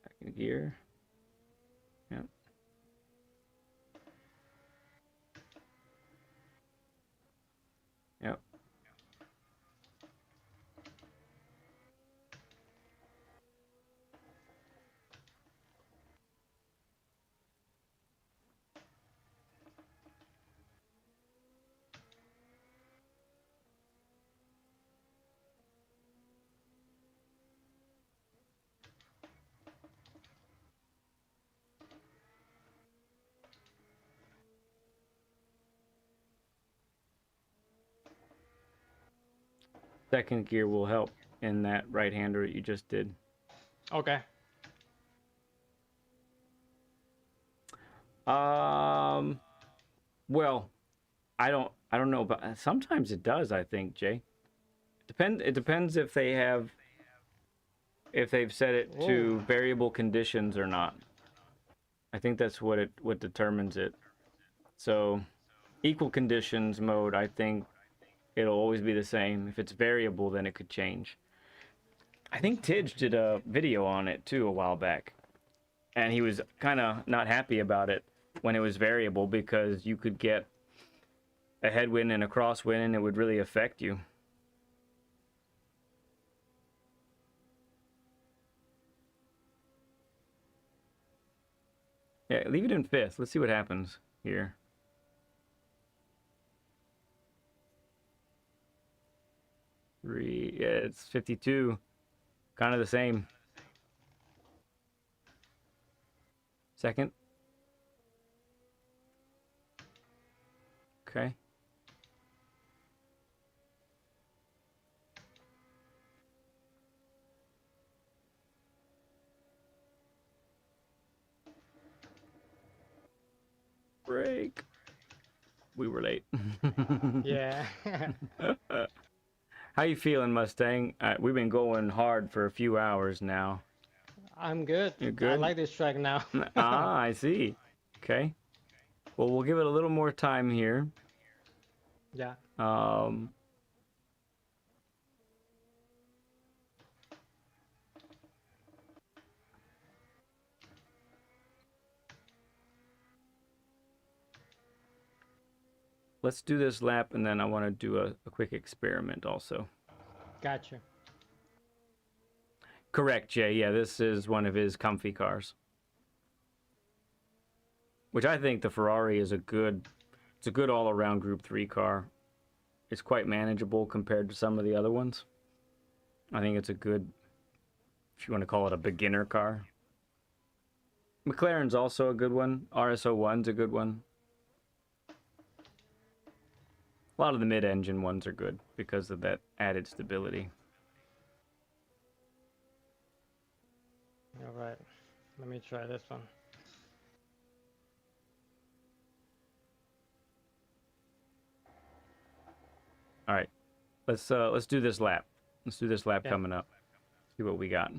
Back in gear. Yep. Yep. Second gear will help in that right-hander you just did. Okay. Well, I don't know, but sometimes it does. I think, Jay. It depends if they've set it Oh, to variable conditions or not. I think that's what determines it. So, equal conditions mode, I think it'll always be the same. If it's variable, then it could change. I think Tidge did a video on it too a while back, and he was kind of not happy about it when it was variable because you could get a headwind and a crosswind and it would really affect you. Yeah, leave it in fifth. Let's see what happens here. Yeah, it's 52. Kind of the same. Second. Okay. Break. We were late. yeah. How you feeling, Mustang? We've been going hard for a few hours now. I'm good. You're I good? like this track now. Ah, I see. Okay. Well, we'll give it a little more time here. Yeah. Let's do this lap, and then I want to do a quick experiment also. Gotcha. Correct, Jay. Yeah, this is one of his comfy cars. Which I think the Ferrari is it's a good all-around Group 3 car. It's quite manageable compared to some of the other ones. I think it's a good, if you want to call it a beginner car. McLaren's also a good one. RS01's a good one. A lot of the mid-engine ones are good because of that added stability. All right. Let me try this one. All right, let's do this lap. Let's do this lap Yeah. coming up. See what we got.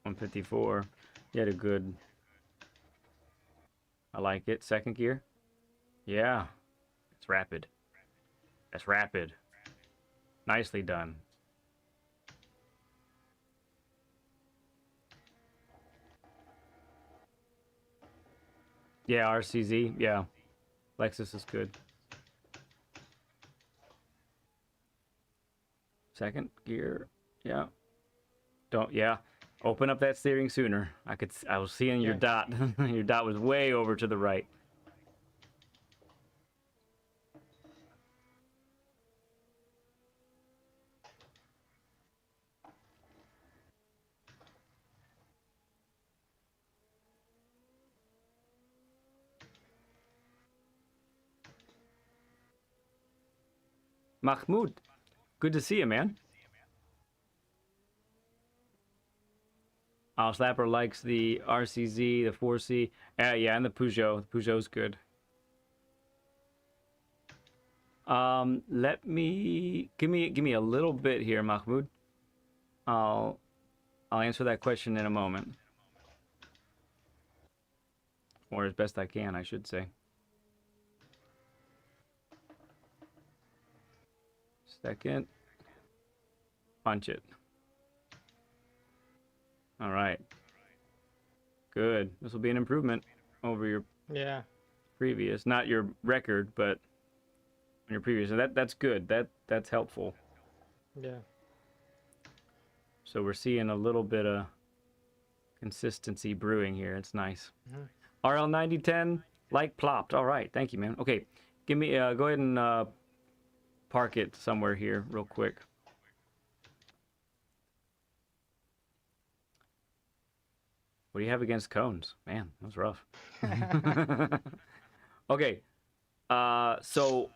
$154. You had a good. I like it. Second gear. Yeah, it's rapid. That's rapid. Nicely done. Yeah, RCZ. Yeah, Lexus is good. Second gear. Yeah. Don't. Yeah. Open up that steering sooner. I was seeing your Yeah. dot. Your dot was way over to the right. Mahmoud, good to see you, man. Slapper likes the RCZ, the 4C. Yeah, and the Peugeot. The Peugeot's good. Let me give me a little bit here, Mahmoud. I'll answer that question in a moment, or as best I can, I should say. Second, punch it. All right. Good. This will be an improvement over your Yeah. previous, not your record, but on your previous. So that's good. That's helpful. Yeah. So we're seeing a little bit of consistency brewing here. It's nice. Mhm. RL 9010, like plopped. All right, thank you, man. Okay, give me. Go ahead and park it somewhere here, real quick. What do you have against cones? Man, that was rough. Okay. So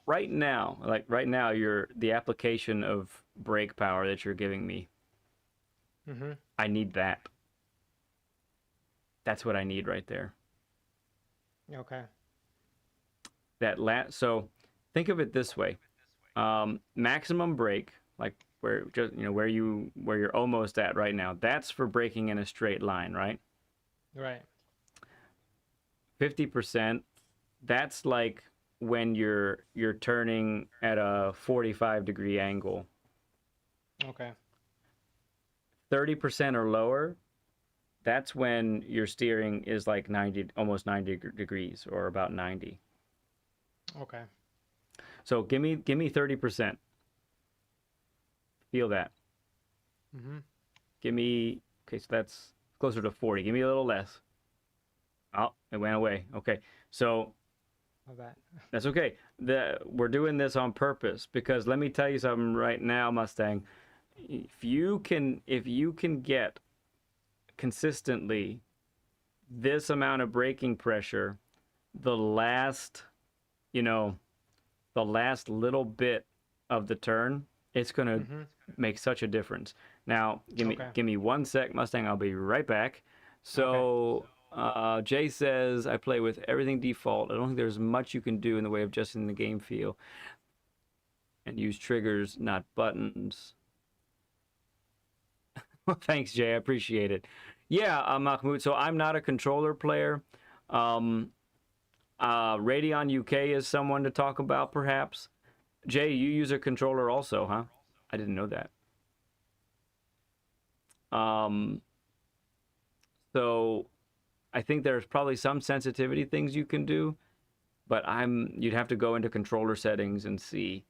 right now, you're the application of brake power that you're giving me. Mm-hmm. I need that. That's what I need right there. Okay. So think of it this way. Maximum brake, like where just where you're almost at right now. That's for braking in a straight line, right? Right. 50%, that's like when you're turning at a 45-degree angle. Okay. 30% or lower, that's when your steering is like almost 90 degrees, or about 90. Okay. So give me 30%. Feel that. Mm-hmm. Okay, so that's closer to 40. Give me a little less. Oh, it went away. Okay. So My bad. that's okay. We're doing this on purpose, because let me tell you something right now, Mustang. If you can get consistently this amount of braking pressure, the last little bit of the turn, it's gonna Mm-hmm. make such a difference. Now, Okay. give me 1 sec, Mustang. I'll be right back. So, Jay says I play with everything default. I don't think there's much you can do in the way of adjusting the game feel, and use triggers, not buttons. Well, thanks, Jay. I appreciate it. Yeah, Mahmoud. So I'm not a controller player. Um, Radeon UK is someone to talk about, perhaps. Jay, you use a controller also, huh? I didn't know that. So I think there's probably some sensitivity things you can do, but you'd have to go into controller settings and see.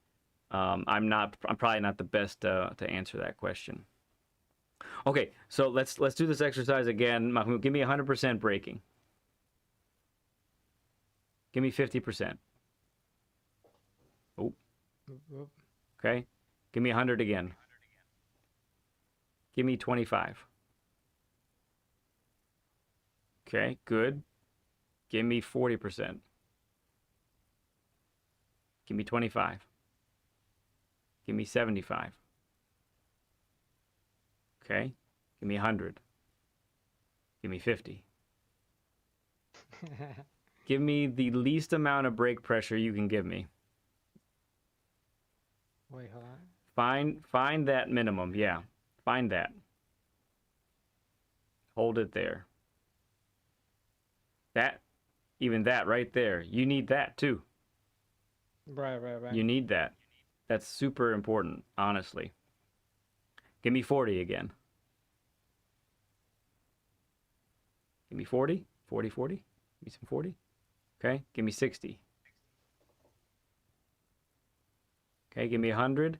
I'm probably not the best to answer that question. Okay, so let's do this exercise again. Mahmoud, give me 100% braking. Give me 50%. Oh, Oop. okay. Give me 100 again. Give me 25. Okay, good. Give me 40%. Give me 25. Give me 75. Okay. Give me 100. Give me 50. Give me the least amount of brake pressure you can give me. Wait, hold on. Find that minimum. Yeah. Find that. Hold it there. Even that right there. You need that too. Right. You need that. That's super important, honestly. Give me 40 again. Give me 40. 40. Give me some 40. Okay. Give me 60. Okay. Give me 100.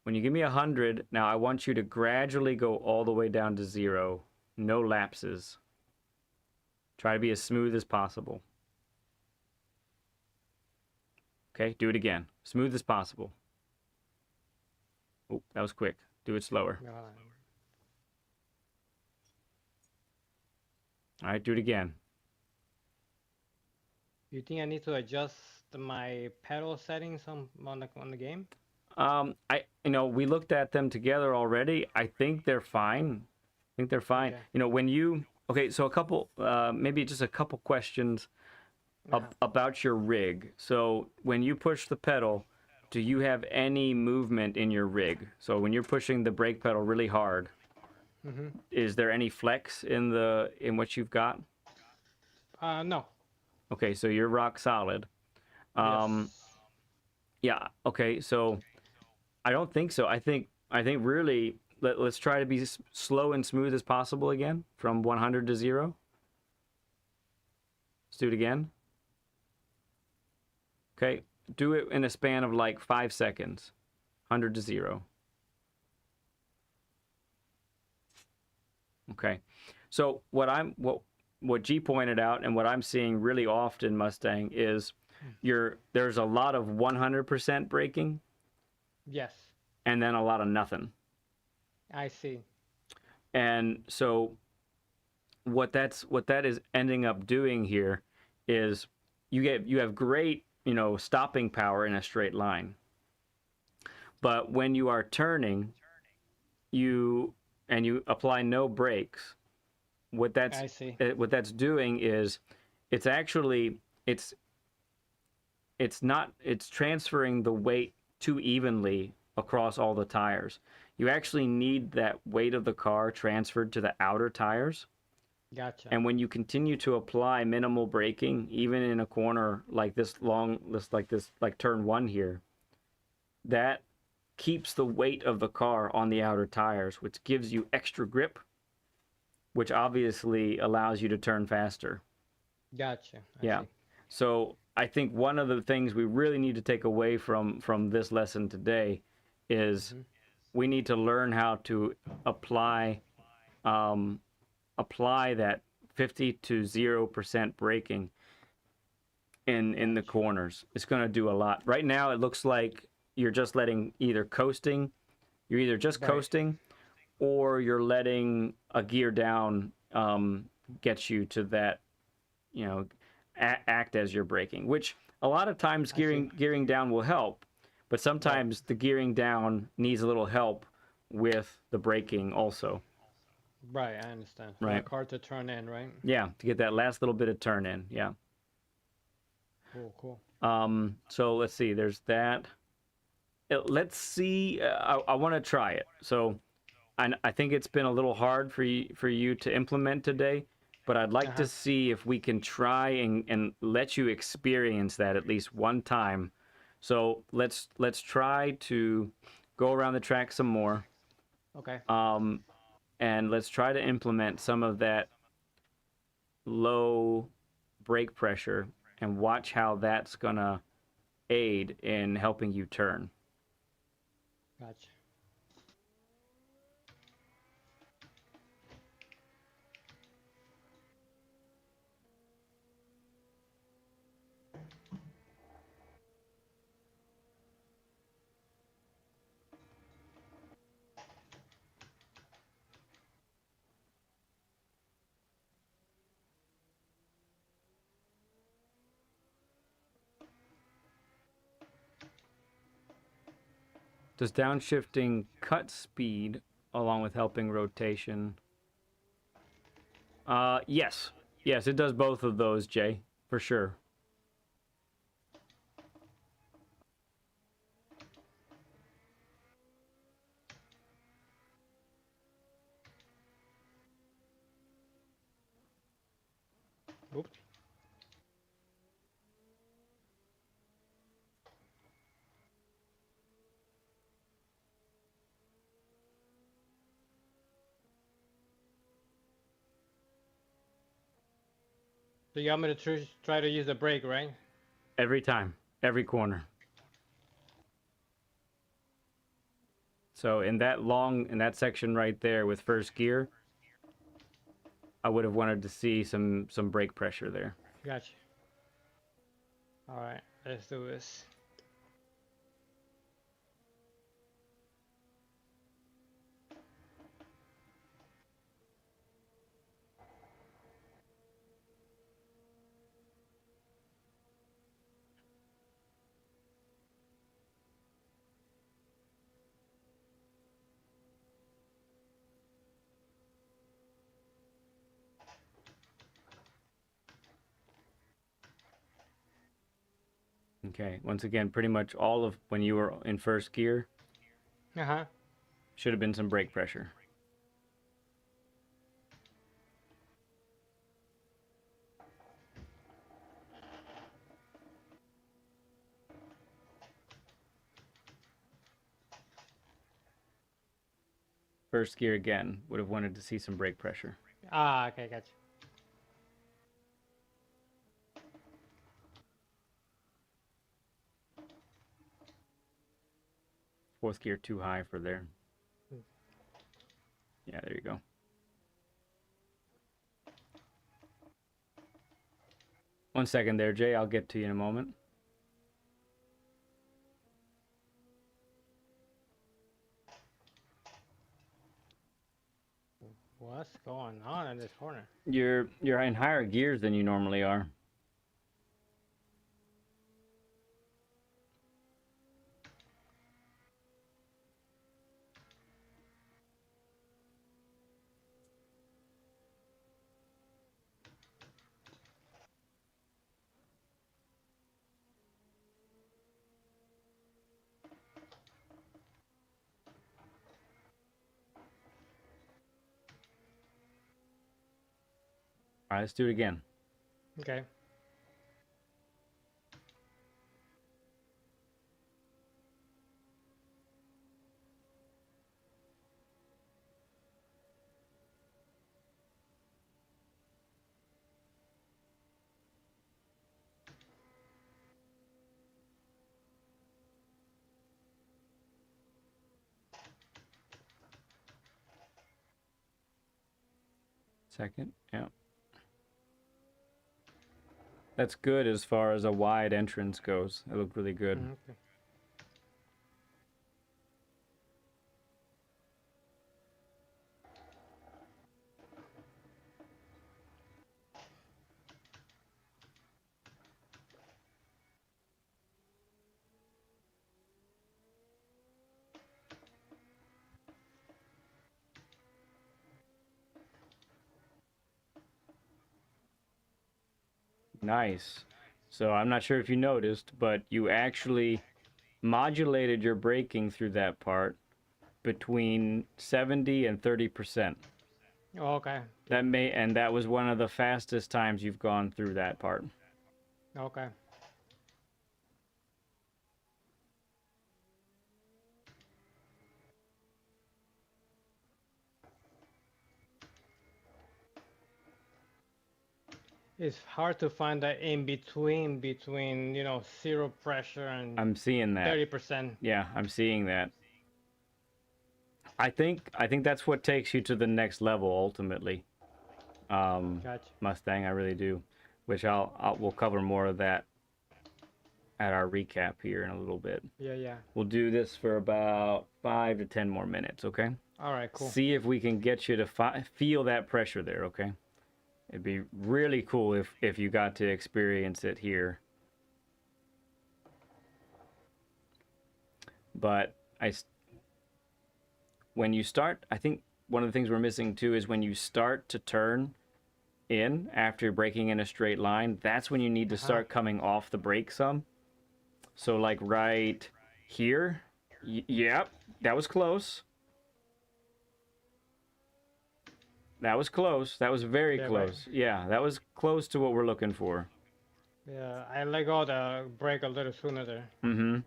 When you give me 100, now I want you to gradually go all the way down to 0. No lapses. Try to be as smooth as possible. Okay, do it again. Smooth as possible. Oh, that was quick. Do it slower. Hold on. All right, do it again. You think I need to adjust my pedal settings on the game? We looked at them together already. I think they're fine. Okay. Okay, so maybe just a couple questions about your rig. So when you push the pedal, do you have any movement in your rig? So when you're pushing the brake pedal really hard, is there any flex in what you've got? No. Okay, so you're rock solid. Yes. Yeah. Okay, so I don't think so. I think really let's try to be slow and smooth as possible again, from 100 to 0. Let's do it again. Okay, do it in a span of like 5 seconds. 100 to 0. Okay. So what G pointed out, and what I'm seeing really often, Mustang, is there's a lot of 100% braking Yes. and then a lot of nothing. I see. And so what that is ending up doing here is you have great, stopping power in a straight line. But when you are turning, you apply no brakes, what that's I see. what that's doing is it's actually it's transferring the weight too evenly across all the tires. You actually need that weight of the car transferred to the outer tires. Gotcha. And when you continue to apply minimal braking, even in a corner like like turn one here, that keeps the weight of the car on the outer tires, which gives you extra grip, which obviously allows you to turn faster. Gotcha. I Yeah. see. So I think one of the things we really need to take away from this lesson today is Hmm. we need to learn how to apply apply that 50 to 0% braking in the Gotcha. corners. It's going to do a lot. Right now it looks like you're just letting you're either just Right. coasting or you're letting a gear down get you to that, you know, act as you're braking, which a lot of times I see. gearing down will help, but Right. sometimes the gearing down needs a little help with the braking also. Right. I understand. For the Right. car to turn in, right? Yeah, to get that last little bit of turn in. Yeah. Cool. Cool. So let's see. There's that. Let's see. I want to try it. So I think it's been a little hard for you to implement today, but I'd Uh like to huh. see if we can try and let you experience that at least one time. So let's try to go around the track some more, Okay. and let's try to implement some of that low brake pressure and watch how that's gonna aid in helping you turn. Gotcha. Does downshifting cut speed along with helping rotation? Yes. Yes, it does both of those, Jay, for sure. Oops. So you want me to try to use the brake, right? Every time, every corner. So in that section right there with first gear, I would have wanted to see some brake pressure there. Gotcha. All right. Let's do this. Okay. Once again, pretty much all of when you were in first gear Uh huh. should have been some brake pressure. First gear again would have wanted to see some brake pressure. Ah. Okay. Gotcha. Fourth gear too high for there. Yeah, there you go. One second there, Jay. I'll get to you in a moment. What's going on in this corner? You're in higher gears than you normally are. All right, let's do it again. Okay. Second, yeah. That's good as far as a wide entrance goes. It looked really good. Okay. Nice. So I'm not sure if you noticed, but you actually modulated your braking through that part between 70 and 30%. Okay. That was one of the fastest times you've gone through that part. Okay. It's hard to find that in between, zero pressure and I'm seeing that. 30%. Yeah, I'm seeing that. I think that's what takes you to the next level ultimately. Gotcha. Mustang, I really do. Which we'll cover more of that at our recap here in a little bit. Yeah. We'll do this for about 5 to 10 more minutes, okay? All right, cool. See if we can get you to feel that pressure there, okay? It'd be really cool if you got to experience it here. But when you start, I think one of the things we're missing too is when you start to turn in after braking in a straight line, that's when you need to start coming off the brake some. So like right here, yep, that was close. That was close. That was very close. Right. Yeah, that was close to what we're looking for. Yeah, I let go the brake a little sooner there. Mm-hmm.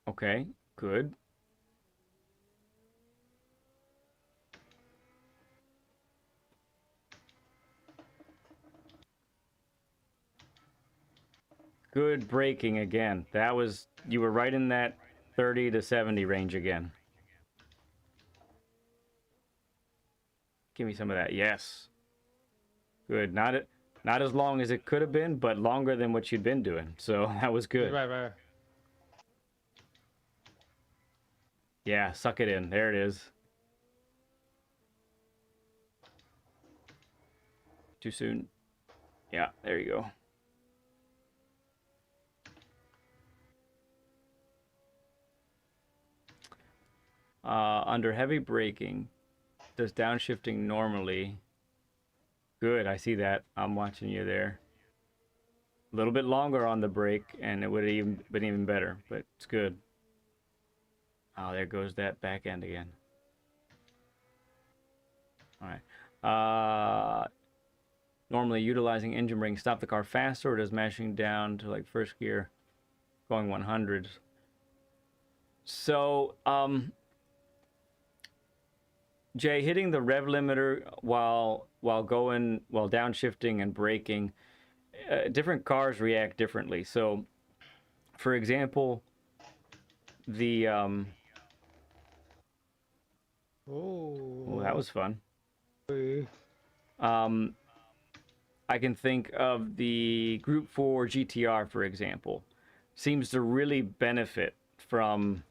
Okay, good. Good braking again. That was, you were right in that 30 to 70 range again. Give me some of that. Yes. Good. Not as long as it could have been, but longer than what you'd been doing. So that was good. Right. Yeah, suck it in. There it is. Too soon. Yeah, there you go. Under heavy braking, does downshifting normally? Good, I see that. I'm watching you there. A little bit longer on the brake, and it would have even been even better, but it's good. Oh, there goes that back end again. All right. Normally utilizing engine braking, stop the car faster, or does mashing down to like first gear, going 100? So, Jay, hitting the rev limiter while downshifting and braking, different cars react differently. So, for example, the oh, that was fun. I can think of the Group 4 GTR, for example. seems to really benefit from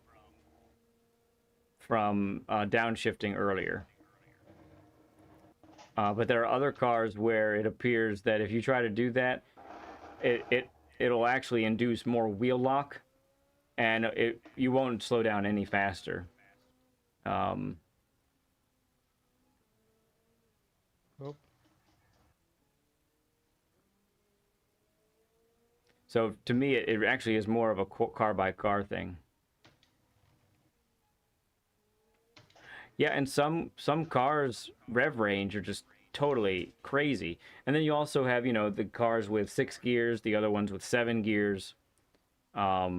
downshifting earlier. But there are other cars where it appears that if you try to do that, it'll actually induce more wheel lock, and you won't slow down any faster. Oh, So to me, it actually is more of a car by car thing. Yeah, and some cars rev range are just totally crazy. And then you also have, you know, the cars with 6 gears, the other ones with 7 gears. Like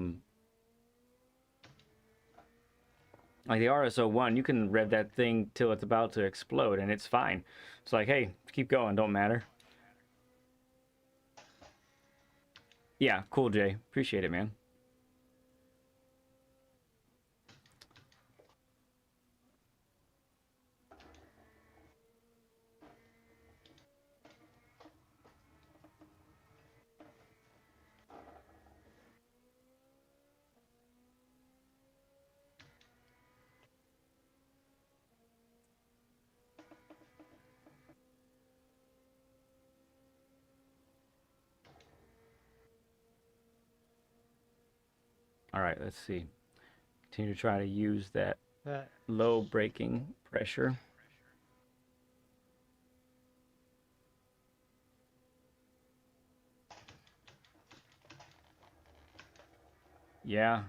the RS-01, you can rev that thing till it's about to explode, and it's fine. It's like, hey, keep going, don't matter. Yeah, cool, Jay. Appreciate it, man. All right, let's see. Continue to try to use that low braking pressure. Yeah.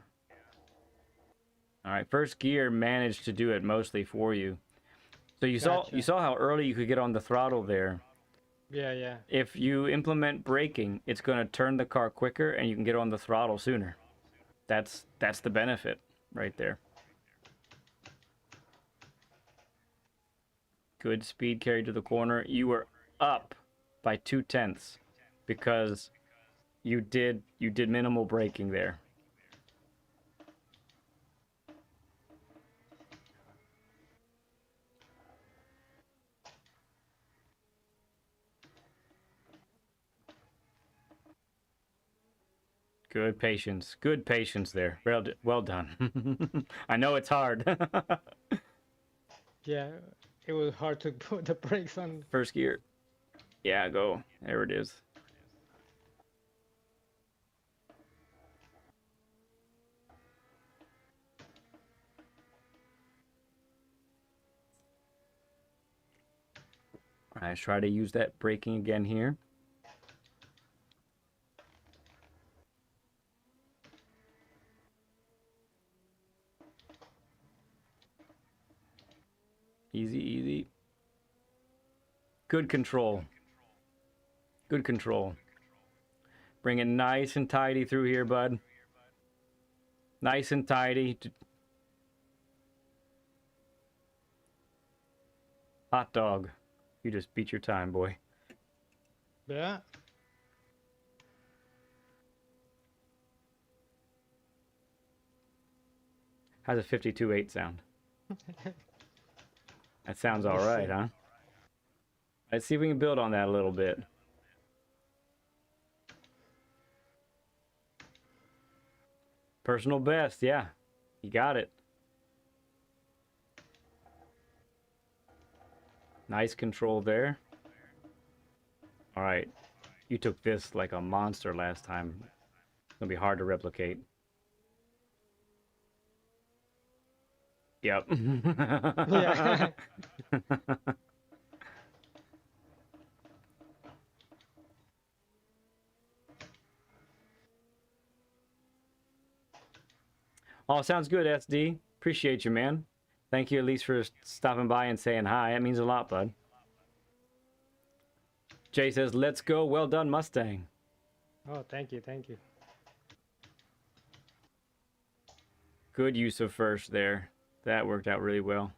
All right, first gear managed to do it mostly for you. So you gotcha. saw how early you could get on the throttle there. Yeah, yeah. If you implement braking, it's going to turn the car quicker and you can get on the throttle sooner. That's the benefit right there. Good speed carry to the corner. You were up by 0.2 because you did minimal braking there. Good patience. Good patience there. Well done. I know it's hard. Yeah, it was hard to put the brakes on. First gear. Yeah, go. There it is. All right, let's try to use that braking again here. Easy, easy. Good control. Good control. Bring it nice and tidy through here, bud. Nice and tidy. Hot dog. You just beat your time, boy. Yeah. How's a 52.8 sound? That sounds all right, huh? Let's see if we can build on that a little bit. Personal best, yeah. You got it. Nice control there. All right. You took this like a monster last time. It's gonna be hard to replicate. Yep. Yeah. Oh, sounds good, SD. Appreciate you, man. Thank you at least for stopping by and saying hi. That means a lot, bud. Jay says, let's go. Well done, Mustang. Oh, thank you, thank you. Good use of first there. That worked out really well.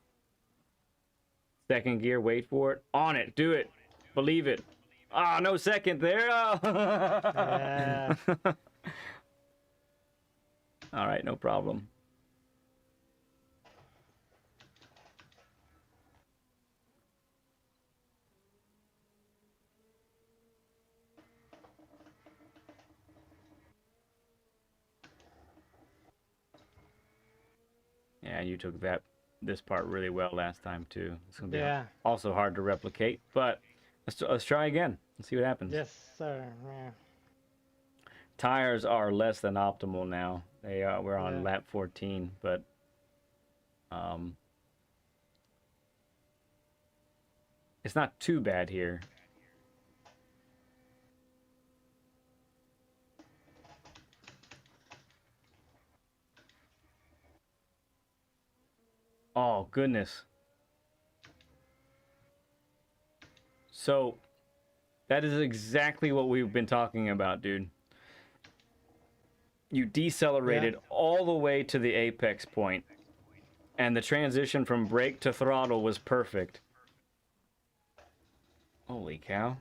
Second gear, wait for it. On it, do it. Believe it. Ah, no second there. Oh. Yeah. All right, no problem. you took this part really well last time too. It's gonna be Yeah. also hard to replicate, but let's try again. Let's see what happens. Yes, sir. Yeah. Tires are less than optimal now. We're on Yeah. lap 14, but it's not too bad here. Oh, goodness. So, that is exactly what we've been talking about, dude. You decelerated all the way to the apex point, and the transition from brake to throttle was perfect. Holy cow.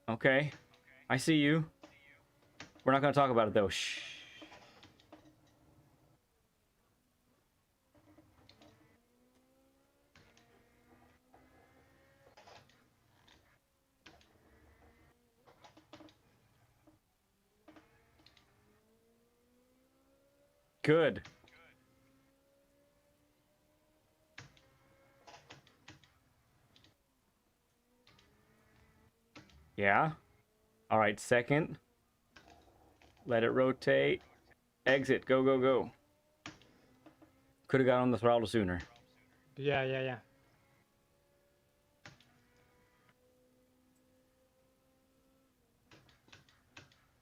Okay. I see you. We're not going to talk about it, though. Shh. Good. Yeah. All right, second. Let it rotate. Exit. Go, go, go. Could have got on the throttle sooner. Yeah, yeah, yeah.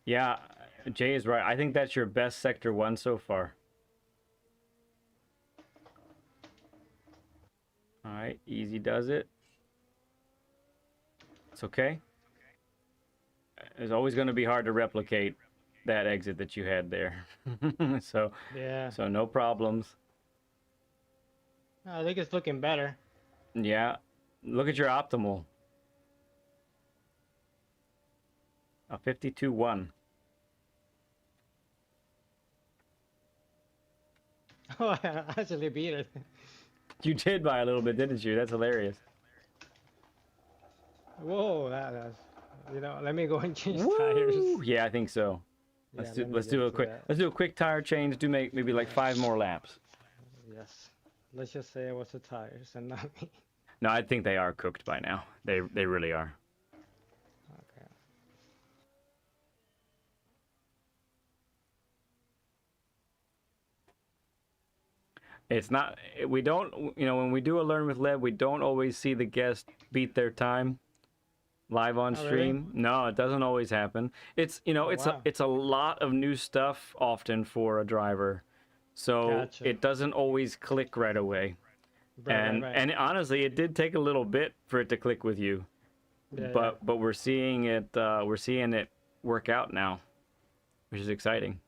Yeah, Jay is right. I think that's your best Sector 1 so far. All right, easy does it. It's okay. It's always going to be hard to replicate that exit that you had there. so no problems. I think it's looking better. Yeah, look at your optimal. A 52-1. Oh, I actually beat it. You did by a little bit, didn't you? That's hilarious. Whoa, that's, let me go and change Woo! tires. Yeah, I think so. Yeah, Let's do let me let's get do a to quick that. let's do a quick tire change. Do maybe like 5 more laps. Yes. Let's just say it was the tires and not me. No, I think they are cooked by now. They really are. Okay. It's not, we don't, when we do a Learn with Lev, we don't always see the guest beat their time live on Oh, really? stream. No, it doesn't always happen. It's, wow. it's a lot of new stuff often for a driver. So Gotcha. it doesn't always click right away. Right. And honestly, it did take a little bit for it to click with you. Yeah, But we're seeing it work out now, which is exciting.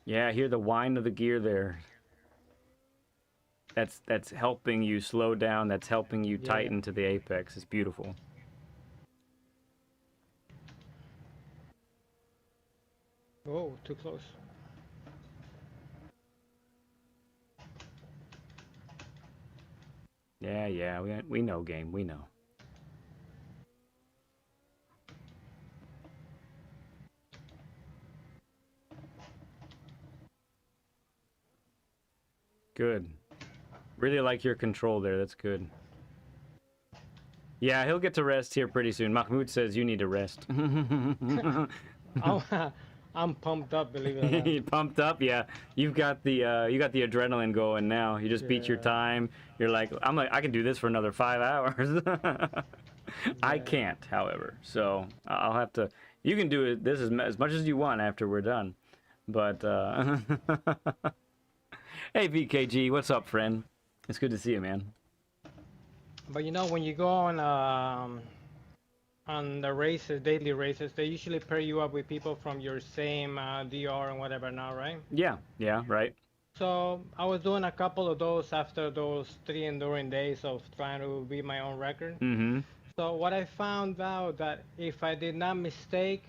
Yeah, I hear the whine of the gear there. That's helping you slow down. That's helping you Yeah. tighten to the apex. It's beautiful. Whoa, too close. Yeah, we know, game. We know. Good. Really like your control there. That's good. Yeah, he'll get to rest here pretty soon. Mahmoud says you need to rest. I'm pumped up, believe it or not. You pumped up, yeah. You got the adrenaline going now. You just beat your Yeah. time. You're like, I can do this for another 5 hours. I Yeah. can't, however. So I'll have to. You can do it. This as much as you want after we're done. But hey, VKG, what's up, friend? It's good to see you, man. But when you go on the races, daily races, they usually pair you up with people from your same DR and whatever now, right? Yeah, right. So I was doing a couple of those after those 3 enduring days of trying to beat my own record. Mm-hmm. So what I found out that if I did not mistake,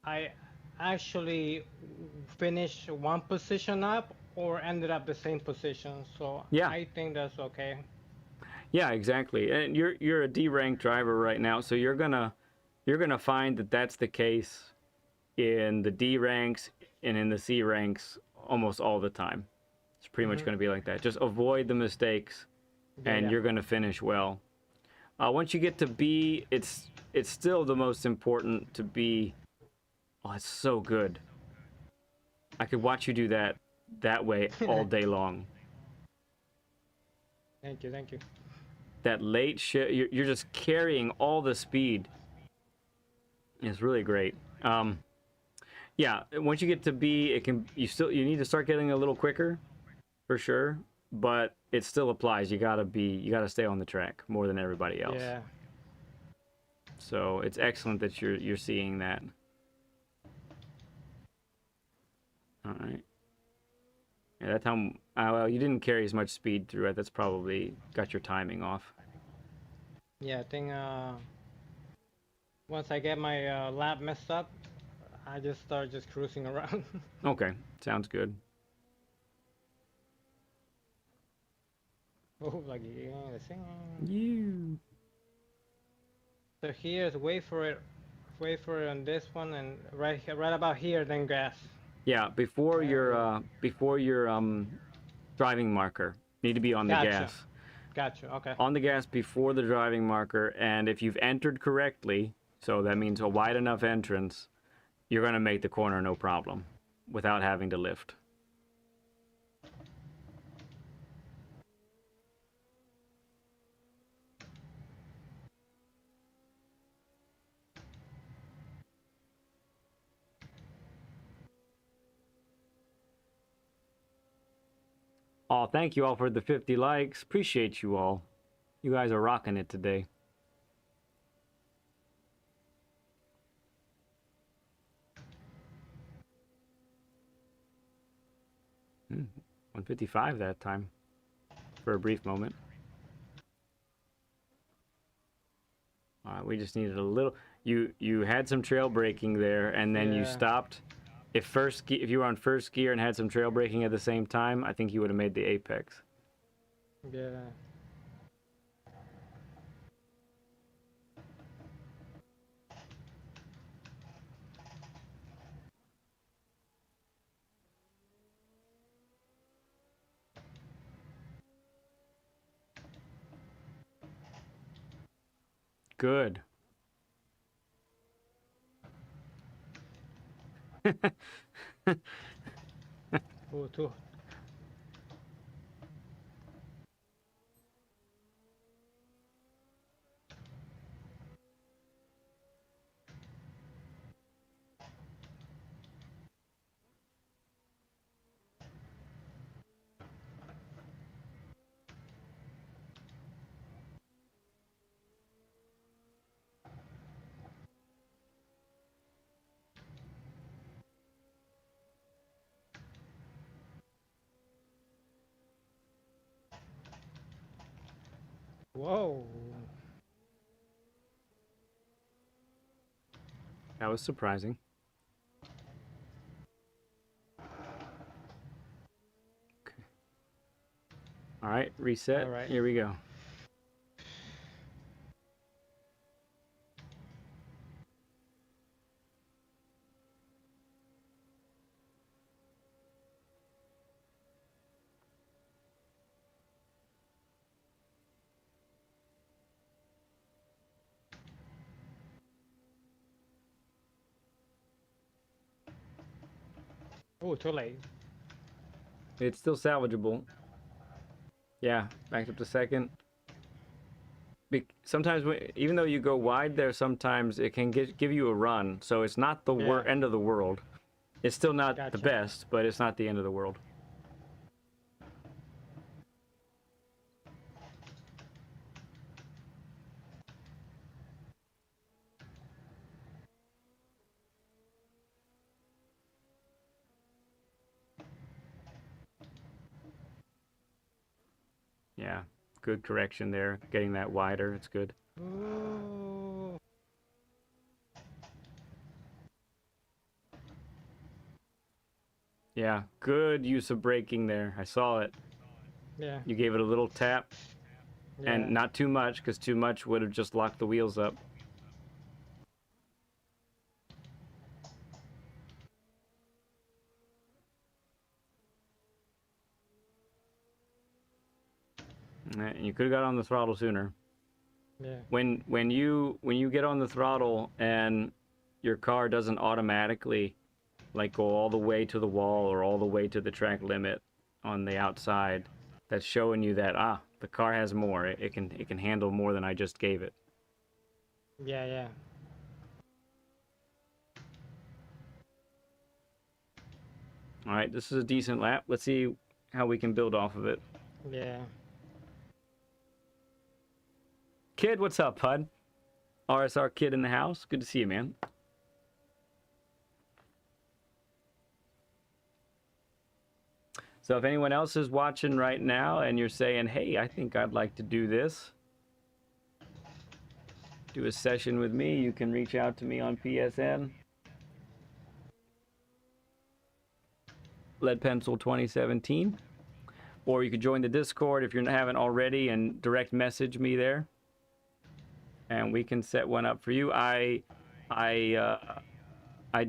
I actually finished one position up or ended up the same position. So Yeah. I think that's okay. Yeah, exactly. And you're a D rank driver right now, so you're gonna find that that's the case in the D ranks and in the C ranks almost all the time. It's pretty much Hmm. gonna be like that. Just avoid the mistakes, Yeah, and yeah. you're gonna finish well. Once you get to B, it's still the most important to be. Oh, it's so good. I could watch you do that way all day long. Thank you, thank you. That late shift, you're just carrying all the speed. It's really great. Yeah, once you get to B, you need to start getting a little quicker, for sure. But it still applies. You gotta stay on the track more than everybody else. Yeah. So it's excellent that you're seeing that. All right. Yeah, that time. Well, you didn't carry as much speed through it. That's probably got your timing off. Yeah, I think once I get my lap messed up, I just start just cruising around. Okay, sounds good. Oh, like yeah, the thing. You. So here's wait for it on this one, and right about here, then gas. Yeah, before your driving marker, need to be on the Gotcha, gas. gotcha. Okay. On the gas before the driving marker, and if you've entered correctly, so that means a wide enough entrance, you're gonna make the corner no problem, without having to lift. Oh, thank you all for the 50 likes. Appreciate you all. You guys are rocking it today. Hmm, 155 that time, for a brief moment. All right, we just needed a little. You had some trail braking there, and then you Yeah. stopped. If you were on first gear and had some trail braking at the same time, I think you would have made the apex. Yeah. Good. Oh, too. Whoa. That was surprising. Okay. All right, reset. All right. Here we go. Oh, too late. It's still salvageable. Yeah, backed up to second. Sometimes, even though you go wide there, sometimes it can give you a run. So it's not the Yeah. end of the world. It's still not the Gotcha. best, but it's not the end of the world. Yeah, good correction there. Getting that wider, it's good. Ooh. Yeah, good use of braking there. I saw it. Yeah. You gave it a little tap, Yeah. and not too much, because too much would have just locked the wheels up. And you could have got on the throttle sooner. Yeah. When you get on the throttle and your car doesn't automatically like go all the way to the wall or all the way to the track limit on the outside, that's showing you that the car has more. It can handle more than I just gave it. Yeah. Yeah. All right, this is a decent lap. Let's see how we can build off of it. Yeah. Kid, what's up, bud? RSR Kid in the house. Good to see you, man. So if anyone else is watching right now and you're saying, hey, I think I'd like to do this, do a session with me, you can reach out to me on PSN. Lead Pencil 2017. Or you could join the Discord if you haven't already and direct message me there. And we can set one up for you. I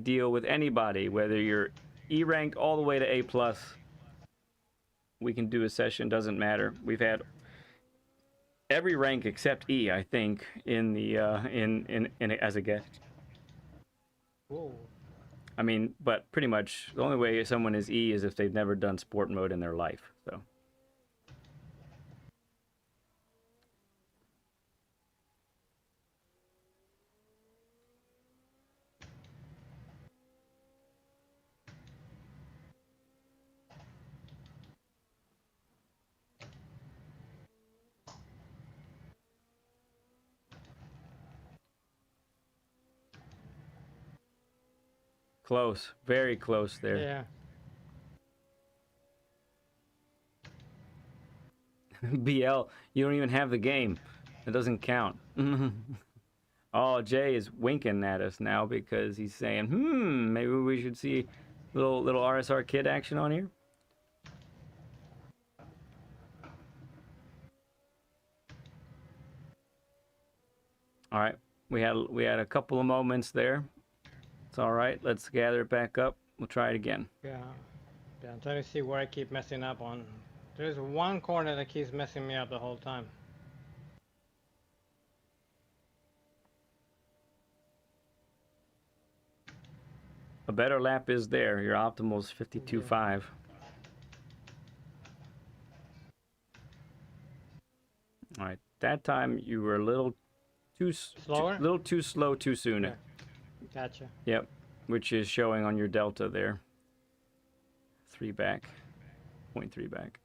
deal with anybody, whether you're E-ranked all the way to A+. We can do a session, doesn't matter. We've had every rank except E, I think, in the in as a guest. Whoa. I mean, but pretty much the only way someone is E is if they've never done sport mode in their life. So. Close, very close there. Yeah. BL, you don't even have the game. It doesn't count. Oh, Jay is winking at us now because he's saying, maybe we should see little RSR Kid action on here. All right, we had a couple of moments there. It's all right. Let's gather it back up. We'll try it again. Yeah. Yeah. I'm trying to see where I keep messing up on. There's one corner that keeps messing me up the whole time. A better lap is there. Your optimal is 52.5. All right, that time you were a little too Slower? little too slow too soon. Yeah. Gotcha. Yep, which is showing on your delta there. 3 back, 0.3 back.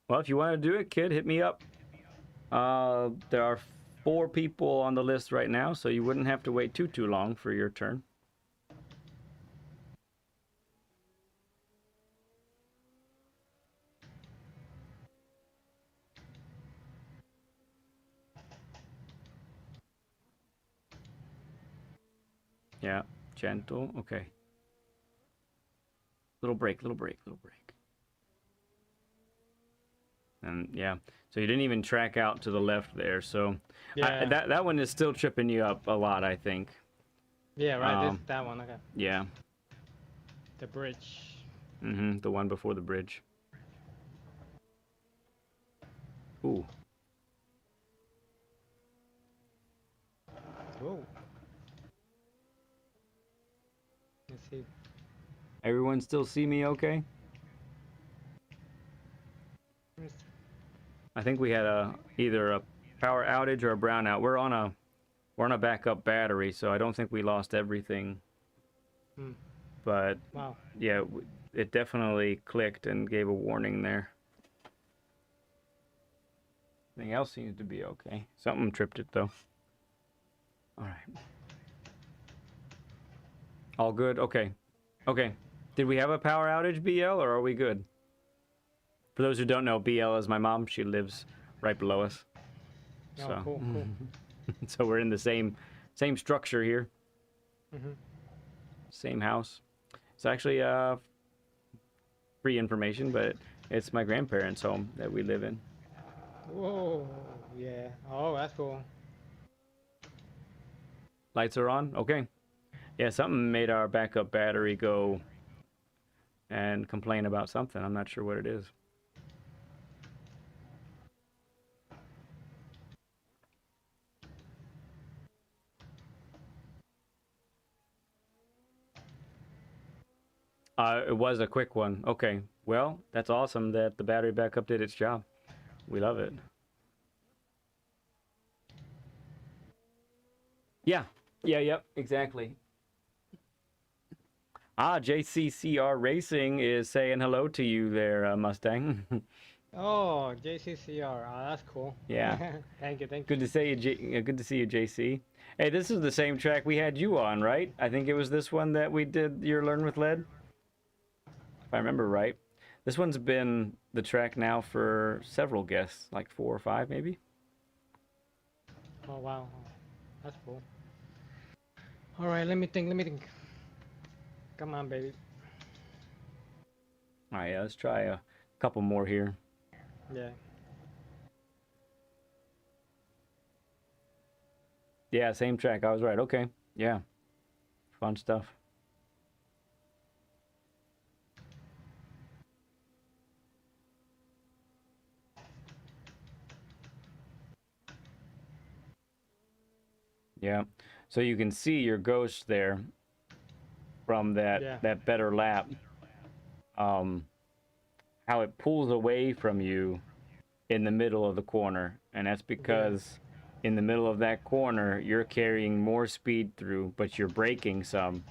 Well, if you want to do it, kid, hit me up. There are 4 people on the list right now, so you wouldn't have to wait too long for your turn. Yeah, gentle. Okay. Little break, little break, little break. And yeah, so you didn't even track out to the left there. So Yeah. that one is still tripping you up a lot, I think. Yeah. Right. That one. Okay. Yeah. The bridge. The one before the bridge. Ooh. Whoa. Let's see. Everyone still see me okay? I think we had either a power outage or a brownout. We're on a backup battery, so I don't think we lost everything. But Wow. yeah, it definitely clicked and gave a warning there. Everything else seems to be okay. Something tripped it though. All right. All good? Okay. Okay. Did we have a power outage, BL, or are we good? For those who don't know, BL is my mom. She lives right below us. Oh, So, cool, cool. so we're in the same structure here. Mm-hmm. Same house. It's actually free information, but it's my grandparents' home that we live in. Whoa, yeah. Oh, that's cool. Lights are on? Okay. Yeah, something made our backup battery go and complain about something. I'm not sure what it is. It was a quick one. Okay. Well, that's awesome that the battery backup did its job. We love it. Yeah. Yeah, yep, exactly. Ah, JCCR Racing is saying hello to you there, Mustang. Oh, JCCR. Oh, that's cool. Yeah. Thank you, thank Good you. to see you, good to see you, JC. Hey, this is the same track we had you on, right? I think it was this one that we did your Learn with Lead, if I remember right. This one's been the track now for several guests, like 4 or 5 maybe. Oh, wow. That's cool. All right, let me think, let me think. Come on, baby. All right, yeah, let's try a couple more here. Yeah. Yeah, same track. I was right. Okay. Yeah. Fun stuff. Yeah. So you can see your ghost there from that Yeah. that better lap. Um, how it pulls away from you in the middle of the corner, and that's Yeah. because in the middle of that corner you're carrying more speed through, but you're braking some,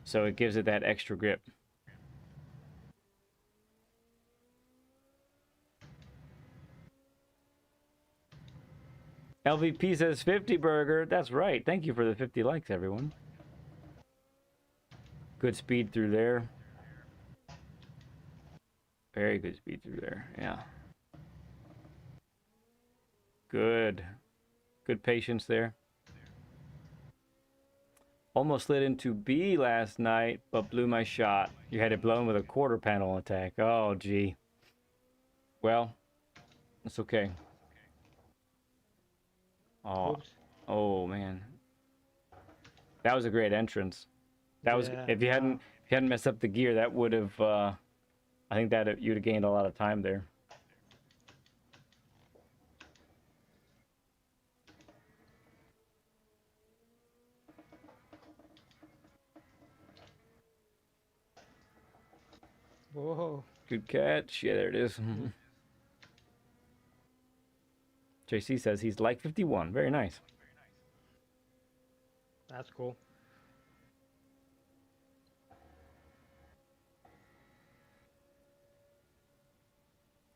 so it gives it that extra grip. LVP says 50 burger. That's right. Thank you for the 50 likes, everyone. Good speed through there. Very good speed through there. Yeah. Good. Good patience there. Almost slid into B last night, but blew my shot. You had it blown with a quarter panel attack. Oh, gee. Well, it's okay. Oh, Oops. oh man. That was a great entrance. That was Yeah. if you hadn't messed up the gear, that would have I think that you'd have gained a lot of time there. Whoa. Good catch. Yeah, there it is. JC says he's like 51. Very nice. That's cool.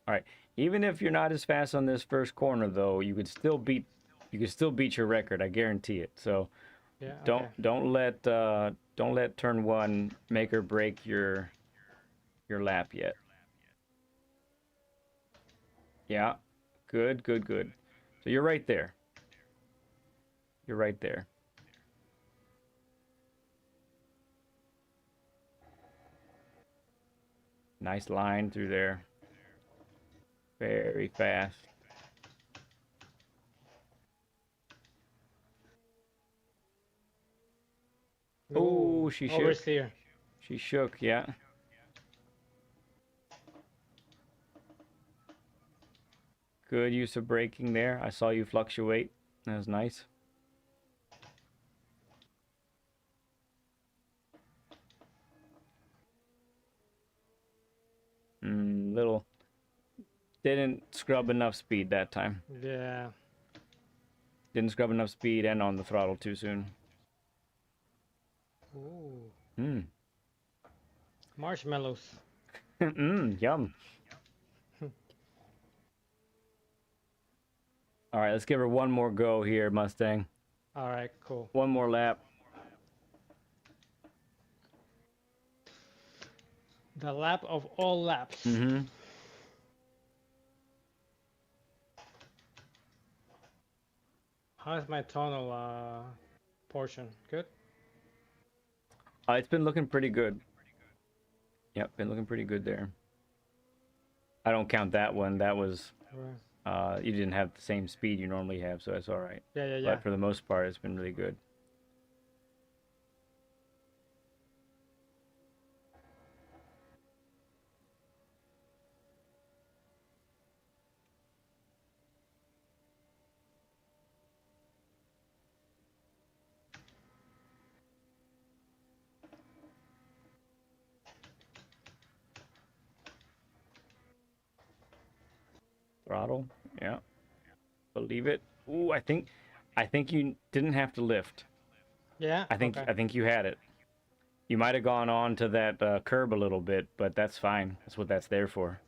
All right. Even if you're not as fast on this first corner, though, you could still beat your record. I guarantee it. So Yeah. don't Okay. don't let turn one make or break your lap yet. Yeah. Good, good, good. So you're right there. You're right there. Nice line through there. Very fast. Ooh. Oh, she shook. Oversteer. She shook, yeah. Good use of braking there. I saw you fluctuate. That was nice. Little didn't scrub enough speed that time. Yeah. Didn't scrub enough speed and on the throttle too soon. Ooh. Mmm. Marshmallows. Yum. All right, let's give her one more go here, Mustang. All right. Cool. One more lap. The lap of all laps. Mm-hmm. How's my tonal portion? Good? It's been looking pretty good. Yep, been looking pretty good there. I don't count that one. That was Right. you didn't have the same speed you normally have, so that's all right. Yeah, yeah, yeah. But for the most part, it's been really good. Throttle, yeah, believe it. Ooh, I think you didn't have to lift. Yeah? Okay. I think you had it. You might have gone on to that curb a little bit, but that's fine. That's what that's there for.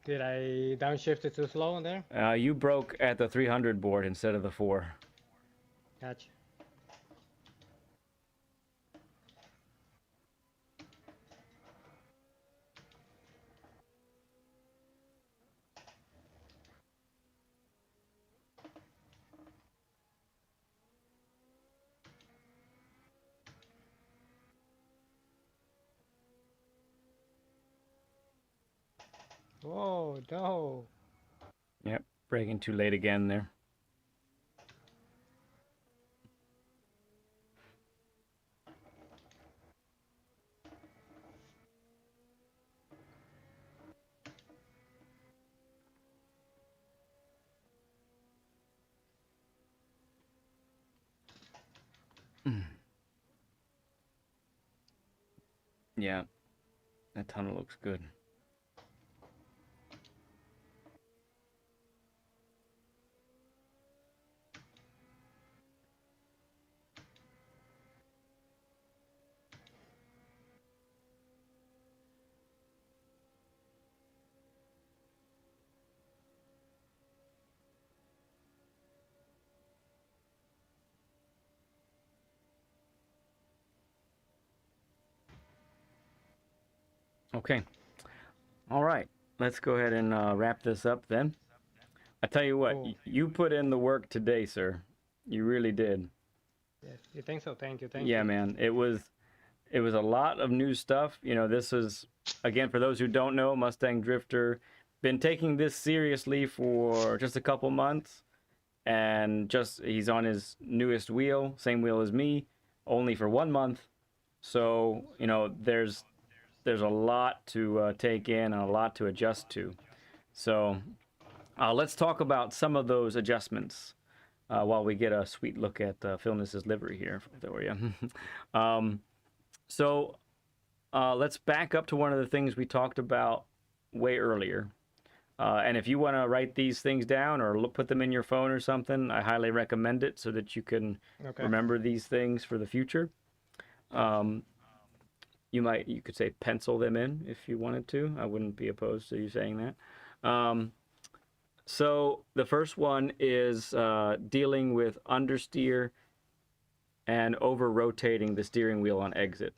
Did I downshift it too slow on there? You broke at the 300 board instead of the 4. Gotcha. Whoa, no. Yep, braking too late again there. Yeah, that tunnel looks good. Okay. All right. Let's go ahead and wrap this up then. I tell you what, Cool. you put in the work today, sir. You really did. Yes, you think so? Thank you, thank Yeah, you. man. It was a lot of new stuff. You know, this is again for those who don't know, Mustang Drifter been taking this seriously for just a couple months, and just he's on his newest wheel, same wheel as me, only for 1 month. So you know, there's a lot to take in and a lot to adjust to. So let's talk about some of those adjustments while we get a sweet look at Philness's livery here for you. So let's back up to one of the things we talked about way earlier. And if you want to write these things down or put them in your phone or something, I highly recommend it so that you can Okay. remember these things for the future. You could say pencil them in if you wanted to. I wouldn't be opposed to you saying that. So the first one is dealing with understeer and over rotating the steering wheel on exit.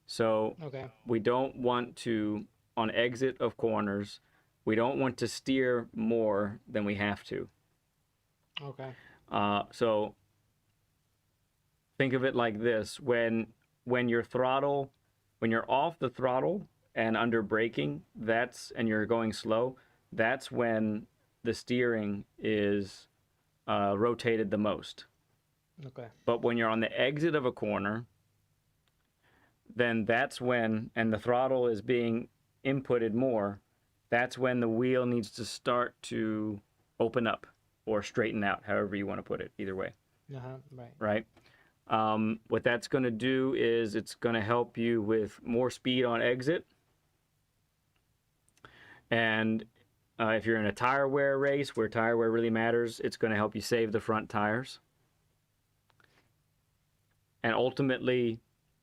So Okay. we don't want to, on exit of corners, we don't want to steer more than we have to. Okay. So think of it like this: when your throttle, when you're off the throttle and under braking, and you're going slow, that's when the steering is rotated the most. Okay. But when you're on the exit of a corner, then that's when, and the throttle is being inputted more, that's when the wheel needs to start to open up or straighten out, however you want to put it, either way. Right. Right? What that's going to do is it's going to help you with more speed on exit. And if you're in a tire wear race where tire wear really matters, it's going to help you save the front tires. And ultimately,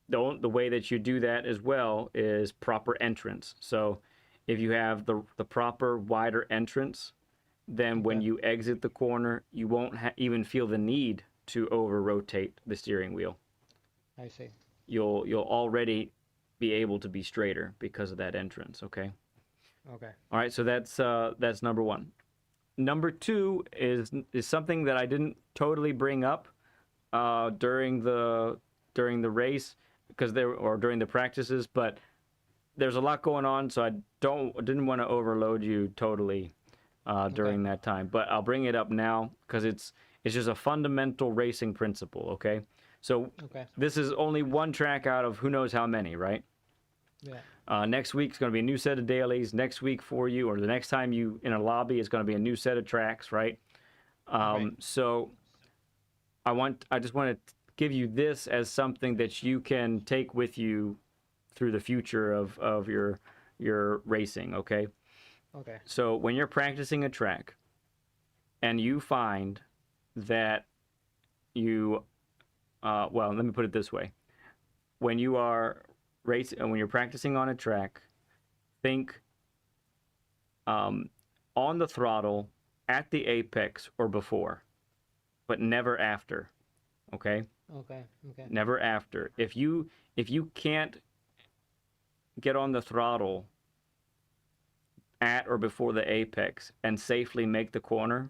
the way that you do that as well is proper entrance. So if you have the proper wider entrance, then when Okay. you exit the corner, you won't even feel the need to over rotate the steering wheel. I see. You'll already be able to be straighter because of that entrance. Okay. Okay. All right. So that's number one. Number two is something that I didn't totally bring up during the race because during the practices, but there's a lot going on, so I didn't want to overload you totally during that time. But I'll bring it up now because it's just a fundamental racing principle. Okay, so Okay. this is only one track out of who knows how many, right? Yeah. Next week's going to be a new set of dailies. Next week for you, or the next time you in a lobby, is going to be a new set of tracks, right? Right. So I just want to give you this as something that you can take with you through the future of your racing, okay? Okay. So when you're practicing a track and you find that you well, let me put it this way. When you are when you're practicing on a track, think on the throttle at the apex or before, but never after. Okay? Okay. Okay. Never after. If you can't get on the throttle at or before the apex and safely make the corner,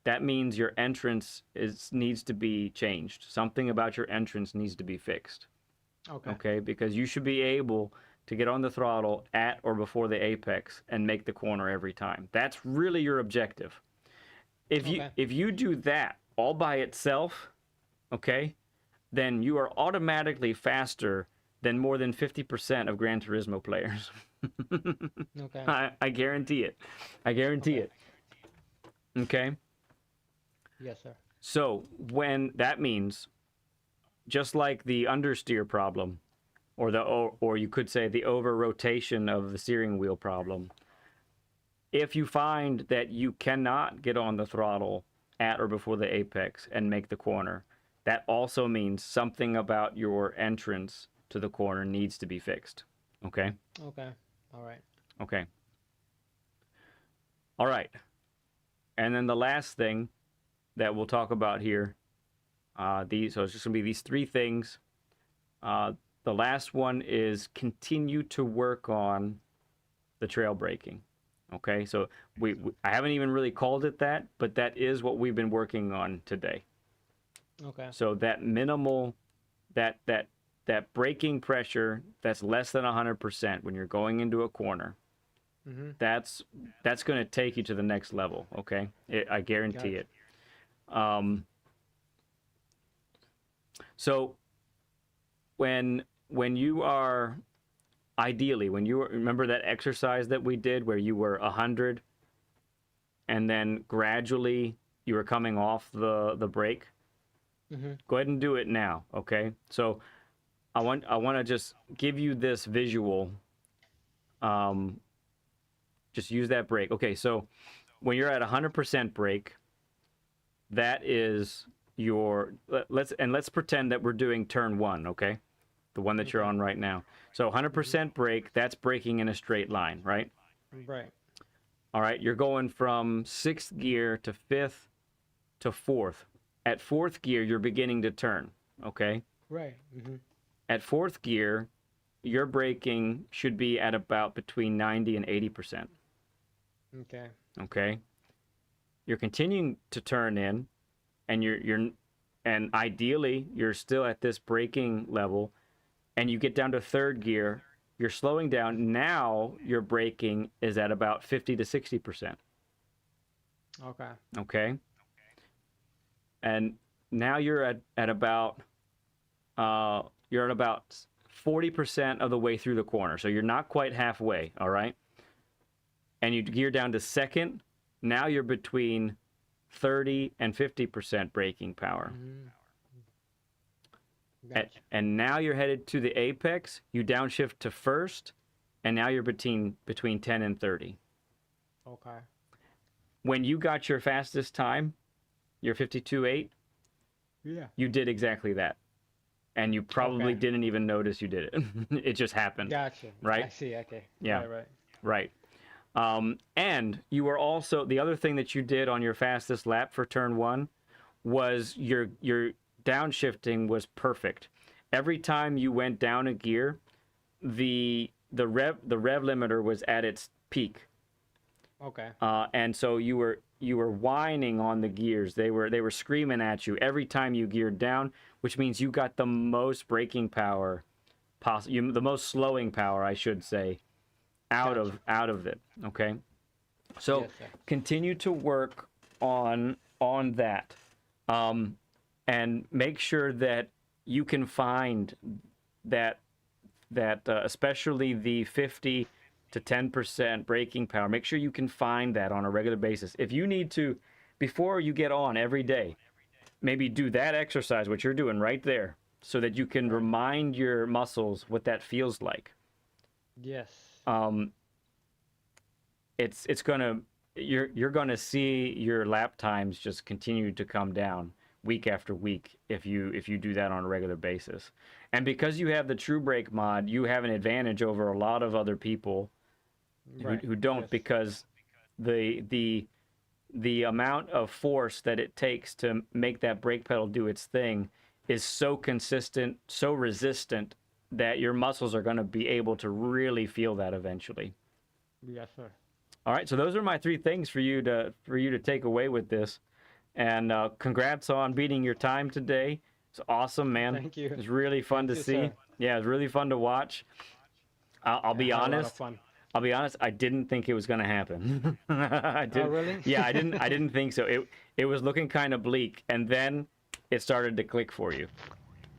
that means your entrance needs to be changed. Something about your entrance needs to be fixed. Okay. Okay? Because you should be able to get on the throttle at or before the apex and make the corner every time. That's really your objective. Okay. If you do that all by itself, okay, then you are automatically faster than more than 50% of Gran Turismo players. Okay. I guarantee it. I guarantee Okay. it. Okay? Yes, sir. So, when that means, just like the understeer problem, or you could say the over rotation of the steering wheel problem, if you find that you cannot get on the throttle at or before the apex and make the corner, that also means something about your entrance to the corner needs to be fixed. Okay? Okay. All right. Okay. All right. And then the last thing that we'll talk about here, so it's just going to be these three things. The last one is continue to work on the trail braking. Okay, so I haven't even really called it that, but that is what we've been working on today. Okay. So that minimal, that braking pressure that's less than 100% when you're going into a corner, Mm-hmm. that's going to take you to the next level. Okay, I guarantee it. So when you are ideally, when you remember that exercise that we did where you were 100 and then gradually you were coming off the brake, Mm-hmm. go ahead and do it now. Okay, so I want to just give you this visual. Just use that brake. Okay, so when you're at 100% brake, that is your let's pretend that we're doing turn 1, okay? The one that you're Okay. on right now. So 100% brake, that's braking in a straight line, right? Right. All right, you're going from 6th gear to 5th to 4th. At 4th gear, you're beginning to turn, okay? Right. Mm-hmm. At 4th gear, your braking should be at about between 90 and 80%, Okay. okay? You're continuing to turn in, and and ideally you're still at this braking level, and you get down to 3rd gear, you're slowing down. Now your braking is at about 50 to 60%. Okay. Okay. And now you're at about 40% of the way through the corner. So you're not quite halfway, all right? And you gear down to 2nd. Now you're between 30 and 50% braking power. Mm-hmm. Gotcha. And now you're headed to the apex. You downshift to 1st, and now you're between 10 and 30. Okay. When you got your fastest time, your 52.8, Yeah. you did exactly that. And you probably Okay. didn't even notice you did it. It just happened. Gotcha. Right? I see. Okay. Yeah. Right. Right. Right. And you were also, the other thing that you did on your fastest lap for turn one was your downshifting was perfect. Every time you went down a gear, the rev limiter was at its peak. Okay. And so you were whining on the gears. They were screaming at you every time you geared down, which means you got the most braking power, the most slowing power, I should say, out of it. Okay, so Yes, sir. continue to work on that, and make sure that you can find that especially the 50 to 10% braking power. Make sure you can find that on a regular basis. If you need to, before you get on every day, maybe do that exercise, what you're doing right there, so that you can remind your muscles what that feels like. Yes. It's gonna, you're gonna see your lap times just continue to come down week after week if you do that on a regular basis. And because you have the True Brake mod, you have an advantage over a lot of other people who don't, Yes. because the amount of force that it takes to make that brake pedal do its thing is so consistent, so resistant, that your muscles are going to be able to really feel that eventually. Yes, sir. All right, so those are my three things for you to take away with this. And congrats on beating your time today. It's awesome, man. Thank you. It's really fun Thank to you, see. sir. Yeah, it's really fun to watch. I'll be I had a lot of honest. fun. I'll be honest. I didn't think it was going to happen. I Oh, didn't. really? Yeah, I didn't. I didn't think so. It was looking kind of bleak, and then it started to click for you.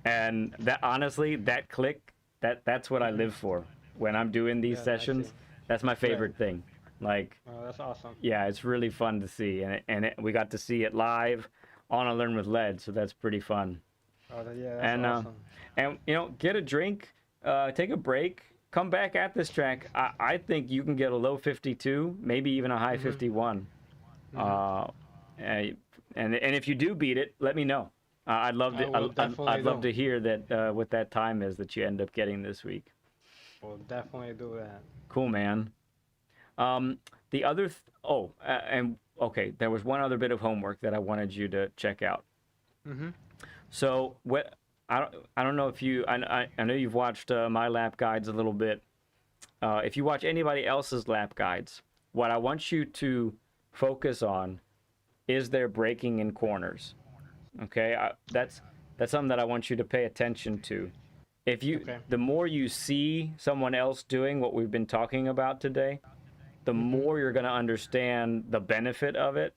And that, honestly, that click, that's what I live for when I'm doing these Yeah, I sessions. see. That's my favorite thing. Like, Oh, that's awesome. yeah, it's really fun to see, and we got to see it live on a Learn with Lead, so that's pretty fun. Oh, yeah, that's And awesome. and get a drink, take a break, come back at this track. I think you can get a low 52, maybe even a high 51. And if you do beat it, let me know. I'd love to. I will definitely I'd love do. to hear that what that time is that you end up getting this week. We'll definitely do that. Cool, man. The other, and okay, there was one other bit of homework that I wanted you to check out. Mm-hmm. So what I don't know if you, I know you've watched my lap guides a little bit. If you watch anybody else's lap guides, what I want you to focus on is their braking in corners. Okay, that's something that I want you to pay attention to. If you, Okay. the more you see someone else doing what we've been talking about today, the more you're going to understand the benefit of it,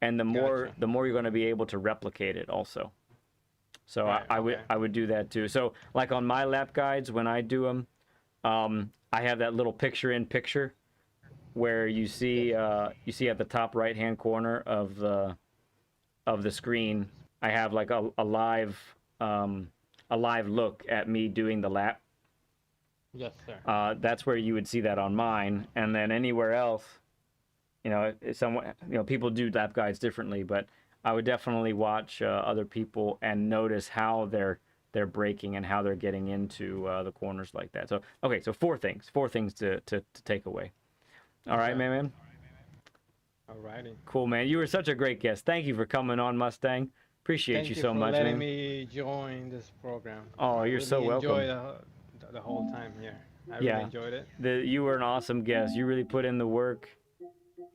and the more Gotcha. you're going to be able to replicate it also. So Right, okay. I would do that too. So like on my lap guides, when I do them, I have that little picture in picture where you see at the top right hand corner of the screen, I have like a live look at me doing the lap. Yes, sir. That's where you would see that on mine, and then anywhere else, people do lap guides differently, but I would definitely watch other people and notice how they're braking and how they're getting into the corners like that. So okay, so four things to take away. All right, Okay. man. Alrighty. Cool, man. You were such a great guest. Thank you for coming on, Mustang. Appreciate Thank you you so for much, letting man. me join this program. Oh, I you're really so welcome. enjoyed the whole time here. I Yeah. really enjoyed it. You were an awesome guest. You really put in the work.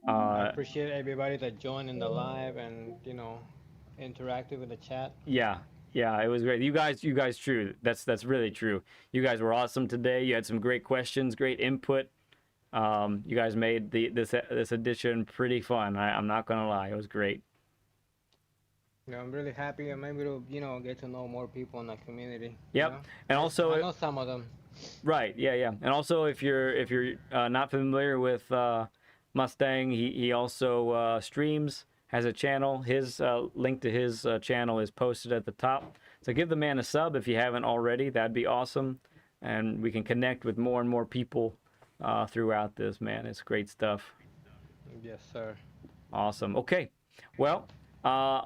I appreciate everybody that joined in the live and interacted with the chat. Yeah, it was great. You guys, true. That's really true. You guys were awesome today. You had some great questions, great input. You guys made this edition pretty fun. I'm not gonna lie, it was great. I'm really happy I'm able to get to know more people in the community. Yep. And also, I know some of them. right, yeah. And also, if you're not familiar with Mustang, he also streams, has a channel. His link to his channel is posted at the top. So give the man a sub if you haven't already. That'd be awesome, and we can connect with more and more people throughout this. Man, it's great stuff. Yes, sir. Awesome. Okay, well,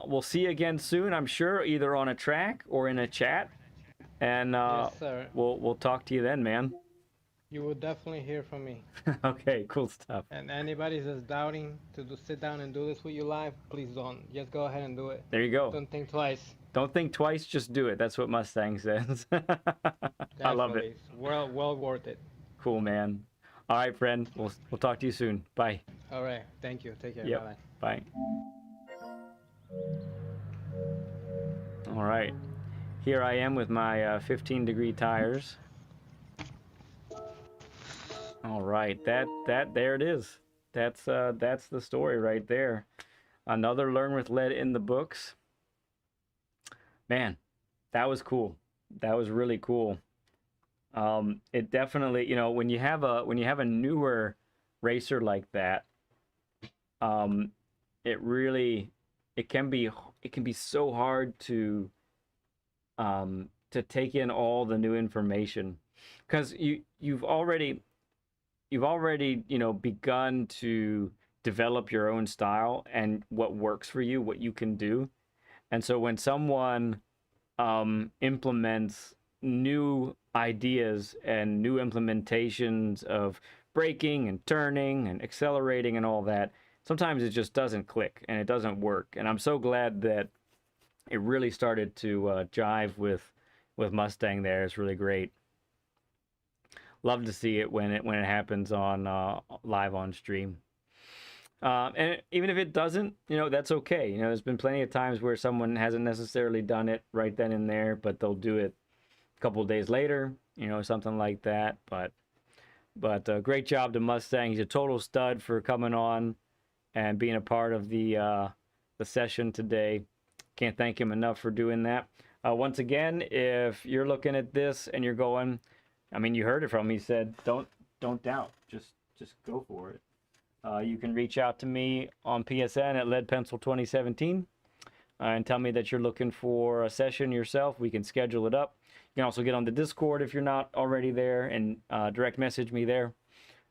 we'll see you again soon, I'm sure, either on a track or in a chat, and Yes, sir. we'll talk to you then, man. You will definitely hear from me. Okay, cool stuff. And anybody that's doubting to sit down and do this with you live, please don't. Just go ahead and do it. There you go. Don't think twice. Don't think twice, just do it. That's what Mustang says. I love Definitely. it. It's well worth it. Cool, man. All right, friend. We'll talk to you soon. Bye. All right. Thank you. Take care. Yep. Bye-bye. Bye. All right. Here I am with my 15-degree tires. All right. There it is. That's the story right there. Another Learn with Lead in the books. Man, that was cool. That was really cool. It definitely, when you have a newer racer like that, it can be so hard to take in all the new information, because you've already begun to develop your own style and what works for you, what you can do. And so when someone implements new ideas and new implementations of braking and turning and accelerating and all that, sometimes it just doesn't click and it doesn't work. And I'm so glad that it really started to jive with Mustang there. It's really great. Love to see it when it happens on live on stream. And even if it doesn't, that's okay. There's been plenty of times where someone hasn't necessarily done it right then and there, but they'll do it a couple of days later, something like that. But great job to Mustang. He's a total stud for coming on and being a part of the session today. Can't thank him enough for doing that. Once again, if you're looking at this and you're going, you heard it from him. He said, don't doubt. Just go for it. You can reach out to me on PSN at leadpencil2017 and tell me that you're looking for a session yourself. We can schedule it up. You can also get on the Discord if you're not already there, and direct message me there,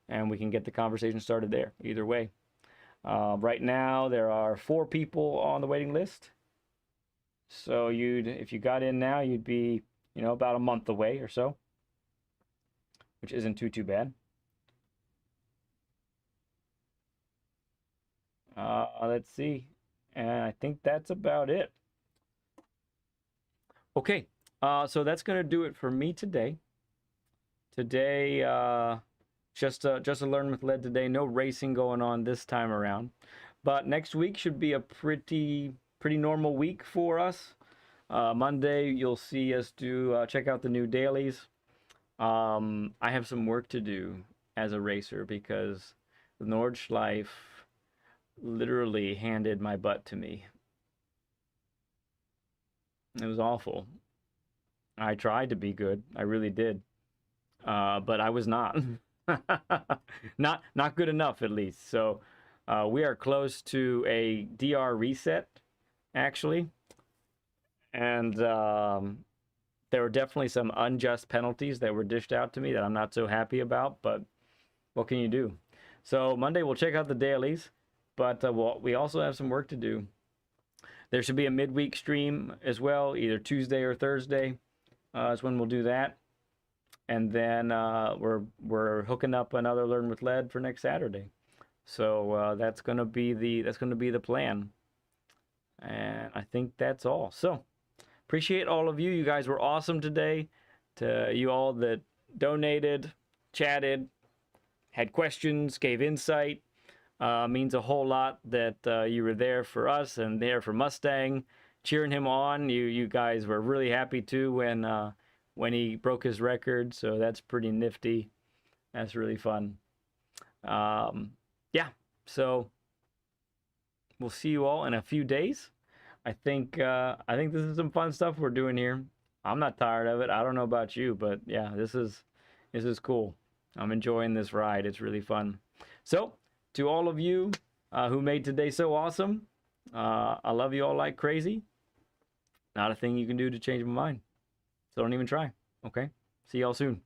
and we can get the conversation started there. Either way. Right now, there are 4 people on the waiting list. So if you got in now, you'd be, about a month away or so, which isn't too bad. Let's see. And I think that's about it. Okay. So that's going to do it for me today. Today, just a Learn with Lead today. No racing going on this time around. But next week should be a pretty normal week for us. Monday, you'll see us check out the new dailies. I have some work to do as a racer because the Nordschleife literally handed my butt to me. It was awful. I tried to be good. I really did. But I was not. Not good enough, at least. So we are close to a DR reset, actually. And there were definitely some unjust penalties that were dished out to me that I'm not so happy about, but what can you do? So Monday we'll check out the dailies, but we also have some work to do. There should be a midweek stream as well, either Tuesday or Thursday is when we'll do that. And then we're hooking up another Learn with Lead for next Saturday. So that's gonna be the plan. And I think that's all. So appreciate all of you. You guys were awesome today. To you all that donated, chatted, had questions, gave insight. Means a whole lot that you were there for us and there for Mustang, cheering him on. You guys were really happy too when he broke his record, so that's pretty nifty. That's really fun. Yeah, so we'll see you all in a few days. I think this is some fun stuff we're doing here. I'm not tired of it. I don't know about you, but yeah, this is cool. I'm enjoying this ride. It's really fun. So to all of you who made today so awesome, I love you all like crazy. Not a thing you can do to change my mind. So don't even try. Okay? See y'all soon.